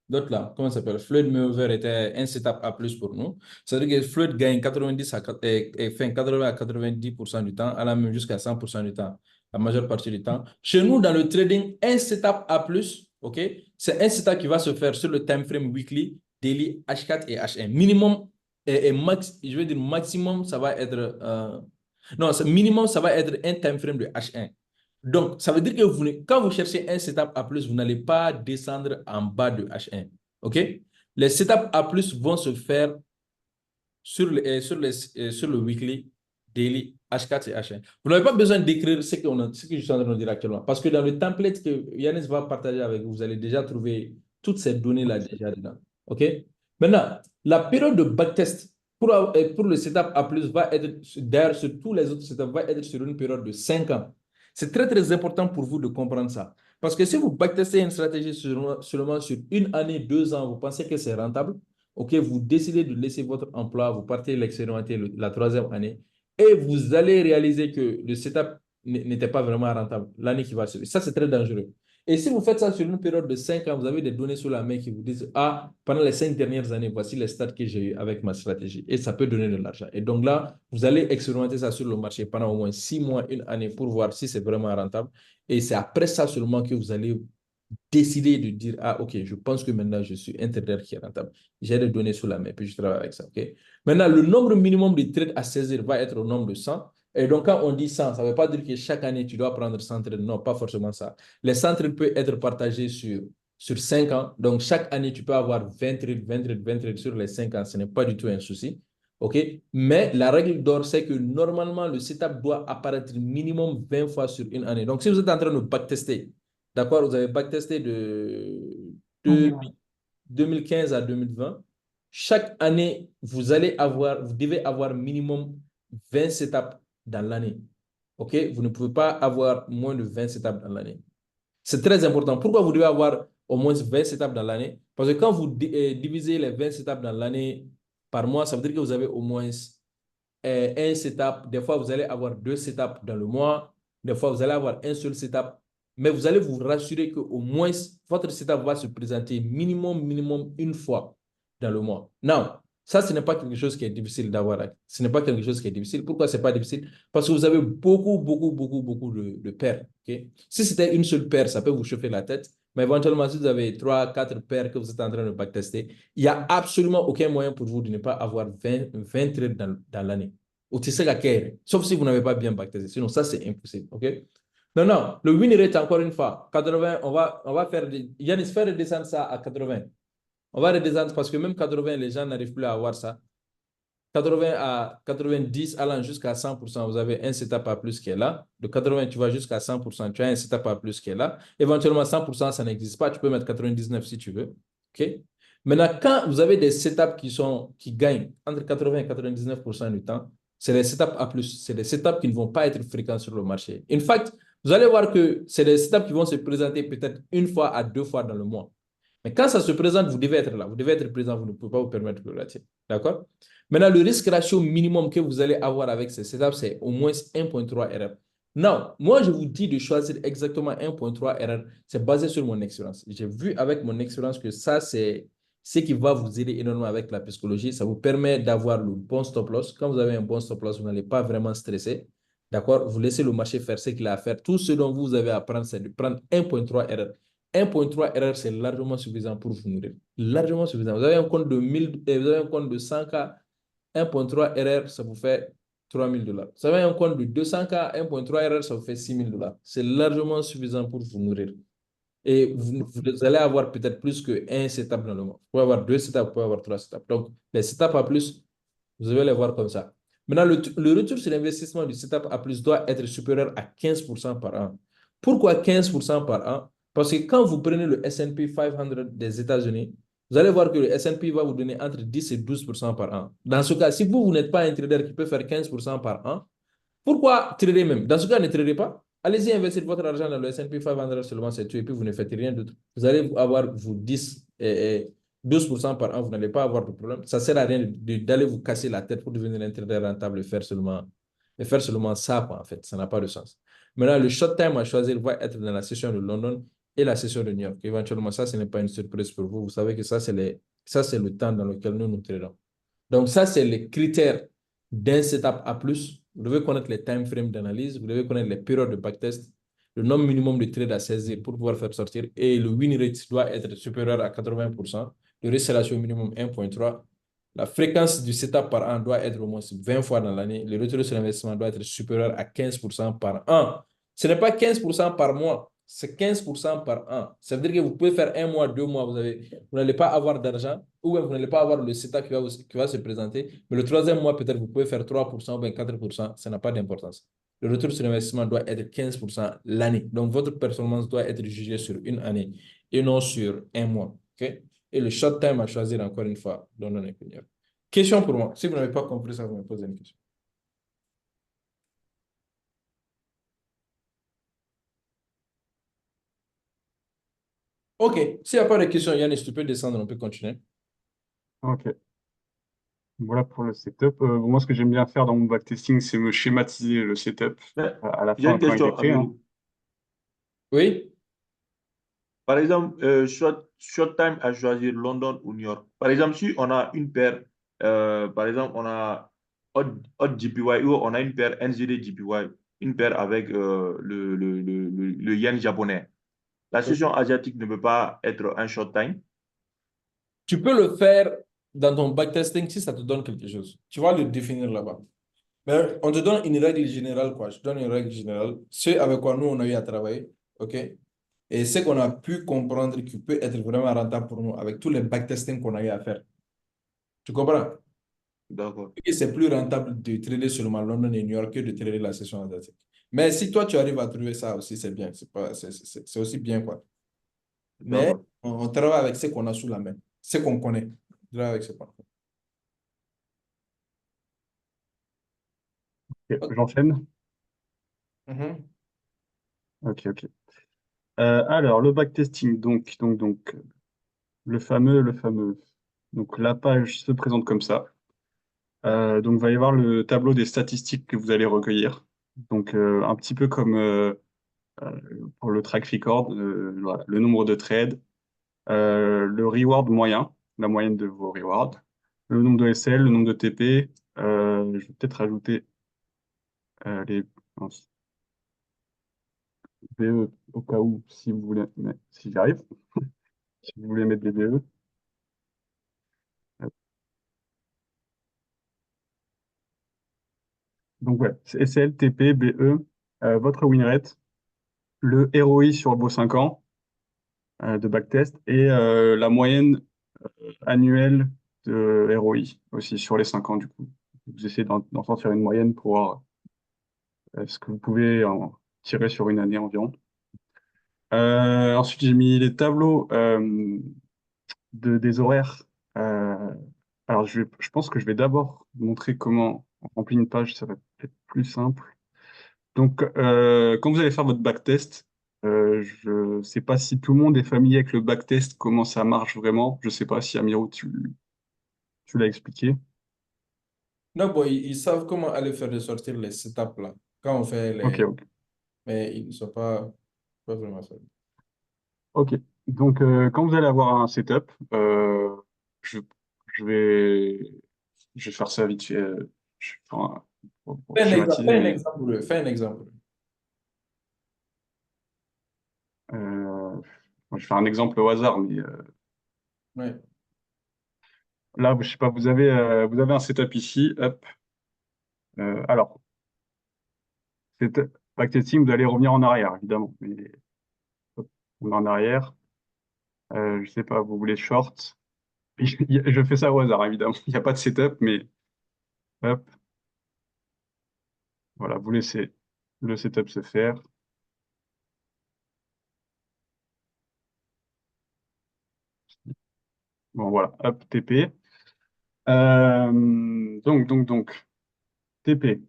Speaker 2: d'autres là, comment ça s'appelle? Floyd Mayweather était un setup A plus pour nous. C'est-à-dire que Floyd gagne 90 et fait 80 à 90% du temps, allant même jusqu'à 100% du temps, la majeure partie du temps. Chez nous, dans le trading, un setup A plus, ok, c'est un setup qui va se faire sur le time frame weekly, daily, H4 et H1. Minimum et max, je veux dire maximum, ça va être non, minimum, ça va être un time frame de H1. Donc, ça veut dire que quand vous cherchez un setup A+, vous n'allez pas descendre en bas de H1. OK? Les setups A+, vont se faire sur le weekly, daily, H4 et H1. Vous n'avez pas besoin d'écrire ce que je suis en train de dire actuellement. Parce que dans le template que Yanis va partager avec vous, vous allez déjà trouver toutes ces données-là déjà dedans. OK? Maintenant, la période de backtest pour le setup A+, va être, d'ailleurs, sur tous les autres setups, va être sur une période de 5 ans. C'est très, très important pour vous de comprendre ça. Parce que si vous backtestez une stratégie seulement sur une année, 2 ans, vous pensez que c'est rentable, OK, vous décidez de laisser votre emploi, vous partez l'expérimenter la 3e année et vous allez réaliser que le setup n'était pas vraiment rentable l'année qui va suivre. Ça, c'est très dangereux. Et si vous faites ça sur une période de 5 ans, vous avez des données sous la main qui vous disent, ah, pendant les 5 dernières années, voici les stats que j'ai eu avec ma stratégie. Et ça peut donner de l'argent. Et donc là, vous allez expérimenter ça sur le marché pendant au moins 6 mois, une année pour voir si c'est vraiment rentable. Et c'est après ça seulement que vous allez décider de dire, ah, OK, je pense que maintenant, je suis un trader qui est rentable. J'ai des données sous la main, puis je travaille avec ça. OK? Maintenant, le nombre minimum de trades à saisir va être au nombre de 100. Et donc, quand on dit 100, ça ne veut pas dire que chaque année, tu dois prendre 100 trades. Non, pas forcément ça. Les 100 trades peuvent être partagés sur 5 ans. Donc, chaque année, tu peux avoir 20 trades, 20 trades, 20 trades sur les 5 ans. Ce n'est pas du tout un souci. OK? Mais la règle d'or, c'est que normalement, le setup doit apparaître minimum 20 fois sur une année. Donc, si vous êtes en train de backtester, d'accord, vous avez backtesté de 2015 à 2020. Chaque année, vous devez avoir minimum 20 setups dans l'année. OK? Vous ne pouvez pas avoir moins de 20 setups dans l'année. C'est très important. Pourquoi vous devez avoir au moins 20 setups dans l'année? Parce que quand vous divisez les 20 setups dans l'année par mois, ça veut dire que vous avez au moins un setup. Des fois, vous allez avoir 2 setups dans le mois. Des fois, vous allez avoir un seul setup. Mais vous allez vous rassurer qu'au moins, votre setup va se présenter minimum une fois dans le mois. Non, ça, ce n'est pas quelque chose qui est difficile d'avoir. Ce n'est pas quelque chose qui est difficile. Pourquoi ce n'est pas difficile? Parce que vous avez beaucoup de paires. Okay? Si c'était une seule paire, ça peut vous chauffer la tête. Mais éventuellement, si vous avez 3, 4 paires que vous êtes en train de backtester, il n'y a absolument aucun moyen pour vous de ne pas avoir 20 trades dans l'année. Sauf si vous n'avez pas bien backtesté. Sinon, ça, c'est impossible. OK? Non, le win rate, encore une fois, 80, on va faire, Yanis, faire redescendre ça à 80. On va redescendre parce que même 80, les gens n'arrivent plus à avoir ça. 80 à 90, allant jusqu'à 100%, vous avez un setup A plus qui est là. De 80, tu vas jusqu'à 100%, tu as un setup A plus qui est là. Éventuellement, 100%, ça n'existe pas. Tu peux mettre 99 si tu veux. OK? Maintenant, quand vous avez des setups qui gagnent entre 80 et 99% du temps, c'est les setups A+. C'est des setups qui ne vont pas être fréquents sur le marché. In fact, vous allez voir que c'est des setups qui vont se présenter peut-être une fois à 2 fois dans le mois. Mais quand ça se présente, vous devez être là. Vous devez être présent. Vous ne pouvez pas vous permettre de le rater. D'accord? Maintenant, le risque ratio minimum que vous allez avoir avec ces setups, c'est au moins 1.3 erreur. Non, moi, je vous dis de choisir exactement 1.3 erreur. C'est basé sur mon expérience. J'ai vu avec mon expérience que ça, c'est ce qui va vous aider énormément avec la psychologie. Ça vous permet d'avoir le bon stop loss. Quand vous avez un bon stop loss, vous n'allez pas vraiment stresser. D'accord? Vous laissez le marché faire ce qu'il a à faire. Tout ce dont vous avez à prendre, c'est de prendre 1.3 erreur. 1.3 erreur, c'est largement suffisant pour vous nourrir. Largement suffisant. Vous avez un compte de 1000, vous avez un compte de 100K, 1.3 erreur, ça vous fait $3,000. Vous avez un compte de 200K, 1.3 erreur, ça vous fait $6,000. C'est largement suffisant pour vous nourrir. Et vous allez avoir peut-être plus qu'un setup dans le mois. Vous pouvez avoir 2 setups, vous pouvez avoir 3 setups. Donc, les setups A+, vous allez les voir comme ça. Maintenant, le retour sur l'investissement du setup A+, doit être supérieur à 15% par an. Pourquoi 15% par an? Parce que quand vous prenez le S&P 500 des États-Unis, vous allez voir que le S&P va vous donner entre 10 et 12% par an. Dans ce cas, si vous n'êtes pas un trader qui peut faire 15% par an, pourquoi trader même? Dans ce cas, ne tradez pas. Allez-y investir votre argent dans le S&P 500 seulement, c'est tout, et puis vous ne faites rien d'autre. Vous allez avoir vos 10 12% par an, vous n'allez pas avoir de problème. Ça ne sert à rien d'aller vous casser la tête pour devenir un trader rentable et faire seulement ça, quoi, en fait. Ça n'a pas de sens. Maintenant, le short time à choisir va être dans la session de London et la session de New York. Éventuellement, ça, ce n'est pas une surprise pour vous. Vous savez que ça, c'est le temps dans lequel nous tradons. Donc, ça, c'est les critères d'un setup A+. Vous devez connaître les time frames d'analyse, vous devez connaître les périodes de backtest, le nombre minimum de trades à saisir pour pouvoir faire sortir, et le win rate doit être supérieur à 80%. Le risque ratio minimum 1,3. La fréquence du setup par an doit être au moins 20 fois dans l'année. Le retour sur investissement doit être supérieur à 15% par an. Ce n'est pas 15% par mois, c'est 15% par an. Ça veut dire que vous pouvez faire 1 mois, 2 mois, vous n'allez pas avoir d'argent, ou vous n'allez pas avoir le setup qui va se présenter. Mais le troisième mois, peut-être, vous pouvez faire 3% ou bien 4%. Ça n'a pas d'importance. Le retour sur investissement doit être 15% l'année. Donc, votre performance doit être jugée sur une année et non sur un mois. OK? Et le short time à choisir, encore une fois, dans nos opinions. Question pour moi. Si vous n'avez pas compris ça, vous me posez une question. OK. S'il n'y a pas de questions, Yannis, tu peux descendre, on peut continuer.
Speaker 1: Ok. Voilà pour le setup. Moi, ce que j'aime bien faire dans mon backtesting, c'est me schématiser le setup
Speaker 6: Mais
Speaker 1: à la
Speaker 6: j'ai
Speaker 1: fin
Speaker 6: une
Speaker 1: quand il est
Speaker 6: question,
Speaker 1: prêt, hein.
Speaker 6: Amirou.
Speaker 2: Oui?
Speaker 6: Par exemple, short time à choisir London ou New York. Par exemple, si on a une paire, par exemple, on a odd JPY ou on a une paire NZD JPY, une paire avec le yen japonais. La session asiatique ne peut pas être un short time.
Speaker 2: Tu peux le faire dans ton backtesting si ça te donne quelque chose. Tu vas le définir là-bas. Mais on te donne une règle générale, quoi. Je te donne une règle générale. C'est avec quoi nous, on a eu à travailler. OK? Et ce qu'on a pu comprendre qui peut être vraiment rentable pour nous avec tous les backtesting qu'on a eu à faire. Tu comprends?
Speaker 6: D'accord.
Speaker 2: Et c'est plus rentable de trader seulement London et New York que de trader la session asiatique. Mais si toi, tu arrives à trouver ça aussi, c'est bien. C'est aussi bien, quoi. Mais
Speaker 6: D'accord.
Speaker 2: on travaille avec ce qu'on a sous la main, ce qu'on connaît. On travaille avec ce qu'on connaît.
Speaker 1: Ok, j'enchaîne.
Speaker 2: Mhm.
Speaker 1: Ok, ok. Alors, le backtesting, donc, le fameux. Donc, la page se présente comme ça. Donc, il va y avoir le tableau des statistiques que vous allez recueillir. Donc, un petit peu comme euh, pour le track record, voilà, le nombre de trades, le reward moyen, la moyenne de vos rewards, le nombre de SL, le nombre de TP. Je vais peut-être rajouter les mince, BE au cas où, si vous voulez, mais si j'arrive, si vous voulez mettre des BE. Donc, ouais, c'est SL, TP, BE, votre win rate, le ROI sur vos 5 ans de backtest et la moyenne annuelle de ROI aussi sur les 5 ans, du coup. Vous essayez d'en sortir une moyenne pour voir ce que vous pouvez en tirer sur une année environ. Ensuite, j'ai mis les tableaux des horaires. Euh, alors, je pense que je vais d'abord montrer comment on remplit une page, ça va être plus simple. Donc, quand vous allez faire votre backtest, je ne sais pas si tout le monde est familier avec le backtest, comment ça marche vraiment. Je ne sais pas si Amiro, tu l'as expliqué.
Speaker 2: Non, bon, ils savent comment aller faire ressortir les setups là. Quand on fait
Speaker 1: Ok,
Speaker 2: les.
Speaker 1: ok.
Speaker 2: Mais ils ne sont pas vraiment ça.
Speaker 1: Ok. Donc, quand vous allez avoir un setup, je, je vais, je vais faire ça vite fait, enfin, pour schématiser,
Speaker 2: Fais un
Speaker 1: mais
Speaker 2: exemple. Fais un exemple.
Speaker 1: euh, je vais faire un exemple au hasard. Mais
Speaker 2: Ouais.
Speaker 1: là, je sais pas, vous avez un setup ici. Hop. Alors, backtesting, vous allez revenir en arrière, évidemment. Mais hop, on est en arrière. Je sais pas, vous voulez short. Je fais ça au hasard, évidemment. Il n'y a pas de setup, mais hop, voilà, vous laissez le setup se faire. Bon, voilà, hop, TP. Donc, TP.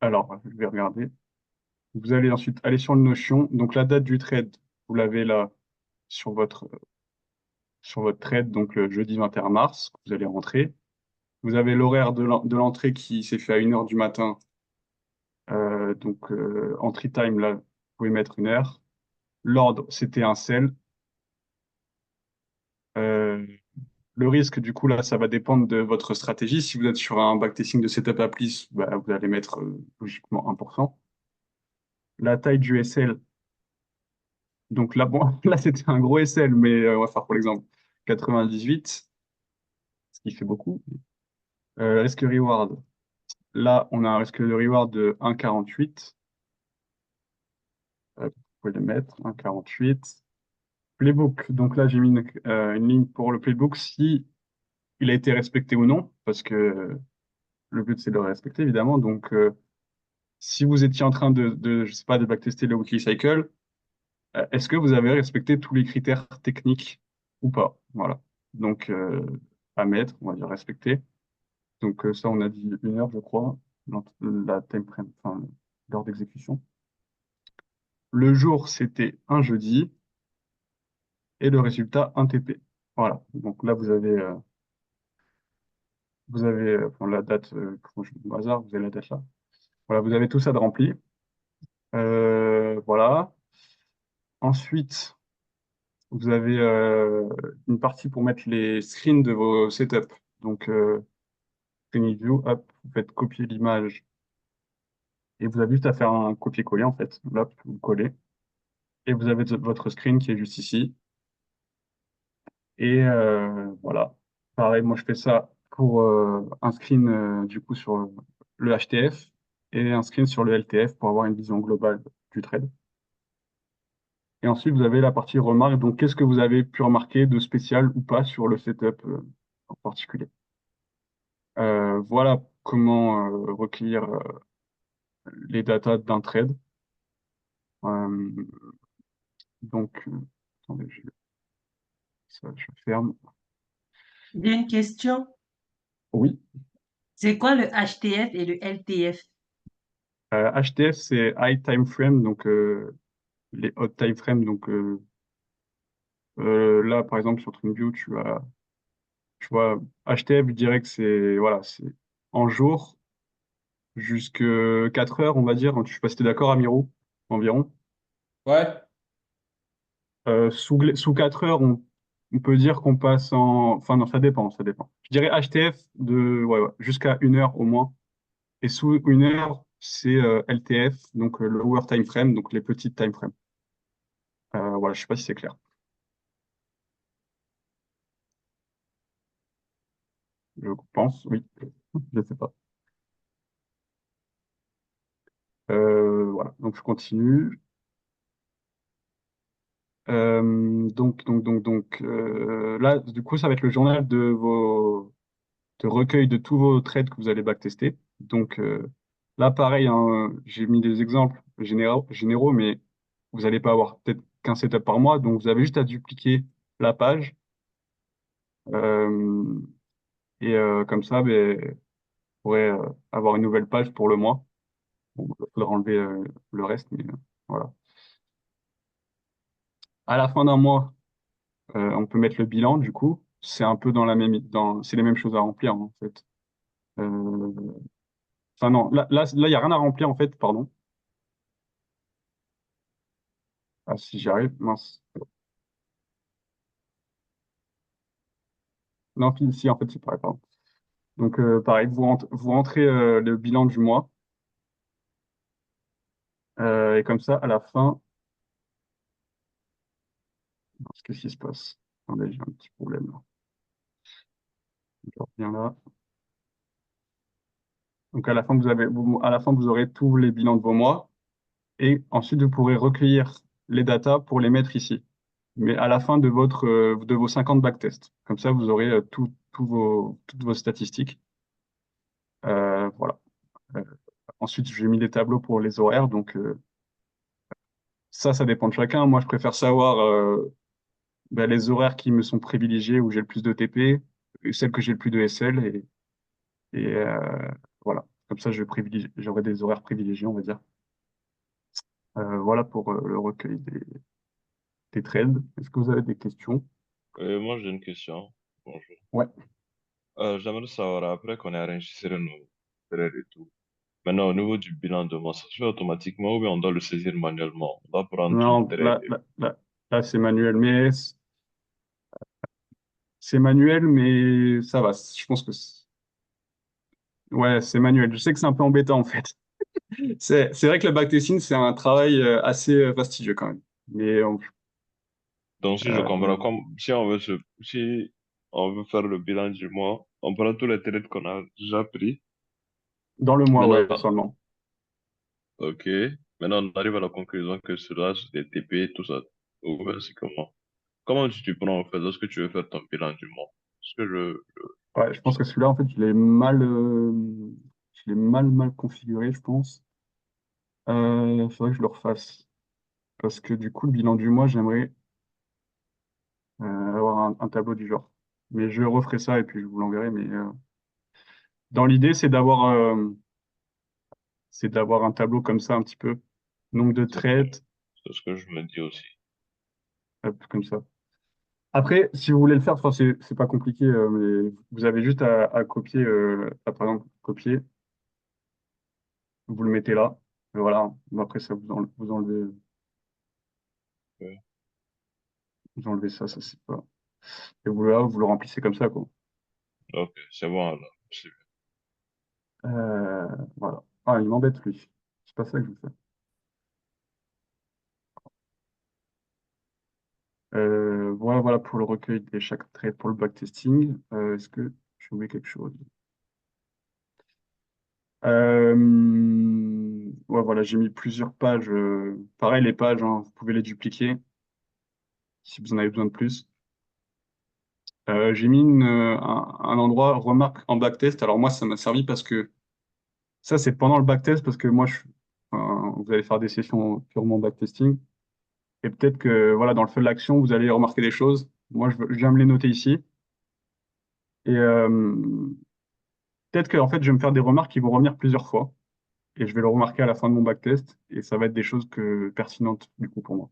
Speaker 1: Alors, je vais regarder. Vous allez ensuite aller sur le Notion. Donc, la date du trade, vous l'avez là sur sur votre trade, donc le jeudi 21 mars, que vous allez rentrer. Vous avez l'horaire de l'entrée qui s'est fait à 1h du matin. Donc, entry time, là, vous pouvez mettre 1 heure. L'ordre, c'était un sell. Euh, le risque, du coup, là, ça va dépendre de votre stratégie. Si vous êtes sur un backtesting de setup appli, bah, vous allez mettre logiquement 1%. La taille du SL, donc là, bon, là, c'était un gros SL, mais on va faire pour l'exemple 98, ce qui fait beaucoup. Risque reward, là, on a un risque de reward de 1,48. Vous pouvez le mettre, 1,48. Playbook, donc là, j'ai mis une ligne pour le playbook si il a été respecté ou non, parce que le but, c'est de le respecter, évidemment. Donc, si vous étiez en train je sais pas, de backtester le weekly cycle, est-ce que vous avez respecté tous les critères techniques ou pas? Voilà. Donc, à mettre, on va dire respecter. Donc, ça, on a dit 1 heure, je crois, la time frame, enfin, l'heure d'exécution. Le jour, c'était un jeudi et le résultat, un TP. Voilà. Donc là, enfin, la date, comment je au hasard, vous avez la date là. Voilà, vous avez tout ça de rempli. Voilà. Ensuite, vous avez une partie pour mettre les screens de vos setups. Donc, screen view, hop, vous faites copier l'image et vous avez juste à faire un copier-coller en fait. Là, vous collez et vous avez votre screen qui est juste ici. Et voilà. Pareil, moi je fais ça pour un screen du coup sur le HTF et un screen sur le LTF pour avoir une vision globale du trade. Et ensuite, vous avez la partie remarque. Donc, qu'est-ce que vous avez pu remarquer de spécial ou pas sur le setup en particulier? Voilà comment recueillir les datas d'un trade. Euh, donc, attendez, je ferme.
Speaker 4: J'ai une question.
Speaker 1: Oui.
Speaker 4: C'est quoi le HTF et le LTF?
Speaker 1: HTF, c'est High Time Frame, donc les Hot Time Frame. Donc là, par exemple, sur TradingView, tu vois, HTF, je dirais que c'est voilà, c'est en jour jusque 4 heures, on va dire. Je sais pas si tu es d'accord, Amirou, environ.
Speaker 2: Ouais.
Speaker 1: Sous 4 heures, on peut dire qu'on passe en. Enfin, non, ça dépend, ça dépend. Je dirais HTF ouais, jusqu'à 1 heure au moins. Et sous 1 heure, c'est LTF, donc Lower Time Frame, donc les petites time frames. Voilà, je sais pas si c'est clair. Je pense, oui. Je sais pas. Voilà, donc je continue. Là, du coup, ça va être le journal de recueil de tous vos trades que vous allez backtester. Donc là, pareil, hein, j'ai mis des exemples généraux, mais vous n'allez pas avoir peut-être qu'un setup par mois. Donc vous avez juste à dupliquer la page. Euh, et comme ça, ben, vous pourrez avoir une nouvelle page pour le mois. Bon, il faudra enlever le reste, mais voilà. À la fin d'un mois, on peut mettre le bilan, du coup. C'est un peu c'est les mêmes choses à remplir, en fait. Euh, Enfin, non, il n'y a rien à remplir, en fait, pardon. Ah, si j'y arrive, mince. Non, si, en fait, c'est pareil, pardon. Donc, pareil, vous rentrez le bilan du mois. Et comme ça, à la fin, qu'est-ce qui se passe? Attendez, j'ai un petit problème là. Je reviens là. Donc, à la fin, vous aurez tous les bilans de vos mois. Et ensuite, vous pourrez recueillir les datas pour les mettre ici. Mais à la fin de vos 50 backtests. Comme ça, vous aurez toutes vos statistiques. Voilà. Euh, Ensuite, j'ai mis des tableaux pour les horaires. Donc, ça dépend de chacun. Moi, je préfère savoir ben, les horaires qui me sont privilégiés, où j'ai le plus de TP, et celles que j'ai le plus de SL. Voilà. Comme ça, j'aurai des horaires privilégiés, on va dire. Voilà pour le recueil des trades. Est-ce que vous avez des questions?
Speaker 10: Moi, j'ai une question. Bonjour.
Speaker 1: Ouais.
Speaker 10: J'aimerais savoir, après qu'on ait enregistré nos frères et tout, maintenant, au niveau du bilan de mois, ça se fait automatiquement ou bien on doit le saisir manuellement? On doit prendre tout le
Speaker 1: Non,
Speaker 10: trait.
Speaker 1: là, c'est manuel, mais c'est manuel, mais ça va. Je pense que ouais, c'est manuel. Je sais que c'est un peu embêtant en fait. C'est vrai que le backtesting, c'est un travail assez fastidieux quand même. Mais
Speaker 10: Donc, si je
Speaker 1: euh,
Speaker 10: comprends, comme si on veut faire le bilan du mois, on prend tous les trades qu'on a déjà pris.
Speaker 1: dans le mois, ouais,
Speaker 10: Maintenant,
Speaker 1: seulement.
Speaker 10: ok. Maintenant, on arrive à la conclusion que cela, c'est des TP, tout ça. Ou bien c'est comment? Comment tu prends en fait lorsque tu veux faire ton bilan du mois? Parce que
Speaker 1: Ouais, je pense
Speaker 10: ça-
Speaker 1: que celui-là, en fait, je l'ai mal configuré, je pense. Faudrait que je le refasse. Parce que du coup, le bilan du mois, j'aimerais avoir un tableau du genre. Mais je referai ça et puis je vous l'enverrai. Mais dans l'idée, c'est d'avoir un tableau comme ça, un petit peu. Nombre de trades,
Speaker 10: c'est ce que je me dis aussi.
Speaker 1: hop, comme ça. Après, si vous voulez le faire, enfin, c'est pas compliqué, mais vous avez juste à copier, par exemple, copier, vous le mettez là, et voilà. Bon, après, ça,
Speaker 10: Ouais.
Speaker 1: vous enlevez ça, ça c'est pas. Et vous, là, vous le remplissez comme ça, quoi.
Speaker 10: Ok, c'est bon alors. C'est
Speaker 1: Euh, voilà. Ah, il m'embête, lui. C'est pas ça que je veux faire. Voilà, voilà pour le recueil de chaque trade pour le backtesting. Est-ce que j'ai oublié quelque chose? Ouais, voilà, j'ai mis plusieurs pages. Pareil, les pages, hein, vous pouvez les dupliquer si vous en avez besoin de plus. J'ai mis un endroit remarque en backtest. Alors moi, ça m'a servi parce que ça, c'est pendant le backtest parce que moi, enfin, vous allez faire des sessions purement backtesting. Et peut-être que voilà, dans le feu de l'action, vous allez remarquer des choses. Moi, je viens me les noter ici. Et peut-être que en fait, je vais me faire des remarques qui vont revenir plusieurs fois. Et je vais le remarquer à la fin de mon backtest. Et ça va être des choses pertinentes du coup pour moi.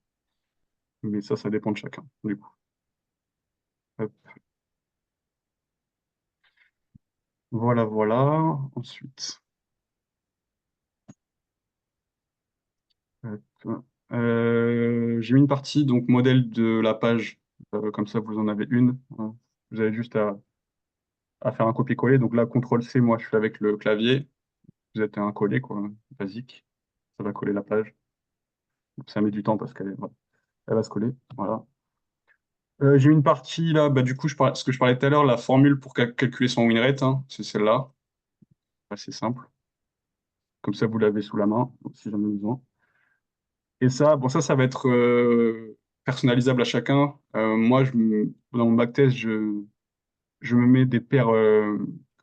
Speaker 1: Mais ça dépend de chacun, du coup. Hop. Voilà, voilà. Ensuite, hop. J'ai mis une partie, donc modèle de la page. Comme ça, vous en avez une. Vous avez juste à faire un copier-coller. Donc là, CTRL-C, moi, je suis avec le clavier. Vous êtes un coller, quoi, basique. Ça va coller la page. Donc, ça met du temps parce voilà, elle va se coller. Voilà. J'ai mis une partie là, bah, du coup, ce que je parlais tout à l'heure, la formule pour calculer son win rate, hein, c'est celle-là. Assez simple. Comme ça, vous l'avez sous la main, si j'en ai besoin. Et ça, bon, ça va être personnalisable à chacun. Moi, dans mon backtest, je me mets des paires,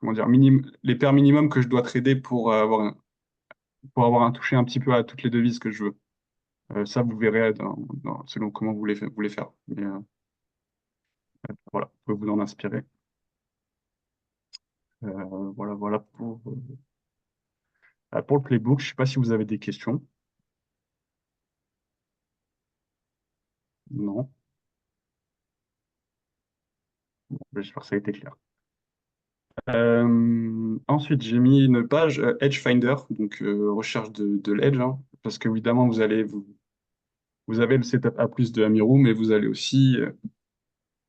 Speaker 1: comment dire, les paires minimum que je dois trader pour avoir un toucher un petit peu à toutes les devises que je veux. Ça, vous verrez selon comment vous voulez faire. Mais voilà, vous pouvez vous en inspirer. Voilà, voilà pour le playbook. Je ne sais pas si vous avez des questions. Non. Bon, j'espère que ça a été clair. Ensuite, j'ai mis une page Edge Finder, donc recherche de l'Edge, hein, parce que évidemment, vous avez le setup A+ de Amirou, mais vous allez aussi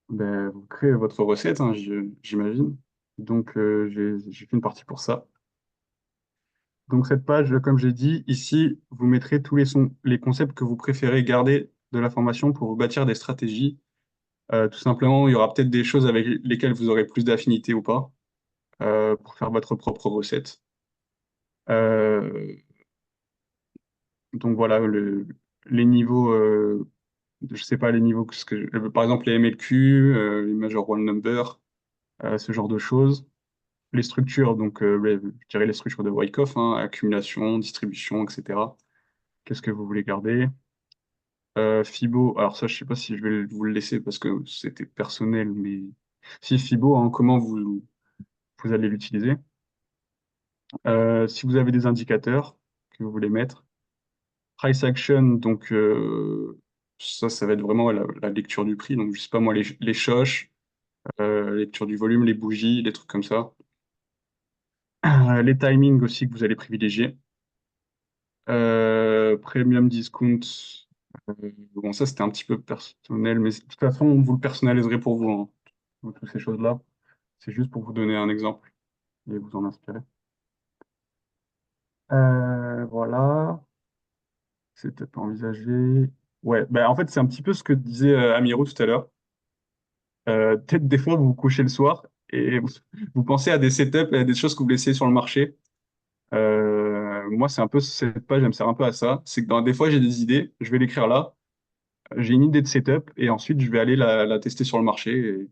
Speaker 1: ben, vous créer votre recette, hein, j'imagine. Donc, j'ai fait une partie pour ça. Donc, cette page, comme j'ai dit, ici, vous mettrez tous les concepts que vous préférez garder de la formation pour vous bâtir des stratégies. Tout simplement, il y aura peut-être des choses avec lesquelles vous aurez plus d'affinité ou pas, pour faire votre propre recette. Euh, donc voilà, les niveaux, je sais pas les niveaux, par exemple les MLQ, les Major Roll Number, ce genre de choses. Les structures, donc je dirais les structures de Wyckoff, hein, accumulation, distribution, etc. Qu'est-ce que vous voulez garder? Fibo, alors ça je sais pas si je vais vous le laisser parce que c'était personnel, mais si Fibo, hein, comment vous allez l'utiliser? Si vous avez des indicateurs que vous voulez mettre. Price action, donc ça va être vraiment la lecture du prix. Donc, je sais pas moi, les choches, lecture du volume, les bougies, les trucs comme ça. Les timings aussi que vous allez privilégier. Premium discount. Bon, ça, c'était un petit peu personnel, mais de toute façon, vous le personnaliserez pour vous, hein. Toutes ces choses-là. C'est juste pour vous donner un exemple et vous en inspirer. Voilà. C'était pas envisagé. Ouais, bah, en fait, c'est un petit peu ce que disait Amiro tout à l'heure. Peut-être des fois, vous vous couchez le soir et vous pensez à des setups et à des choses que vous laissez sur le marché. Moi, c'est un peu cette page, elle me sert un peu à ça. C'est que des fois, j'ai des idées, je vais l'écrire là. J'ai une idée de setup et ensuite, je vais aller la tester sur le marché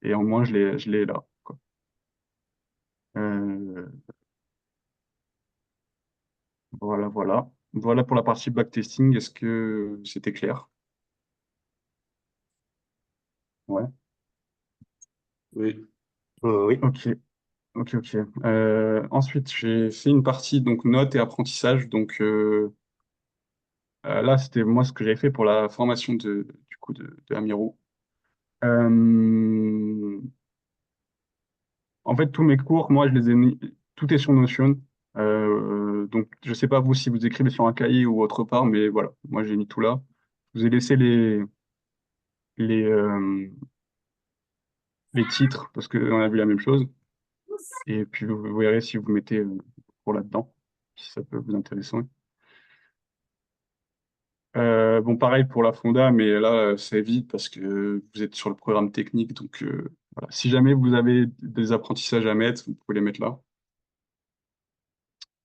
Speaker 1: et au moins, je l'ai là, quoi. Euh, voilà, voilà. Voilà pour la partie backtesting. Est-ce que c'était clair? Ouais.
Speaker 6: Oui.
Speaker 13: Oui.
Speaker 1: Ok. Ok, ok. Ensuite, j'ai fait une partie donc notes et apprentissage. Donc là, c'était moi ce que j'avais fait pour la formation du coup de Amiro. Euh, En fait, tous mes cours, moi, je les ai mis. Tout est sur Notion. Donc, je sais pas vous si vous écrivez sur un cahier ou autre part, mais voilà, moi j'ai mis tout là. Je vous ai laissé les, euh, les titres parce qu'on a vu la même chose. Et puis vous verrez si vous mettez pour là-dedans, si ça peut vous intéresser. Bon, pareil pour la Fonda, mais là, c'est vite parce que vous êtes sur le programme technique. Donc, voilà. Si jamais vous avez des apprentissages à mettre, vous pouvez les mettre là.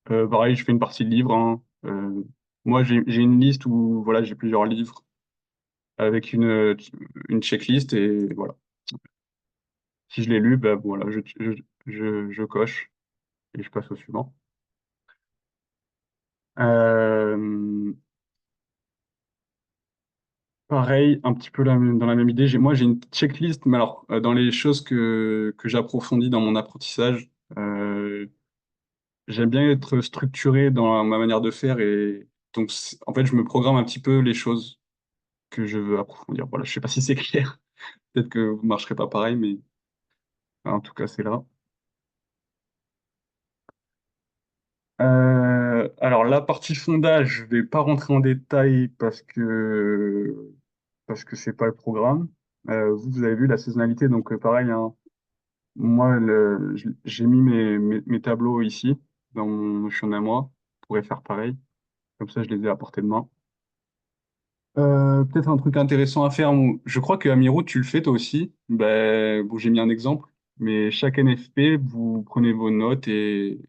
Speaker 1: Pareil, je fais une partie de livres, hein. Moi, j'ai une liste où voilà, j'ai plusieurs livres avec une checklist et voilà. Si je l'ai lu, ben voilà, je coche et je passe au suivant. Euh, Pareil, un petit peu dans la même idée. Moi, j'ai une checklist, mais alors, dans les choses que j'approfondis dans mon apprentissage, euh, j'aime bien être structuré dans ma manière de faire et donc, en fait, je me programme un petit peu les choses que je veux approfondir. Voilà, je sais pas si c'est clair. Peut-être que vous ne marcherez pas pareil, mais en tout cas, c'est là. Alors, la partie fondage, je vais pas rentrer en détail parce que c'est pas le programme. Vous avez vu la saisonnalité, donc pareil, hein. Moi, j'ai mis mes tableaux ici, dans mon Notion à moi. Je pourrais faire pareil. Comme ça, je les ai à portée de main. Peut-être un truc intéressant à faire. Je crois que Amiro, tu le fais toi aussi. Ben, bon, j'ai mis un exemple, mais chaque NFP, vous prenez vos notes et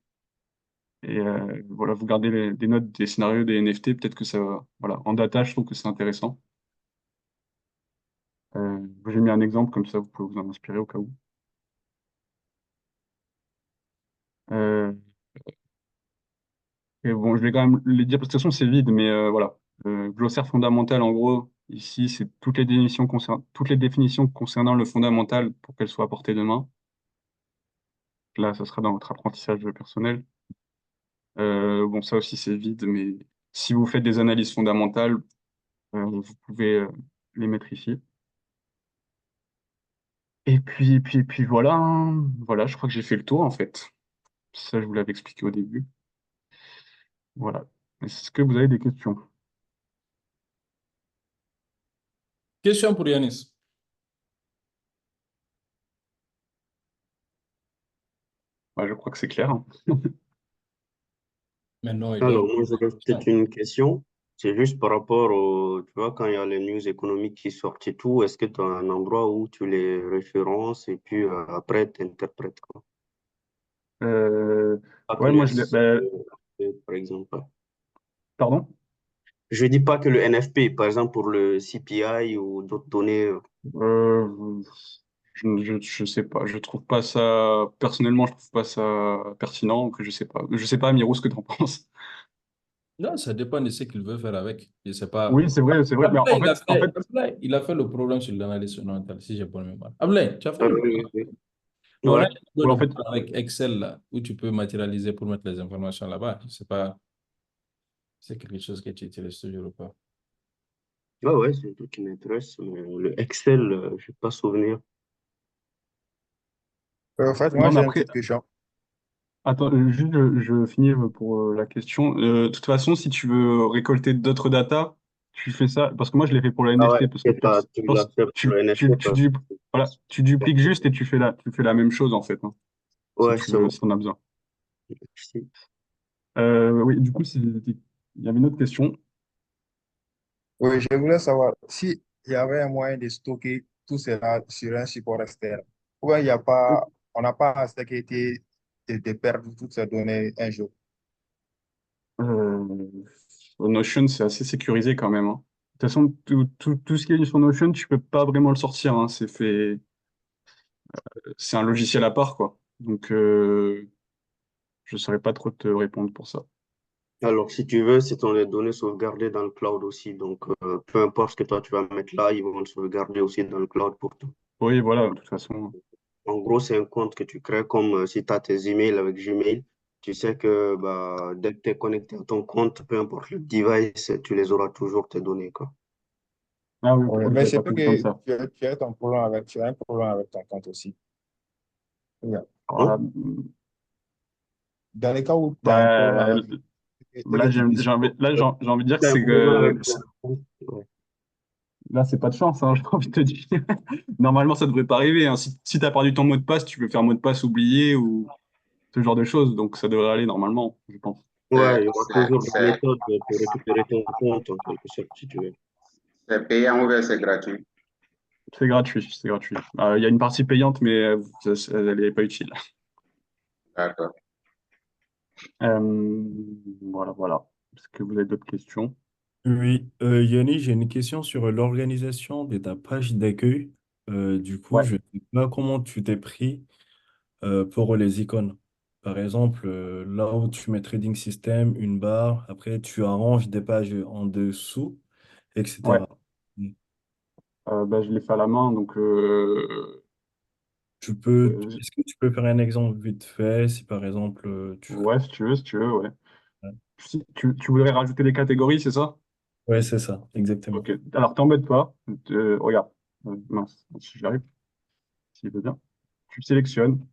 Speaker 1: voilà, vous gardez des notes des scénarios des NFT. Peut-être que ça, voilà, en data, je trouve que c'est intéressant. J'ai mis un exemple comme ça, vous pouvez vous en inspirer au cas où. Euh, Et bon, je vais quand même les dire, parce que de toute façon, c'est vide, mais voilà. Glossaire fondamental, en gros, ici, c'est toutes les définitions concernant le fondamental pour qu'elles soient à portée de main. Là, ça sera dans votre apprentissage personnel. Bon, ça aussi, c'est vide, mais si vous faites des analyses fondamentales, vous pouvez les mettre ici. Et puis voilà, hein. Voilà, je crois que j'ai fait le tour, en fait. Ça, je vous l'avais expliqué au début. Voilà. Est-ce que vous avez des questions?
Speaker 2: Question pour Yanis.
Speaker 1: Ouais, je crois que c'est clair, hein.
Speaker 2: Maintenant, il
Speaker 13: Alors,
Speaker 2: donne
Speaker 13: moi, j'aurais peut-être une question. C'est juste par rapport au, tu vois, quand il y a les news économiques qui sortent et tout, est-ce que tu as un endroit où tu les références et puis après, tu interprètes, quoi?
Speaker 1: Euh,
Speaker 13: Pas que
Speaker 1: ouais,
Speaker 13: le
Speaker 1: moi,
Speaker 13: NFP, par exemple.
Speaker 1: pardon?
Speaker 13: Je dis pas que le NFP, par exemple pour le CPI ou d'autres données.
Speaker 1: Euh, je sais pas. Je trouve pas ça, personnellement, je trouve pas ça pertinent, que je sais pas. Je sais pas, Miro, ce que tu en penses.
Speaker 2: Non, ça dépend de ce qu'il veut faire avec. Je sais pas.
Speaker 1: Oui, c'est vrai, c'est vrai. Mais
Speaker 2: Ablaï,
Speaker 1: en fait,
Speaker 2: Il a fait le problème sur l'analyse fondamentale, si j'ai bonne mémoire. Ablaï, tu as fait le
Speaker 13: Oui,
Speaker 2: problème.
Speaker 13: oui.
Speaker 2: Mais on a
Speaker 13: Ouais.
Speaker 2: un tableau
Speaker 1: ouais,
Speaker 2: de
Speaker 1: en fait,
Speaker 2: bord avec Excel là, où tu peux matérialiser pour mettre les informations là-bas. Je sais pas, c'est quelque chose que tu utilises toujours ou pas.
Speaker 13: Ouais, ouais, c'est un truc qui m'intéresse, mais le Excel, je n'ai pas souvenir.
Speaker 14: En fait, moi,
Speaker 1: Non, mais
Speaker 14: j'ai une
Speaker 1: après,
Speaker 14: petite question.
Speaker 1: attends, juste, je finis pour la question. De toute façon, si tu veux récolter d'autres datas, tu fais ça, parce que moi, je l'ai fait pour la
Speaker 13: Ah ouais,
Speaker 1: NFT, parce qu'au pire,
Speaker 13: tu
Speaker 1: je
Speaker 13: l'as
Speaker 1: pense,
Speaker 13: fait pour le NFT parce
Speaker 1: voilà, tu dupliques juste et tu fais la même chose, en fait, hein, si
Speaker 13: ouais,
Speaker 1: tu
Speaker 13: c'est
Speaker 1: veux,
Speaker 13: bon.
Speaker 1: si t'en as besoin.
Speaker 13: Merci.
Speaker 1: Oui, du coup, il y avait une autre question.
Speaker 14: Oui, je voulais savoir si il y avait un moyen de stocker tout cela sur un support externe. Ou bien il y a pas, on n'a pas à sécurité de perdre toutes ces données un jour.
Speaker 1: Euh, Notion, c'est assez sécurisé quand même, hein. De toute façon, tout ce qui est sur Notion, tu peux pas vraiment le sortir, hein. C'est un logiciel à part, quoi. Donc, je saurais pas trop te répondre pour ça.
Speaker 13: Alors, si tu veux, ce sont les données sauvegardées dans le cloud aussi. Donc, peu importe ce que toi tu vas mettre là, ils vont le sauvegarder aussi dans le cloud pour toi.
Speaker 1: Oui, voilà, de toute façon.
Speaker 13: En gros, c'est un compte que tu crées comme si tu as tes emails avec Gmail. Tu sais que bah, dès que tu es connecté à ton compte, peu importe le device, tu les auras toujours tes données, quoi.
Speaker 1: Ah oui, ok,
Speaker 14: Oui,
Speaker 1: oh,
Speaker 14: mais
Speaker 1: j'avais
Speaker 14: c'est
Speaker 1: pas
Speaker 14: tout
Speaker 1: conscience de
Speaker 14: que
Speaker 1: ça.
Speaker 14: tu as un problème avec ton compte aussi. Oui.
Speaker 13: Hein?
Speaker 1: Voilà.
Speaker 14: Dans les cas où tu as un problème
Speaker 1: Bah,
Speaker 14: avec et que
Speaker 1: là,
Speaker 14: tu décides.
Speaker 1: j'ai envie de dire que
Speaker 13: C'est un
Speaker 1: c'est
Speaker 13: problème
Speaker 1: que
Speaker 13: avec ton compte. Ouais.
Speaker 1: là, c'est pas de chance, hein, j'ai envie de te dire. Normalement, ça devrait pas arriver, hein. Si tu as perdu ton mot de passe, tu peux faire mot de passe oublié ou ce genre de choses. Donc, ça devrait aller normalement, je pense.
Speaker 13: Ouais, il y aura toujours des méthodes pour récupérer ton compte, en quelque sorte, si tu veux.
Speaker 15: c'est payant ou bien c'est gratuit?
Speaker 1: C'est gratuit, c'est gratuit. Il y a une partie payante, mais elle n'est pas utile.
Speaker 15: D'accord.
Speaker 1: Euh, voilà, voilà. Est-ce que vous avez d'autres questions?
Speaker 7: Oui, Yannick, j'ai une question sur l'organisation de ta page d'accueil. Du coup,
Speaker 1: Ouais.
Speaker 7: je ne sais pas comment tu t'es pris pour les icônes. Par exemple, là où tu mets Trading System, une barre, après tu arranges des pages en dessous,
Speaker 1: Ouais.
Speaker 7: etc.
Speaker 1: Je l'ai fait à la main, donc euh,
Speaker 7: Est-ce que tu peux faire un exemple vite fait, si par exemple
Speaker 1: ouais, si tu veux, ouais.
Speaker 7: Ouais,
Speaker 1: Tu voudrais rajouter des catégories, c'est ça?
Speaker 7: ouais, c'est ça, exactement.
Speaker 1: Ok. Alors, t'embête pas. Regarde. Mince, si j'arrive, s'il veut bien. Tu sélectionnes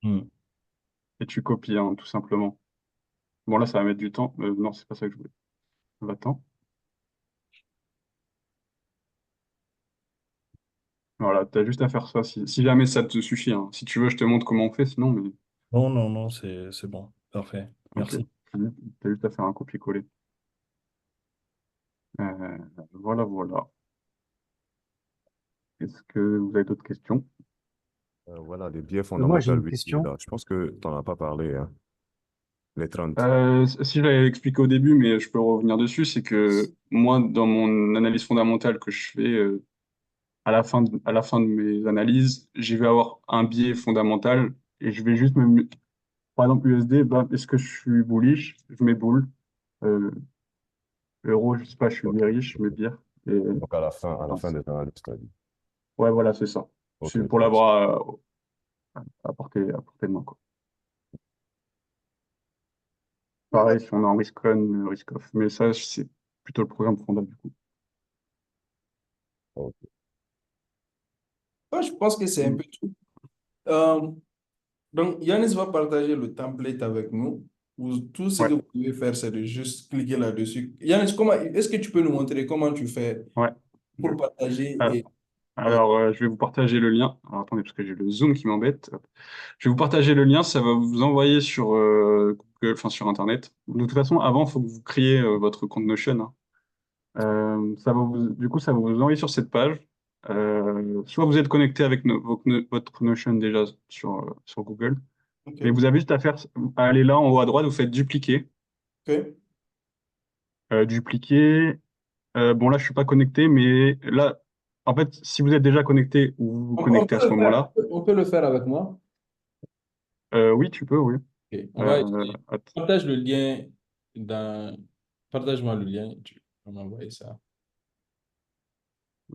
Speaker 7: Hmm.
Speaker 1: et tu copies, hein, tout simplement. Bon, là, ça va mettre du temps. Non, c'est pas ça que je voulais. Va-t'en. Voilà, t'as juste à faire ça. Si jamais ça te suffit, hein. Si tu veux, je te montre comment on fait, sinon, mais.
Speaker 7: Non, non, non, c'est bon. Parfait.
Speaker 1: Ok.
Speaker 7: Merci.
Speaker 1: T'as juste à faire un copier-coller. Euh, voilà, voilà. Est-ce que vous avez d'autres questions?
Speaker 16: Voilà, les biais
Speaker 5: Moi, j'ai
Speaker 16: fondamentaux
Speaker 5: une
Speaker 16: 8000
Speaker 5: question.
Speaker 16: là. Je pense que tu n'en as pas parlé, hein. Les 30.
Speaker 1: Si je l'avais expliqué au début, mais je peux revenir dessus, c'est que moi, dans mon analyse fondamentale que je fais, à la fin de mes analyses, j'y vais avoir un biais fondamental et je vais juste par exemple, USD, bah, est-ce que je suis bullish? Je mets bull. Euh, Euro, je sais pas, je suis
Speaker 16: Ok.
Speaker 1: bearish, je mets bear. Et,
Speaker 16: Donc à la
Speaker 1: enfin,
Speaker 16: fin des analyses, t'as dit.
Speaker 1: ouais, voilà, c'est ça.
Speaker 16: Ok,
Speaker 1: C'est pour
Speaker 16: merci.
Speaker 1: l'avoir à portée de main, quoi. Pareil, si on est en risk on, risk off. Mais ça, c'est plutôt le programme fondateur, du coup.
Speaker 16: Ok.
Speaker 2: Moi, je pense que c'est un peu tout. Euh, donc, Yanis va partager le template avec nous. Tout ce
Speaker 1: Ouais,
Speaker 2: que vous pouvez faire, c'est de juste cliquer là-dessus. Yanis, est-ce que tu peux nous montrer comment tu fais
Speaker 1: ouais.
Speaker 2: pour partager
Speaker 1: Ah,
Speaker 2: et
Speaker 1: alors, je vais vous partager le lien. Alors, attendez, parce que j'ai le Zoom qui m'embête. Hop. Je vais vous partager le lien. Ça va vous envoyer sur Google, enfin sur Internet. De toute façon, avant, il faut que vous créez votre compte Notion, hein. Du coup, ça va vous envoyer sur cette page. Soit vous êtes connecté avec votre Notion déjà sur Google,
Speaker 2: OK.
Speaker 1: mais vous avez juste à aller là en haut à droite, vous faites dupliquer.
Speaker 2: OK.
Speaker 1: Dupliquer. Bon, là, je suis pas connecté, mais là, en fait, si vous êtes déjà connecté ou vous vous
Speaker 2: On
Speaker 1: connectez
Speaker 2: peut
Speaker 1: à ce
Speaker 2: le faire,
Speaker 1: moment-là,
Speaker 2: on peut le faire avec moi.
Speaker 1: oui, tu peux, oui.
Speaker 2: OK. On va
Speaker 1: Euh,
Speaker 2: essayer.
Speaker 1: att-
Speaker 2: Partage le lien dans... Partage-moi le lien. Tu vas m'envoyer ça.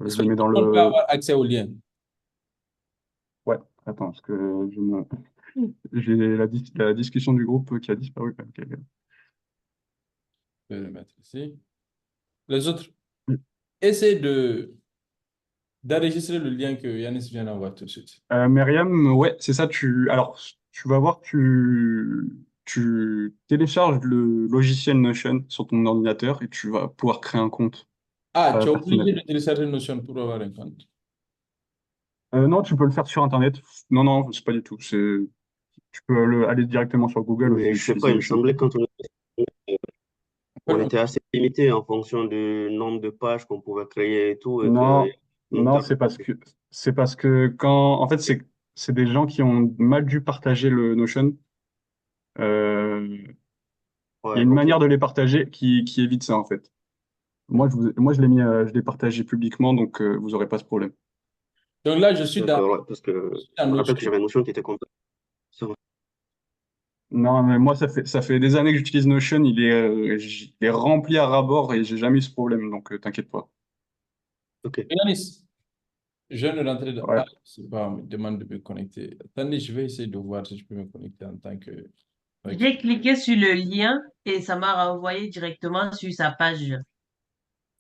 Speaker 2: Est-ce
Speaker 1: je
Speaker 2: que
Speaker 1: le
Speaker 2: tout
Speaker 1: mets dans
Speaker 2: le monde peut
Speaker 1: le.
Speaker 2: avoir accès au lien?
Speaker 1: Ouais, attends, parce que j'ai la discussion du groupe qui a disparu. Ok, ok.
Speaker 2: Je vais le mettre ici. Les autres. essaie d'enregistrer le lien que Yanis vient d'envoyer tout de suite.
Speaker 1: Myriam, ouais, c'est ça. Alors, tu vas voir, tu télécharges le logiciel Notion sur ton ordinateur et tu vas pouvoir créer un compte
Speaker 2: Ah, tu es obligé
Speaker 1: personnel.
Speaker 2: d'utiliser une Notion pour avoir un compte.
Speaker 1: Non, tu peux le faire sur Internet. Non, non, c'est pas du tout. Tu peux aller directement sur Google et
Speaker 13: Mais je sais
Speaker 1: utiliser
Speaker 13: pas, il me
Speaker 1: Notion.
Speaker 13: semblait on était assez limité en fonction du nombre de pages qu'on pouvait créer et tout, et que
Speaker 1: Non, non, c'est parce que en fait, c'est des gens qui ont mal dû partager le Notion. Il y a
Speaker 13: ouais,
Speaker 1: une
Speaker 13: ok.
Speaker 1: manière de les partager qui évite ça, en fait. Moi, je l'ai partagé publiquement, donc vous n'aurez pas ce problème.
Speaker 2: Donc là, je suis dans,
Speaker 13: D'accord, ouais, parce que
Speaker 2: je suis
Speaker 13: je
Speaker 2: dans
Speaker 13: me rappelle que
Speaker 2: Notion.
Speaker 13: j'avais une notion qui était comme ça.
Speaker 1: Non, mais moi, ça fait des années que j'utilise Notion. Il est rempli à ras-bord et j'ai jamais eu ce problème, donc t'inquiète pas.
Speaker 13: Ok.
Speaker 2: Yanis, je viens de rentrer dans...
Speaker 1: Ouais.
Speaker 2: Ah, c'est pas, on me demande de me connecter. Attendez, je vais essayer de voir si je peux me connecter en tant que... Ok.
Speaker 4: J'ai cliqué sur le lien et ça m'a renvoyé directement sur sa page.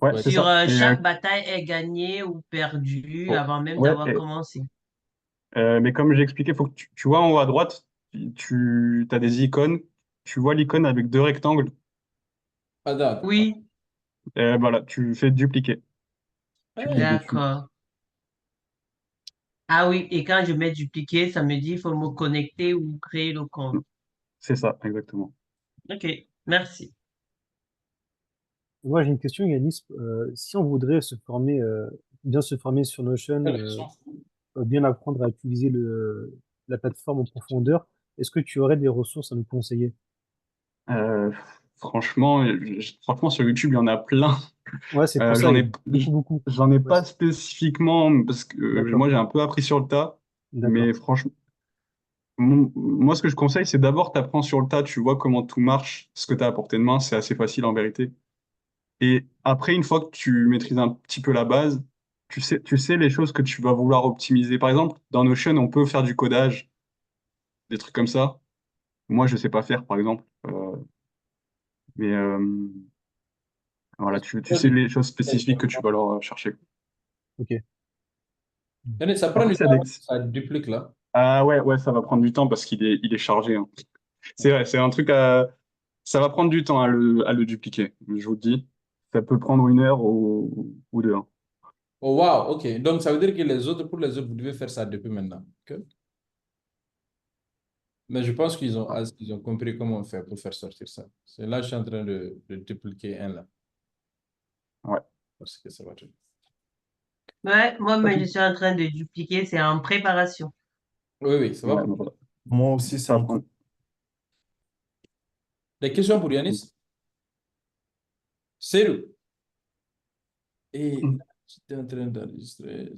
Speaker 1: Ouais,
Speaker 2: Ouais.
Speaker 1: c'est
Speaker 4: Sur
Speaker 1: ça.
Speaker 4: chaque bataille est gagnée ou perdue
Speaker 1: Oh,
Speaker 4: avant même
Speaker 1: ouais,
Speaker 4: d'avoir commencé.
Speaker 1: mais comme j'ai expliqué, faut que tu vois en haut à droite, tu as des icônes. Tu vois l'icône avec deux rectangles.
Speaker 2: Ah, d'accord.
Speaker 4: Oui,
Speaker 1: Et voilà, tu fais dupliquer. Tu cliques dessus.
Speaker 4: d'accord. Ah oui, et quand je mets dupliquer, ça me dit il faut me connecter ou créer le compte.
Speaker 1: C'est ça, exactement.
Speaker 4: Ok, merci.
Speaker 5: Moi, j'ai une question, Yanis. Si on voudrait bien se former sur Notion, bien apprendre à utiliser la plateforme en profondeur, est-ce que tu aurais des ressources à nous conseiller?
Speaker 1: Euh, franchement, sur YouTube, il y en a plein.
Speaker 5: Ouais, c'est pour ça,
Speaker 1: J'en
Speaker 5: il y a
Speaker 1: ai,
Speaker 5: beaucoup, beaucoup.
Speaker 1: j'en ai
Speaker 5: Ouais,
Speaker 1: pas spécifiquement parce que
Speaker 5: d'accord,
Speaker 1: moi, j'ai un peu appris sur le tas.
Speaker 5: d'accord.
Speaker 1: Mais franchement, moi, ce que je conseille, c'est d'abord t'apprends sur le tas, tu vois comment tout marche, ce que tu as à portée de main, c'est assez facile en vérité. Et après, une fois que tu maîtrises un petit peu la base, tu sais les choses que tu vas vouloir optimiser. Par exemple, dans Notion, on peut faire du codage, des trucs comme ça. Moi, je sais pas faire, par exemple. Mais voilà, tu sais les choses spécifiques que tu vas leur chercher.
Speaker 5: Ok.
Speaker 2: Yanis, ça prend
Speaker 1: Après,
Speaker 2: du
Speaker 1: ça,
Speaker 2: temps, ça duplique là.
Speaker 1: ah ouais, ouais, ça va prendre du temps parce qu'il est chargé, hein. C'est vrai, c'est un truc ça va prendre du temps à le dupliquer, je vous le dis. Ça peut prendre 1 heure ou 2, hein.
Speaker 2: Oh, wow, ok. Donc, ça veut dire que pour les autres, vous devez faire ça depuis maintenant. Ok. Mais je pense qu'ils ont compris comment faire pour faire sortir ça. C'est là, je suis en train de dupliquer un là.
Speaker 1: Ouais.
Speaker 2: Parce que ça va tout.
Speaker 4: Ouais, moi,
Speaker 1: Pas
Speaker 4: mais je
Speaker 1: tout-
Speaker 4: suis en train de dupliquer, c'est en préparation.
Speaker 2: Oui, oui, ça va.
Speaker 1: Ouais, voilà.
Speaker 7: Moi aussi, c'est
Speaker 1: Ça va
Speaker 7: en cours.
Speaker 1: prendre.
Speaker 2: Des questions pour Yanis? Cyril. Et j'étais en train d'enregistrer.